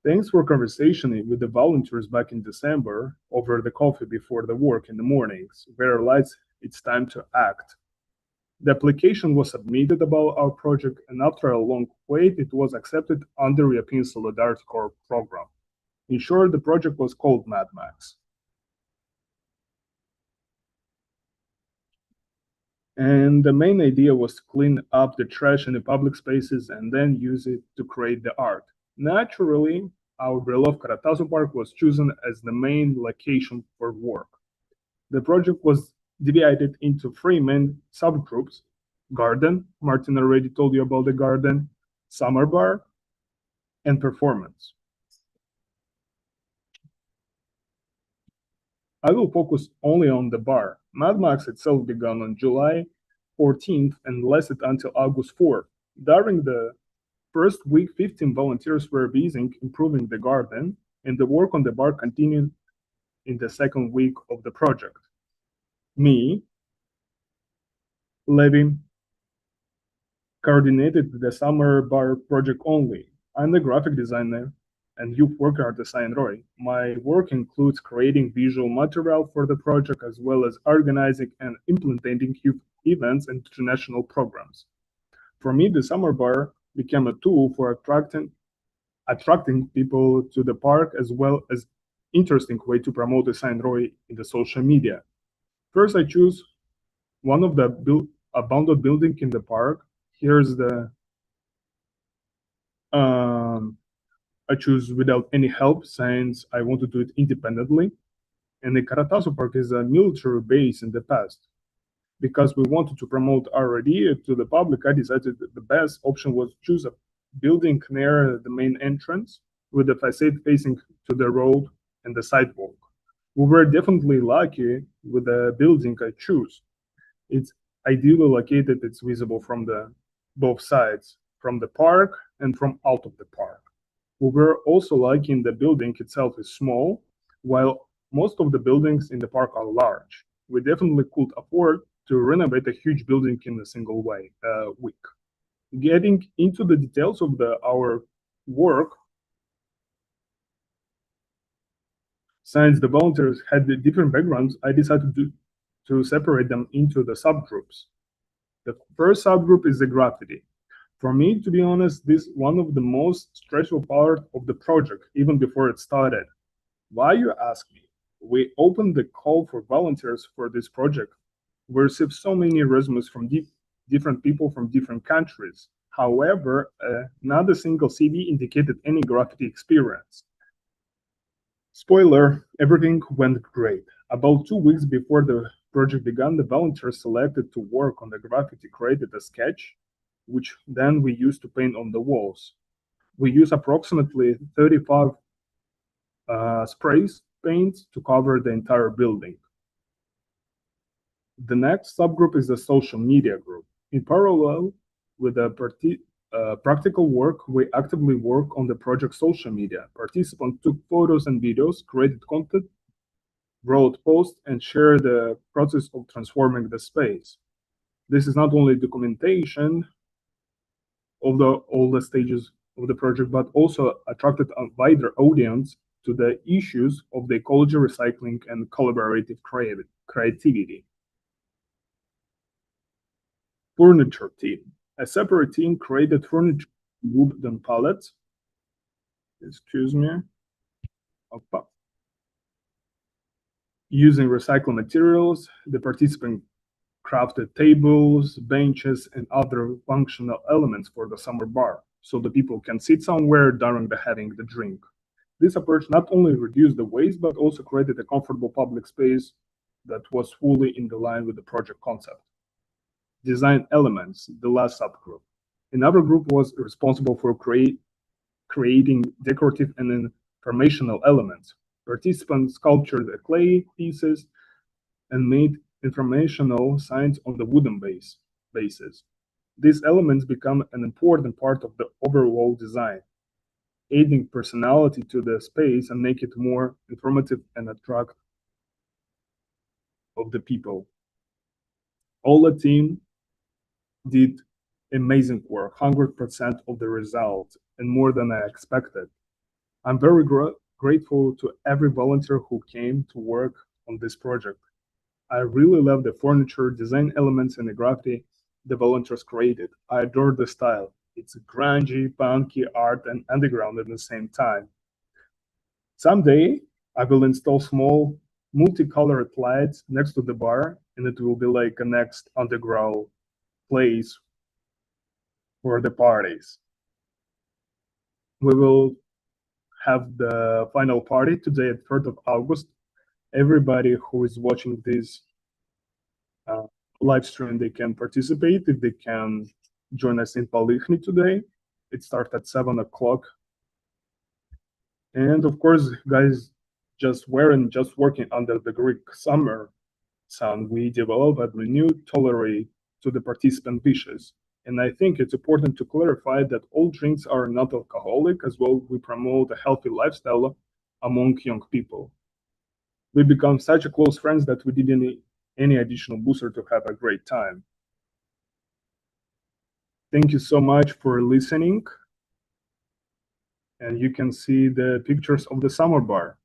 Thanks for conversation with the volunteers back in December over the coffee before the work in the mornings. We realized it's time to act. The application was submitted about our project, and after a long wait, it was accepted under European Solidarity Corps program. In short, the project was called Mad Max. And the main idea was to clean up the trash in the public spaces and then use it to create the art. Naturally, our beloved Karatasu Park was chosen as the main location for work. The project was divided into 3 main subgroups: garden, Martin already told you about the garden, summer bar, and performance. I will focus only on the bar. Mad Max itself began on July 14th and lasted until August 4th. During the first week, 15 volunteers were busy improving the garden, and the work on the bar continued in the second week of the project. Me, Levin, coordinated the summer bar project only. I'm the graphic designer and youth worker at the Sign Roy. My work includes creating visual material for the project as well as organizing and implementing youth events and international programs. For me, the summer bar became a tool for attracting attracting people to the park, as well as interesting way to promote the Saint Roy in the social media. First, I choose one of the abandoned building in the park. Here's the I choose without any help since I want to do it independently. And the Karatasu Park is a military base in the past. Because we wanted to promote our idea to the public, I decided that the best option was choose a building near the main entrance with the facade facing to the road and the sidewalk. We were definitely lucky with the building I choose. It's ideally located, it's visible from the both sides, from the park and from out of the park. We were also lucky in the building itself is small, while most of the buildings in the park are large. We definitely could afford to renovate a huge building in a single week. Getting into the details of our work, since the volunteers had the different backgrounds, I decided to separate them into the subgroups. The first subgroup is the graffiti. For me, to be honest, this is one of the most stressful part of the project, even before it started. Why, you ask me? We opened the call for volunteers for this project. We received so many resumes from different people from different countries. However, not a single CV indicated any graffiti experience. Spoiler, everything went great. About 2 weeks before the project began, the volunteers selected to work on the graffiti created a sketch, which then we used to paint on the walls. We use approximately 35 sprays paints to cover the entire building. The next subgroup is the social media group. In parallel with the practical work, we actively work on the project social media. Participants took photos and videos, created content, wrote posts, and shared the process of transforming the space. This is not only documentation of all the stages of the project, but also attracted a wider audience to the issues of the ecology, recycling, and collaborative creativity. Furniture team. A separate team created furniture wooden pallets. Excuse me. Opa. Using recycled materials, the participants crafted tables, benches, and other functional elements for the summer bar, so the people can sit somewhere during having the drink. This approach not only reduced the waste, but also created a comfortable public space that was fully in line with the project concept. Design elements, the last subgroup. Another group was responsible for creating decorative and informational elements. Participants sculptured the clay pieces and made informational signs on the wooden bases. These elements become an important part of the overall design, adding personality to the space and make it more informative and attract of the people. All the team did amazing work, 100% of the result, and more than I expected. I'm very grateful to every volunteer who came to work on this project. I really love the furniture, design elements, and the graffiti the volunteers created. I adore the style. It's grungy, punky art and underground at the same time. Someday, I will install small multicolored lights next to the bar, and it will be like a next underground place for the parties. We will have the final party today at 3rd of August. Everybody who is watching this live stream, they can participate if they can join us in Palichny today. It starts at 7 o'clock. And of course, guys, just working under the Greek summer sun, we develop a renewed tolerance to the participant wishes. And I think it's important to clarify that all drinks are not alcoholic. As well, we promote a healthy lifestyle among young people. We become such a close friends that we didn't need any additional booster to have a great time. Thank you so much for listening. And you can see the pictures of the summer bar.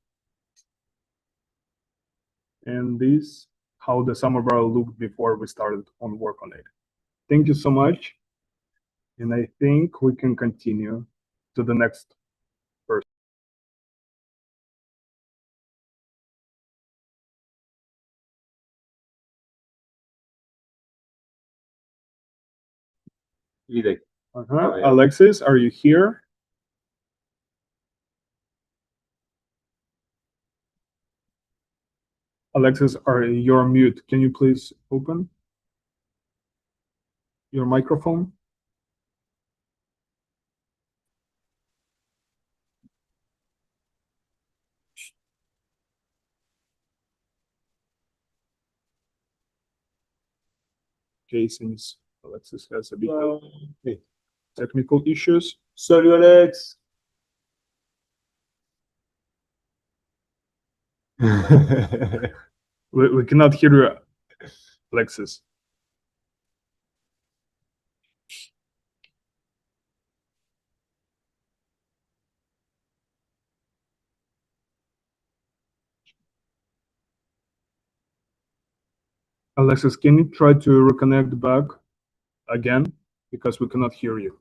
And this, how the summer bar looked before we started on work on it. Thank you so much. And I think we can continue to the next Alexis, are you here? Alexis, you're mute. Can you please open your microphone? Okay, since Alexis has a bit of technical issues. Sorry, Alex. We cannot hear you, Alexis. Alexis, can you try to reconnect back again? Because we cannot hear you.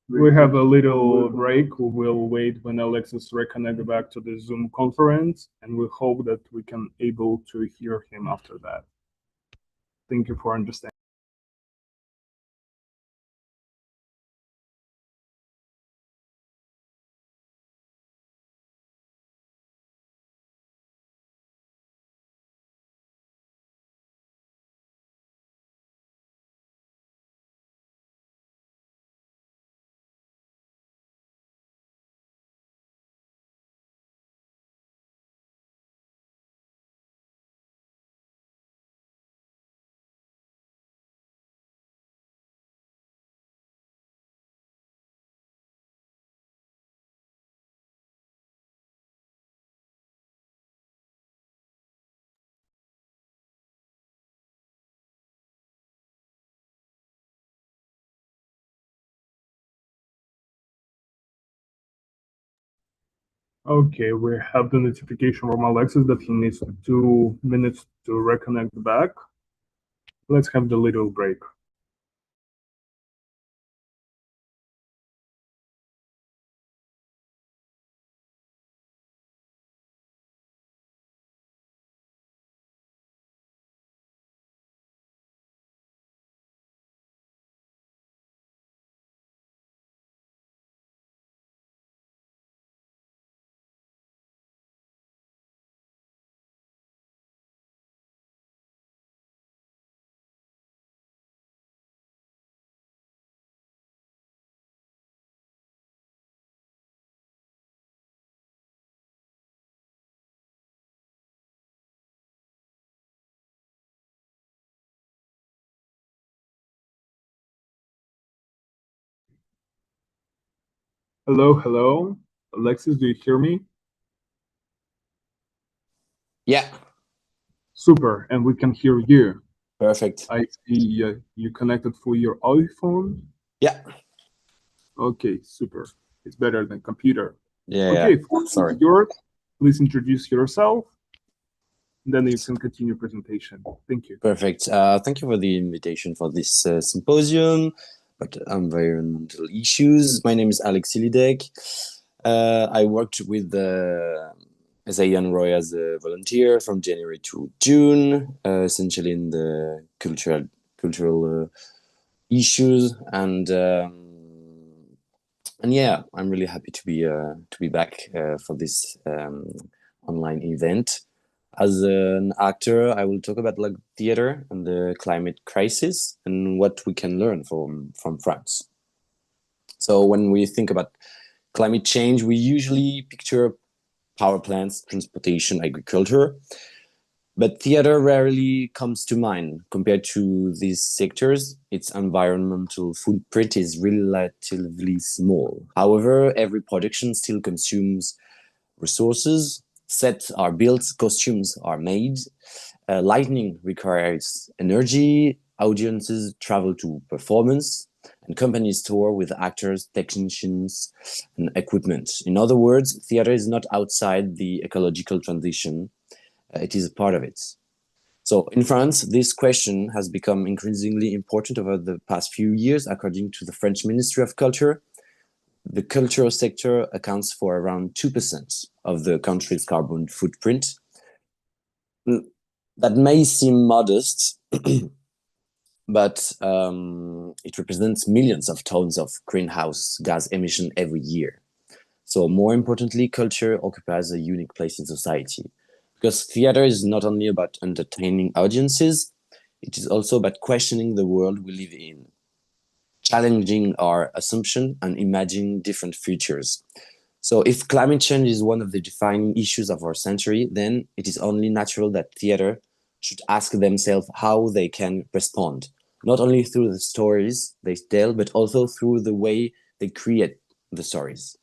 We have a little break. We will wait when Alexis reconnect back to the Zoom conference, and we hope that we can able to hear him after that. Thank you for understanding. Okay, we have the notification from Alexis that he needs 2 minutes to reconnect back. Let's have the little break. Hello, hello. Alexis, do you hear me? Yeah. Super, and we can hear you. Perfect. I see you connected for your iPhone. Yeah. Okay, super. It's better than computer. Yeah. Okay, Sorry. Please introduce yourself. And then you can continue presentation. Thank you. Perfect. Thank you for the invitation for this symposium about environmental issues. My name is Alex Ilidek. I worked with SAE Roy as a volunteer from January to June, essentially in the cultural issues, and yeah, I'm really happy to be back for this online event. As an actor, I will talk about like theater and the climate crisis and what we can learn from France. So when we think about climate change, we usually picture power plants, transportation, agriculture, but theater rarely comes to mind. Compared to these sectors, its environmental footprint is relatively small. However, every production still consumes resources. Sets are built, costumes are made, lighting requires energy, audiences travel to performance, and companies tour with actors, technicians, and equipment. In other words, theater is not outside the ecological transition. it is a part of it. So in France, this question has become increasingly important over the past few years. According to the French Ministry of Culture, the cultural sector accounts for around 2% of the country's carbon footprint. That may seem modest, but it represents millions of tons of greenhouse gas emission every year. So more importantly, culture occupies a unique place in society, because theater is not only about entertaining audiences, it is also about questioning the world we live in, challenging our assumption and imagining different futures. So if climate change is one of the defining issues of our century, then it is only natural that theater should ask themselves how they can respond, not only through the stories they tell, but also through the way they create the stories.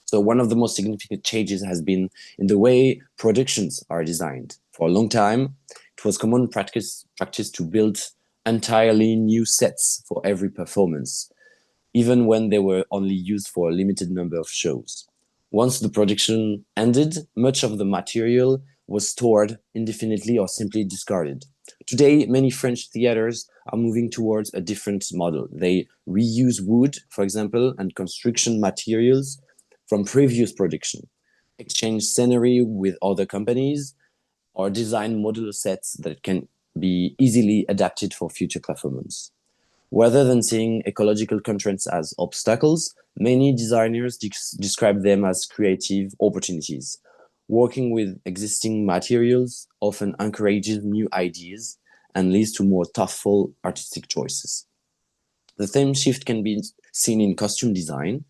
So one of the most significant changes has been in the way productions are designed. For a long time, it was common practice to build entirely new sets for every performance, even when they were only used for a limited number of shows. Once the production ended, much of the material was stored indefinitely or simply discarded. Today, many French theaters are moving towards a different model. They reuse wood, for example, and construction materials from previous production, exchange scenery with other companies, or design modular sets that can be easily adapted for future performance. Rather than seeing ecological constraints as obstacles, many designers describe them as creative opportunities. Working with existing materials often encourages new ideas and leads to more thoughtful artistic choices. The same shift can be seen in costume design.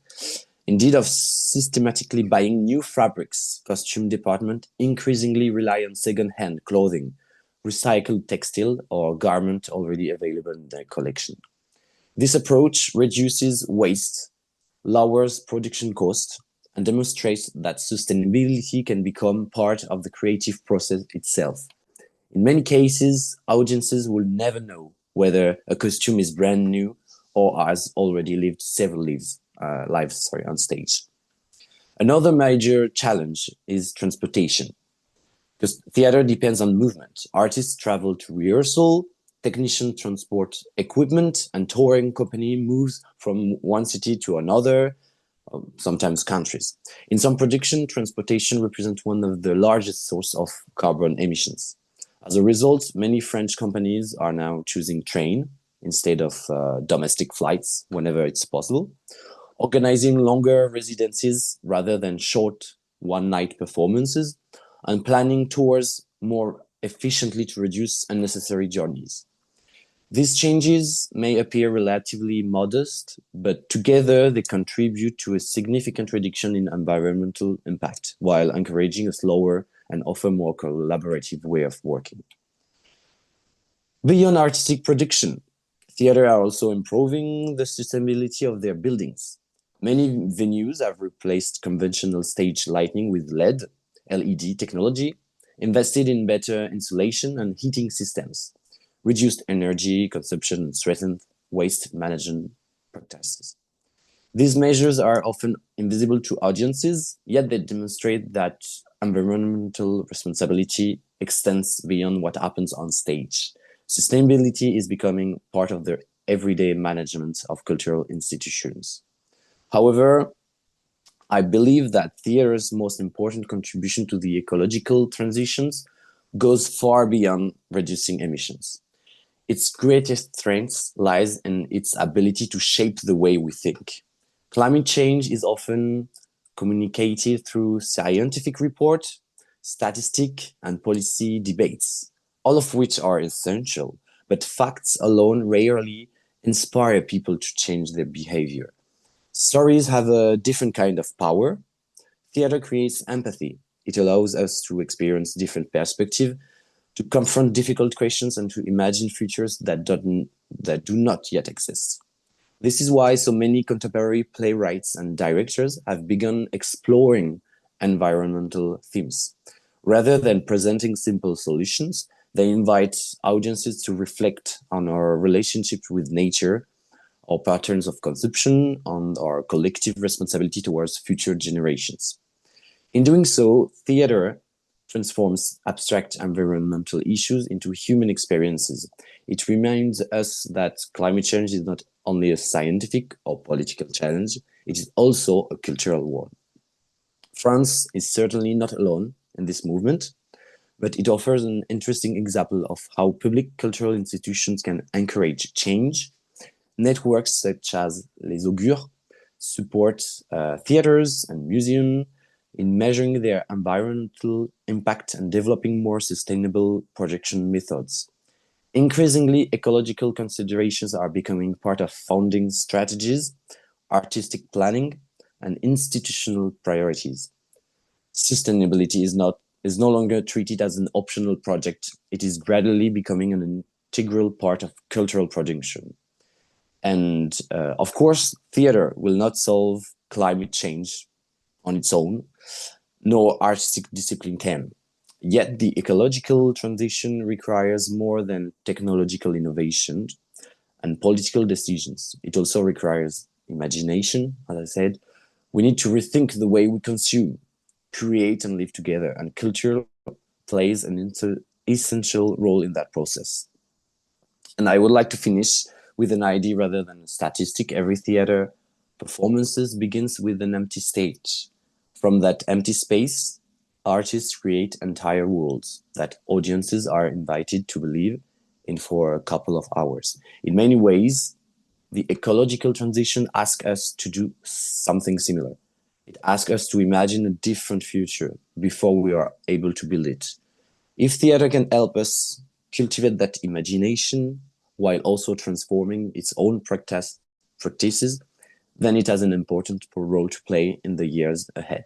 Instead of systematically buying new fabrics, costume departments increasingly rely on second-hand clothing, recycled textile, or garment already available in their collection. This approach reduces waste, lowers production costs, and demonstrates that sustainability can become part of the creative process itself. In many cases, audiences will never know whether a costume is brand new or has already lived several lives on stage. Another major challenge is transportation, because theater depends on movement. Artists travel to rehearsal, technicians transport equipment, and touring company moves from one city to another, sometimes countries. In some production, transportation represents one of the largest sources of carbon emissions. As a result, many French companies are now choosing train instead of domestic flights whenever it's possible, organizing longer residencies rather than short one-night performances, and planning tours more efficiently to reduce unnecessary journeys. These changes may appear relatively modest, but together they contribute to a significant reduction in environmental impact, while encouraging a slower and often more collaborative way of working. Beyond artistic production, theater are also improving the sustainability of their buildings. Many venues have replaced conventional stage lighting with LED technology, invested in better insulation and heating systems, reduced energy consumption, and strengthened waste management practices. These measures are often invisible to audiences, yet they demonstrate that environmental responsibility extends beyond what happens on stage. Sustainability is becoming part of the everyday management of cultural institutions. However, I believe that theater's most important contribution to the ecological transitions goes far beyond reducing emissions. Its greatest strength lies in its ability to shape the way we think. Climate change is often communicated through scientific reports, statistics, and policy debates, all of which are essential, but facts alone rarely inspire people to change their behavior. Stories have a different kind of power. Theater creates empathy. It allows us to experience different perspectives, to confront difficult questions, and to imagine futures that do not yet exist. This is why so many contemporary playwrights and directors have begun exploring environmental themes. Rather than presenting simple solutions, they invite audiences to reflect on our relationships with nature, our patterns of consumption, and our collective responsibility towards future generations. In doing so, theater transforms abstract environmental issues into human experiences. It reminds us that climate change is not only a scientific or political challenge, it is also a cultural one. France is certainly not alone in this movement, but it offers an interesting example of how public cultural institutions can encourage change. Networks such as Les Augures support theaters and museums in measuring their environmental impact and developing more sustainable projection methods. Increasingly, ecological considerations are becoming part of funding strategies, artistic planning, and institutional priorities. Sustainability is no longer treated as an optional project. It is gradually becoming an integral part of cultural production. And of course, theater will not solve climate change on its own, nor artistic discipline can. Yet the ecological transition requires more than technological innovation and political decisions. It also requires imagination, as I said. We need to rethink the way we consume, create, and live together, and culture plays an essential role in that process. And I would like to finish with an idea rather than a statistic. Every theater performances begins with an empty stage. From that empty space, artists create entire worlds that audiences are invited to believe in for a couple of hours. In many ways, the ecological transition asks us to do something similar. It asks us to imagine a different future before we are able to build it. If theater can help us cultivate that imagination while also transforming its own practices, then it has an important role to play in the years ahead.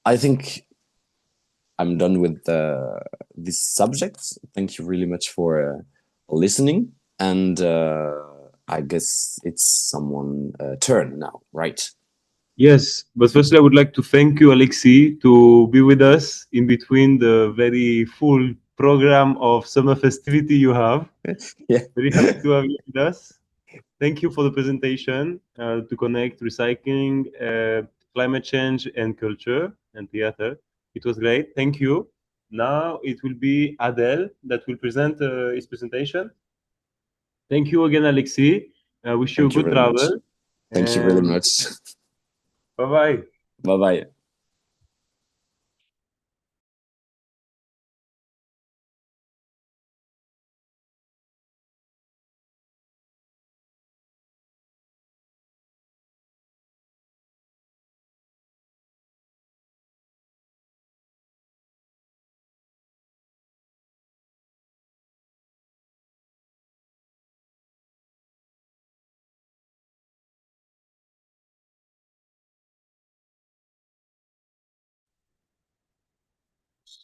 I think I'm done with this subject. Thank you really much for listening. And I guess it's someone's turn now, right? Yes, but firstly, I would like to thank you, Alexi, to be with us in between the very full program of summer festivity you have. Yeah. Very happy to have you with us. Thank you for the presentation to connect recycling, climate change, and culture and theater. It was great. Thank you. Now it will be Adel that will present his presentation. Thank you again, Alexi. I wish you Thank you good very much. travel. Thank you really much. Bye-bye. Bye-bye.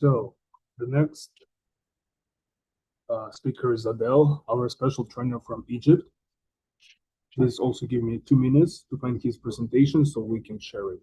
So the next speaker is Adel, our special trainer from Egypt. Please also give me 2 minutes to find his presentation so we can share it.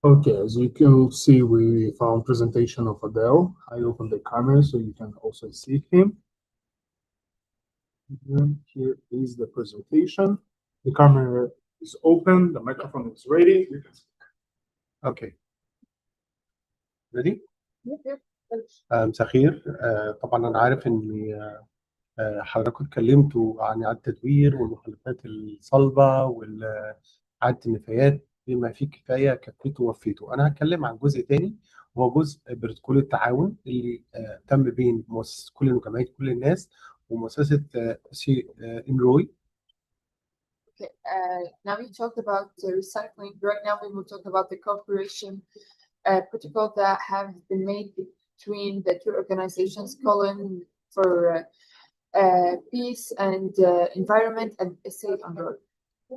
Okay, as you can see, we found presentation of Adele. I opened the camera so you can also see him. And here is the presentation. The camera is open, the microphone is ready. You can speak. Okay. Ready? مساء الخير. طبعا انا عارف ان حضراتكم اتكلمتوا عن اعاده التدوير والمخلفات الصلبه واعاده النفايات بما فيه كفايه كفيته ووفيته. انا هتكلم عن جزء تاني وهو جزء بروتوكول التعاون اللي تم بين مؤسسه جمعيه كل الناس ومؤسسه سي انروي. Okay, now we talked about recycling. Right now we will talk about the cooperation protocol that have been made between the two organizations calling for peace and environment and safe on road.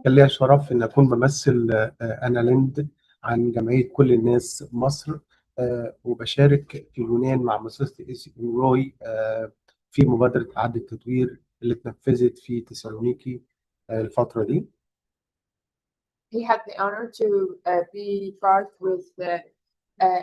كان ليا شرف ان اكون بمثل انا ليند عن جمعيه كل الناس مصر، وبشارك في اليونان مع مؤسسه اس روي في مبادره اعاده التدوير اللي اتنفذت في تسالونيكي الفتره دي. He had the honor to be part with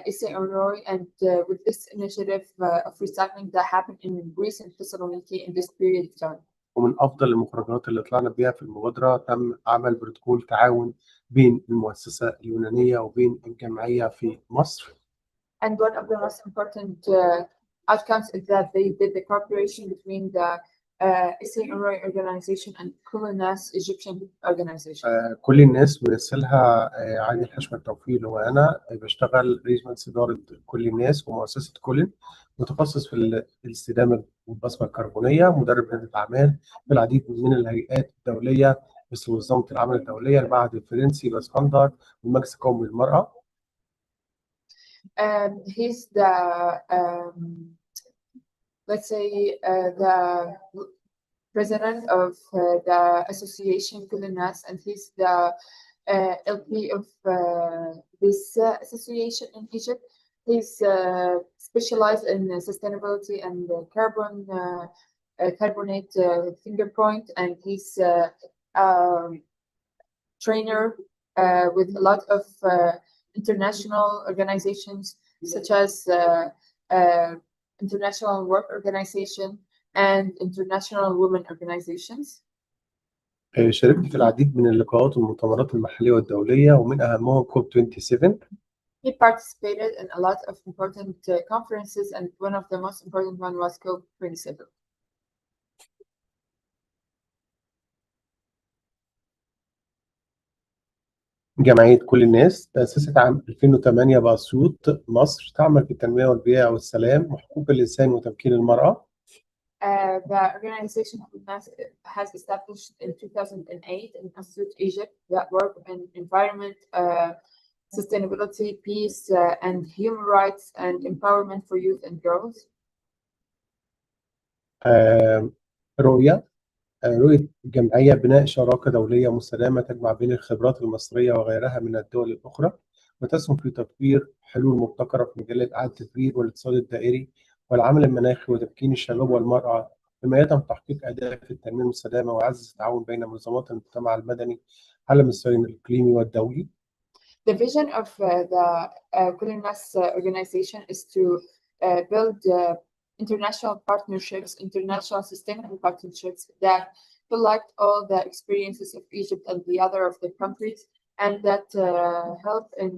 EER and with this initiative of recycling that happened in Greece and Thessaloniki in this period of time. ومن افضل المخرجات اللي طلعنا بيها في المبادره تم عمل بروتوكول تعاون بين المؤسسه اليونانيه وبين الجمعيه في مصر. And one of the most important outcomes is that they did the cooperation between the EER organization and Kulunas Egyptian organization. كل الناس بيمثلها عادل حشمة التوفيق وأنا بشتغل رئيس مجلس إدارة كل الناس ومؤسسة كولن، متخصص في الاستدامة والبصمة الكربونية، مدرب ريادة أعمال في العديد من الهيئات الدولية مثل منظمة العمل الدولية، المعهد الفرنسي، الاسكندر، والمجلس القومي للمرأة. He's the let's say the president of the association Kulinas, and he's the LP of this association in Egypt. He's specialized in sustainability and carbonate fingerprint, and he's trainer with a lot of international organizations such as International Work Organization and International Women Organizations. شاركت في العديد من اللقاءات والمؤتمرات المحلية والدولية ومن أهمهم كوب 27. He participated in a lot of important conferences, and one of the most important one was COP 27. جمعية كل الناس تأسست عام 2008 بأسيوط مصر، تعمل في التنمية والبيئة والسلام وحقوق الإنسان وتمكين المرأة. The organization has established in 2008 in Asyut, Egypt, that work in environment, sustainability, peace, and human rights and empowerment for youth and girls. رؤية الجمعية بناء شراكة دولية مستدامة تجمع بين الخبرات المصرية وغيرها من الدول الأخرى، وتسهم في تطوير حلول مبتكرة في مجال إعادة التدوير والاقتصاد الدائري والعمل المناخي وتمكين الشباب والمرأة، بما يتم تحقيق أهداف التنمية المستدامة وعزز التعاون بين منظمات المجتمع المدني على المستويين الإقليمي والدولي. The vision of the Kulinas organization is to build international partnerships, international sustainable partnerships that collect all the experiences of Egypt and the other of the countries, and that help in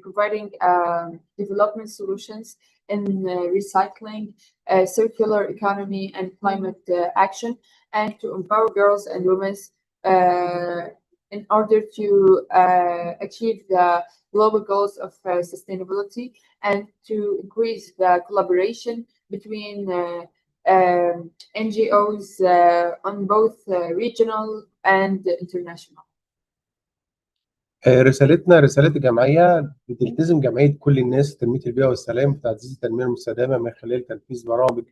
providing development solutions in recycling, circular economy, and climate action, and to empower girls and women in order to achieve the global goals of sustainability, and to increase the collaboration between NGOs on both regional and international. رسالتنا رسالة الجمعية بتلتزم جمعية كل الناس تنمية البيئة والسلام في تعزيز التنمية المستدامة من خلال تنفيذ برامج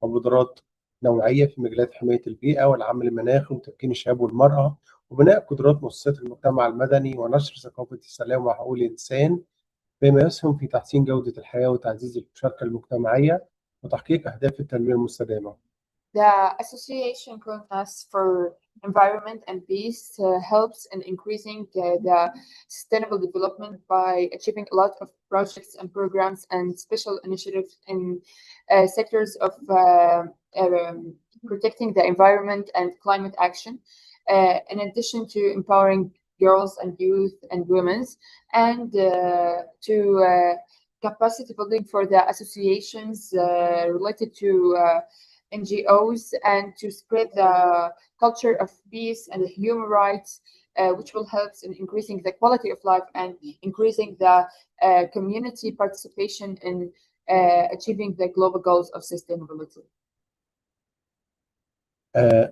ومبادرات نوعية في مجالات حماية البيئة والعمل المناخي وتمكين الشباب والمرأة وبناء قدرات مؤسسات المجتمع المدني ونشر ثقافة السلام وحقوق الإنسان، بما يسهم في تحسين جودة الحياة وتعزيز المشاركة المجتمعية وتحقيق أهداف التنمية المستدامة. The association Colnas for Environment and Peace helps in increasing the sustainable development by achieving a lot of projects and programs and special initiatives in sectors of protecting the environment and climate action, in addition to empowering girls and youth and women, and to capacity building for the associations related to NGOs, and to spread the culture of peace and human rights, which will help in increasing the quality of life and increasing the community participation in achieving the global goals of sustainability.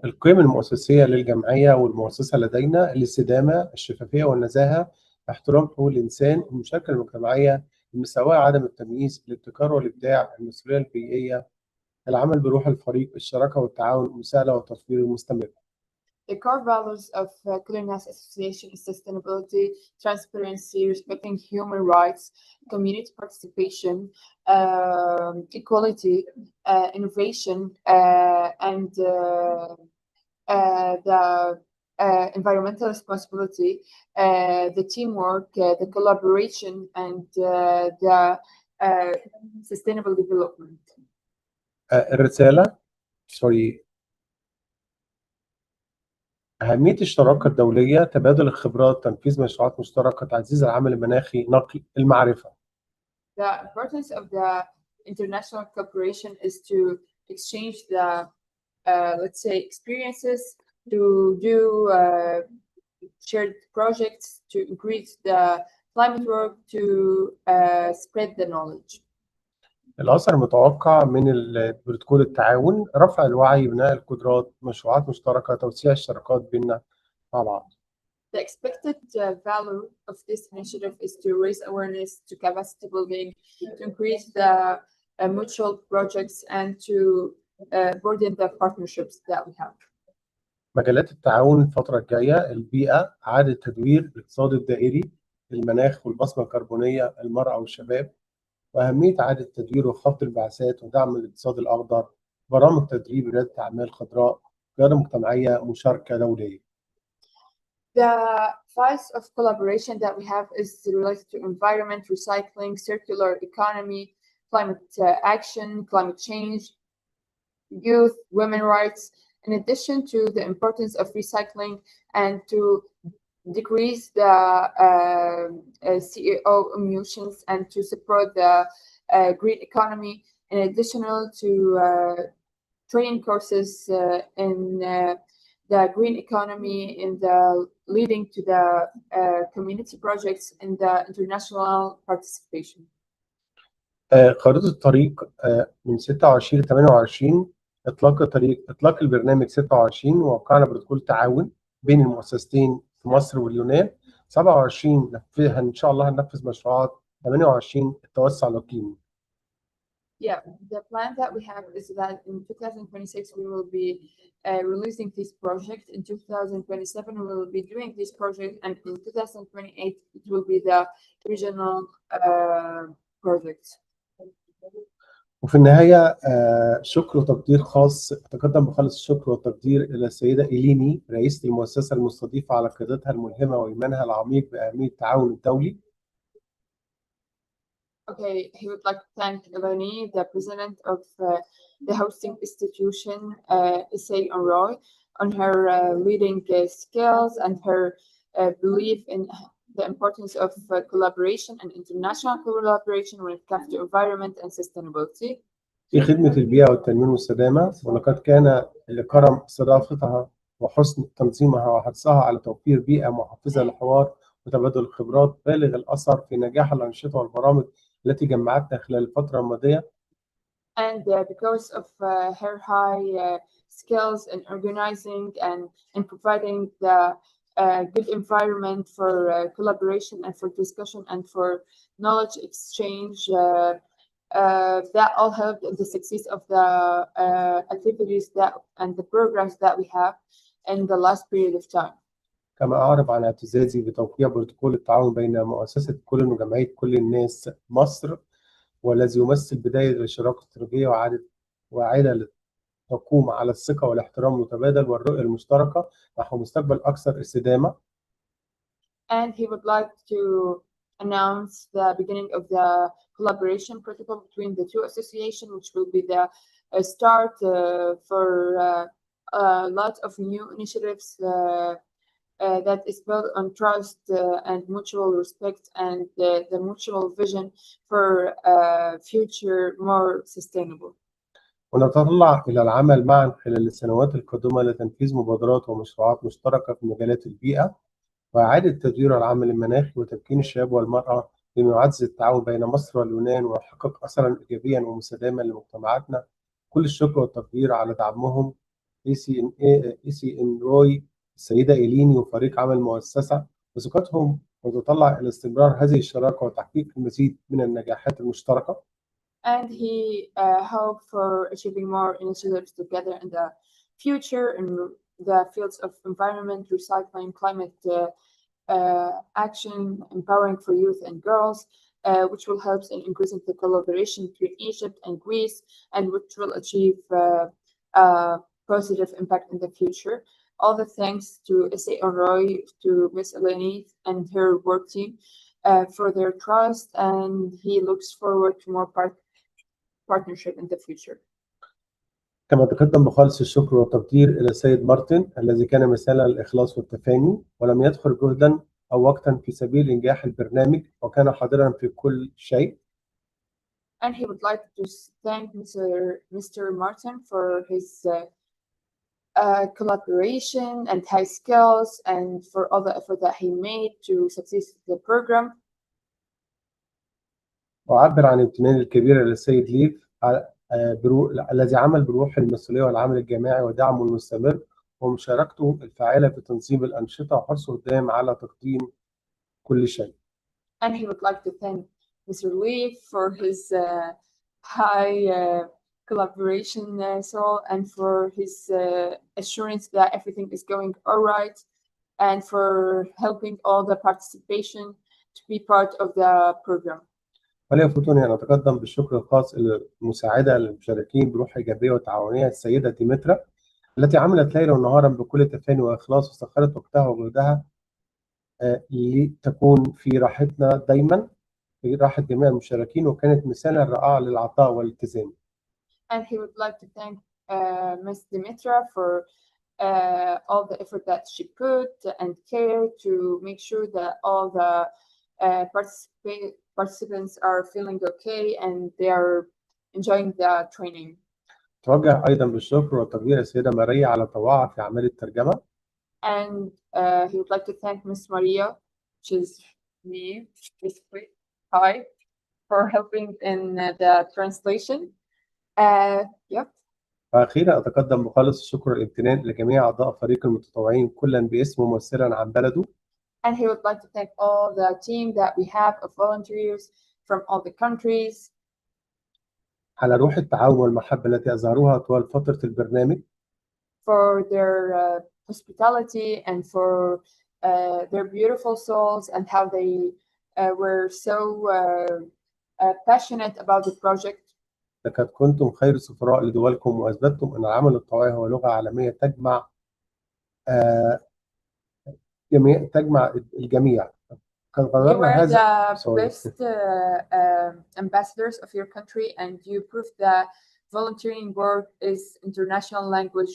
القيم المؤسسية للجمعية والمؤسسة لدينا الاستدامة، الشفافية والنزاهة، احترام حقوق الإنسان، المشاركة المجتمعية، المساواة، عدم التمييز، الابتكار والإبداع، المسؤولية البيئية، العمل بروح الفريق، الشراكة والتعاون، المساءلة والتطوير المستمر. The core values of Culinary Association is sustainability, transparency, respecting human rights, community participation, equality, innovation, and the environmental responsibility, the teamwork, the collaboration, and the sustainable development. الرسالة أهمية الشراكة الدولية، تبادل الخبرات، تنفيذ مشروعات مشتركة، تعزيز العمل المناخي، نقل المعرفة. The importance of the international cooperation is to exchange the, let's say, experiences, to do shared projects, to increase the climate work, to spread the knowledge. الأثر المتوقع من بروتوكول التعاون: رفع الوعي، بناء القدرات، مشروعات مشتركة، توسيع الشراكات بيننا مع بعض. The expected value of this initiative is to raise awareness, to capacity building, to increase the mutual projects, and to broaden the partnerships that we have. مجالات التعاون الفترة الجاية: البيئة، إعادة تدوير، الاقتصاد الدائري، المناخ والبصمة الكربونية، المرأة والشباب، وأهمية إعادة تدوير وخفض الانبعاثات ودعم الاقتصاد الأخضر، برامج تدريب ريادة أعمال خضراء، قيادة مجتمعية، مشاركة دولية. The files of collaboration that we have is related to environment, recycling, circular economy, climate action, climate change, youth, women's rights, in addition to the importance of recycling and to decrease the CO emissions and to support the green economy, in addition to training courses in the green economy, in the leading to the community projects in the international participation. خريطة الطريق من 26 ل 28، إطلاق البرنامج 26، ووقعنا بروتوكول تعاون بين المؤسستين في مصر واليونان. 27 إن شاء الله هننفذ مشروعات. 28 التوسع الإقليمي. Yeah, the plan that we have is that in 2026 we will be releasing this project. In 2027 we will be doing this project, and in 2028 it will be the regional project. وفي النهاية شكر وتقدير خاص، أتقدم بخالص الشكر والتقدير إلى السيدة إليني، رئيسة المؤسسة المستضيفة، على قيادتها الملهمة وإيمانها العميق بأهمية التعاون الدولي. Okay, he would like to thank Eleni, the president of the hosting institution, Essay on Roy, on her leading skills and her belief in the importance of collaboration and international collaboration when it comes to environment and sustainability. في خدمة البيئة والتنمية المستدامة، ولقد كان لكرم استضافتها وحسن تنظيمها وحرصها على توفير بيئة محفزة للحوار وتبادل الخبرات بالغ الأثر في نجاح الأنشطة والبرامج التي جمعتنا خلال الفترة الماضية. And because of her high skills in organizing and in providing the good environment for collaboration and for discussion and for knowledge exchange, that all helped in the success of the activities that and the programs that we have in the last period of time. كما أعرب عن اعتزازي بتوقيع بروتوكول التعاون بين مؤسسة كل وجمعية كل الناس مصر، والذي يمثل بداية للشراكة الاستراتيجية وإعادة تقوم على الثقة والاحترام المتبادل والرؤية المشتركة نحو مستقبل أكثر استدامة. And he would like to announce the beginning of the collaboration protocol between the two associations, which will be the start for a lot of new initiatives that is built on trust and mutual respect and the mutual vision for a future more sustainable. ونتطلع إلى العمل معا خلال السنوات القادمة لتنفيذ مبادرات ومشروعات مشتركة في مجالات البيئة وإعادة تدوير العمل المناخي وتمكين الشباب والمرأة بما يعزز التعاون بين مصر واليونان ويحقق أثرا إيجابيا ومستداما لمجتمعاتنا. كل الشكر والتقدير على دعمهم ECN روي، السيدة إيليني وفريق عمل المؤسسة وثقتهم، ونتطلع إلى استمرار هذه الشراكة وتحقيق المزيد من النجاحات المشتركة. And he hoped for achieving more initiatives together in the future in the fields of environment, recycling, climate action, empowering for youth and girls, which will help in increasing the collaboration between Egypt and Greece, and which will achieve a positive impact in the future. All the thanks to ECN Roy, to Miss Eleni and her work team for their trust, and he looks forward to more partnership in the future. كما تقدم بخالص الشكر والتقدير إلى السيد مارتن الذي كان مثالا للإخلاص والتفاني ولم يدخر جهدا أو وقتا في سبيل إنجاح البرنامج وكان حاضرا في كل شيء. And he would like to thank Mr. Martin for his collaboration and high skills and for all the effort that he made to succeed the program. وأعبر عن امتناني الكبير للسيد ليف الذي عمل بروح المسؤولية والعمل الجماعي ودعمه المستمر ومشاركته الفاعلة في تنظيم الأنشطة وحرصه الدائم على تقديم كل شيء. And he would like to thank Mr. Lee for his high collaboration and for his assurance that everything is going all right and for helping all the participation to be part of the program. ولا يفوتني أن أتقدم بالشكر الخاص إلى المساعدة للمشاركين بروح إيجابية وتعاونية السيدة ديمترا التي عملت ليلا ونهارا بكل تفاني وإخلاص وسخرت وقتها وجهدها لتكون في راحتنا دايما في راحة جميع المشاركين وكانت مثالا رائعا للعطاء والالتزام. And he would like to thank Ms. Dimitra for all the effort that she put and care to make sure that all the participants are feeling okay and they are enjoying the training. توجه أيضا بالشكر والتقدير السيدة ماريا على طوعها في أعمال الترجمة. And he would like to thank Miss Maria, which is me, basically, hi, for helping in the translation. Yep. وأخيرا أتقدم بخالص الشكر والامتنان لجميع أعضاء فريق المتطوعين كلا باسمه ممثلا عن بلده. And he would like to thank all the team that we have of volunteers from all the countries. على روح التعاون والمحبة التي أظهروها طوال فترة البرنامج. For their hospitality and for their beautiful souls and how they were so passionate about the project. لقد كنتم خير سفراء لدولكم وأثبتتم أن العمل الطوعي هو لغة عالمية تجمع الجميع. You were the best ambassadors of your country and you proved that volunteering work is international language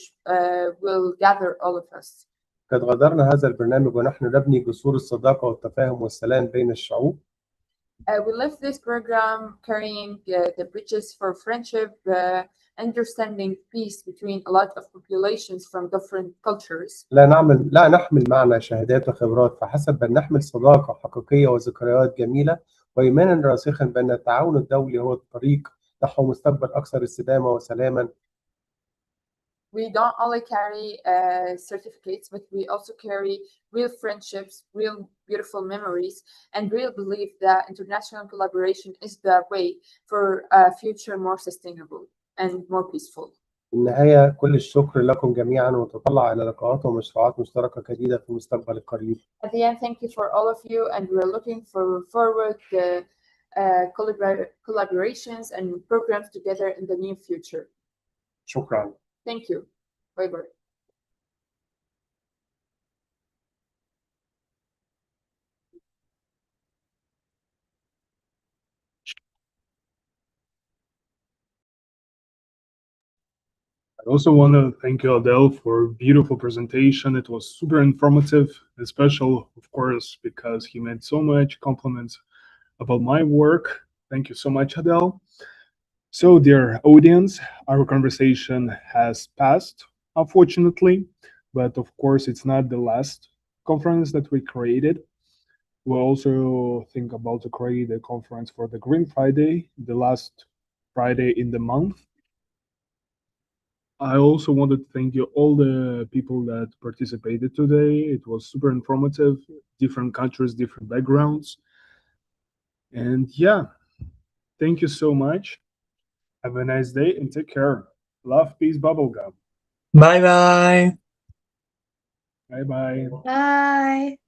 will gather all of us. قد غادرنا هذا البرنامج ونحن نبني جسور الصداقة والتفاهم والسلام بين الشعوب. We left this program carrying the bridges for friendship, understanding peace between a lot of populations from different cultures. لا نحمل معنا شهادات وخبرات فحسب بل نحمل صداقة حقيقية وذكريات جميلة وإيمانا راسخا بأن التعاون الدولي هو الطريق نحو مستقبل أكثر استدامة وسلاما. We don't only carry certificates, but we also carry real friendships, real beautiful memories, and real belief that international collaboration is the way for a future more sustainable and more peaceful. في النهاية كل الشكر لكم جميعا ونتطلع إلى لقاءات ومشروعات مشتركة جديدة في المستقبل القريب. At the end, thank you for all of you, and we're looking forward to collaborations and programs together in the near future. شكرا. Thank you. Bye-bye. I also want to thank you, Adele, for a beautiful presentation. It was super informative, and special, of course, because he made so much compliments about my work. Thank you so much, Adele. So, dear audience, our conversation has passed, unfortunately, but of course, it's not the last conference that we created. We'll also think about to create a conference for the Green Friday, the last Friday in the month. I also wanted to thank you, all the people that participated today. It was super informative, different countries, different backgrounds. And yeah, thank you so much. Have a nice day and take care. Love, peace, bubblegum. Bye bye. Bye bye. Bye.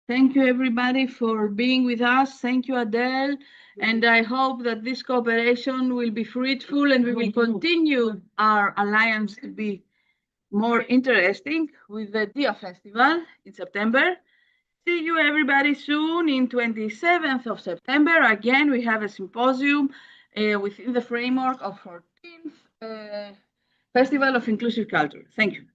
Thank you, everybody, for being with us. Thank you, Adele. And I hope that this cooperation will be fruitful and we will continue our alliance to be more interesting with the DIA Festival in September. See you, everybody, soon in 27th of September. Again, we have a symposium within the framework of 14th Festival of Inclusive Culture. Thank you.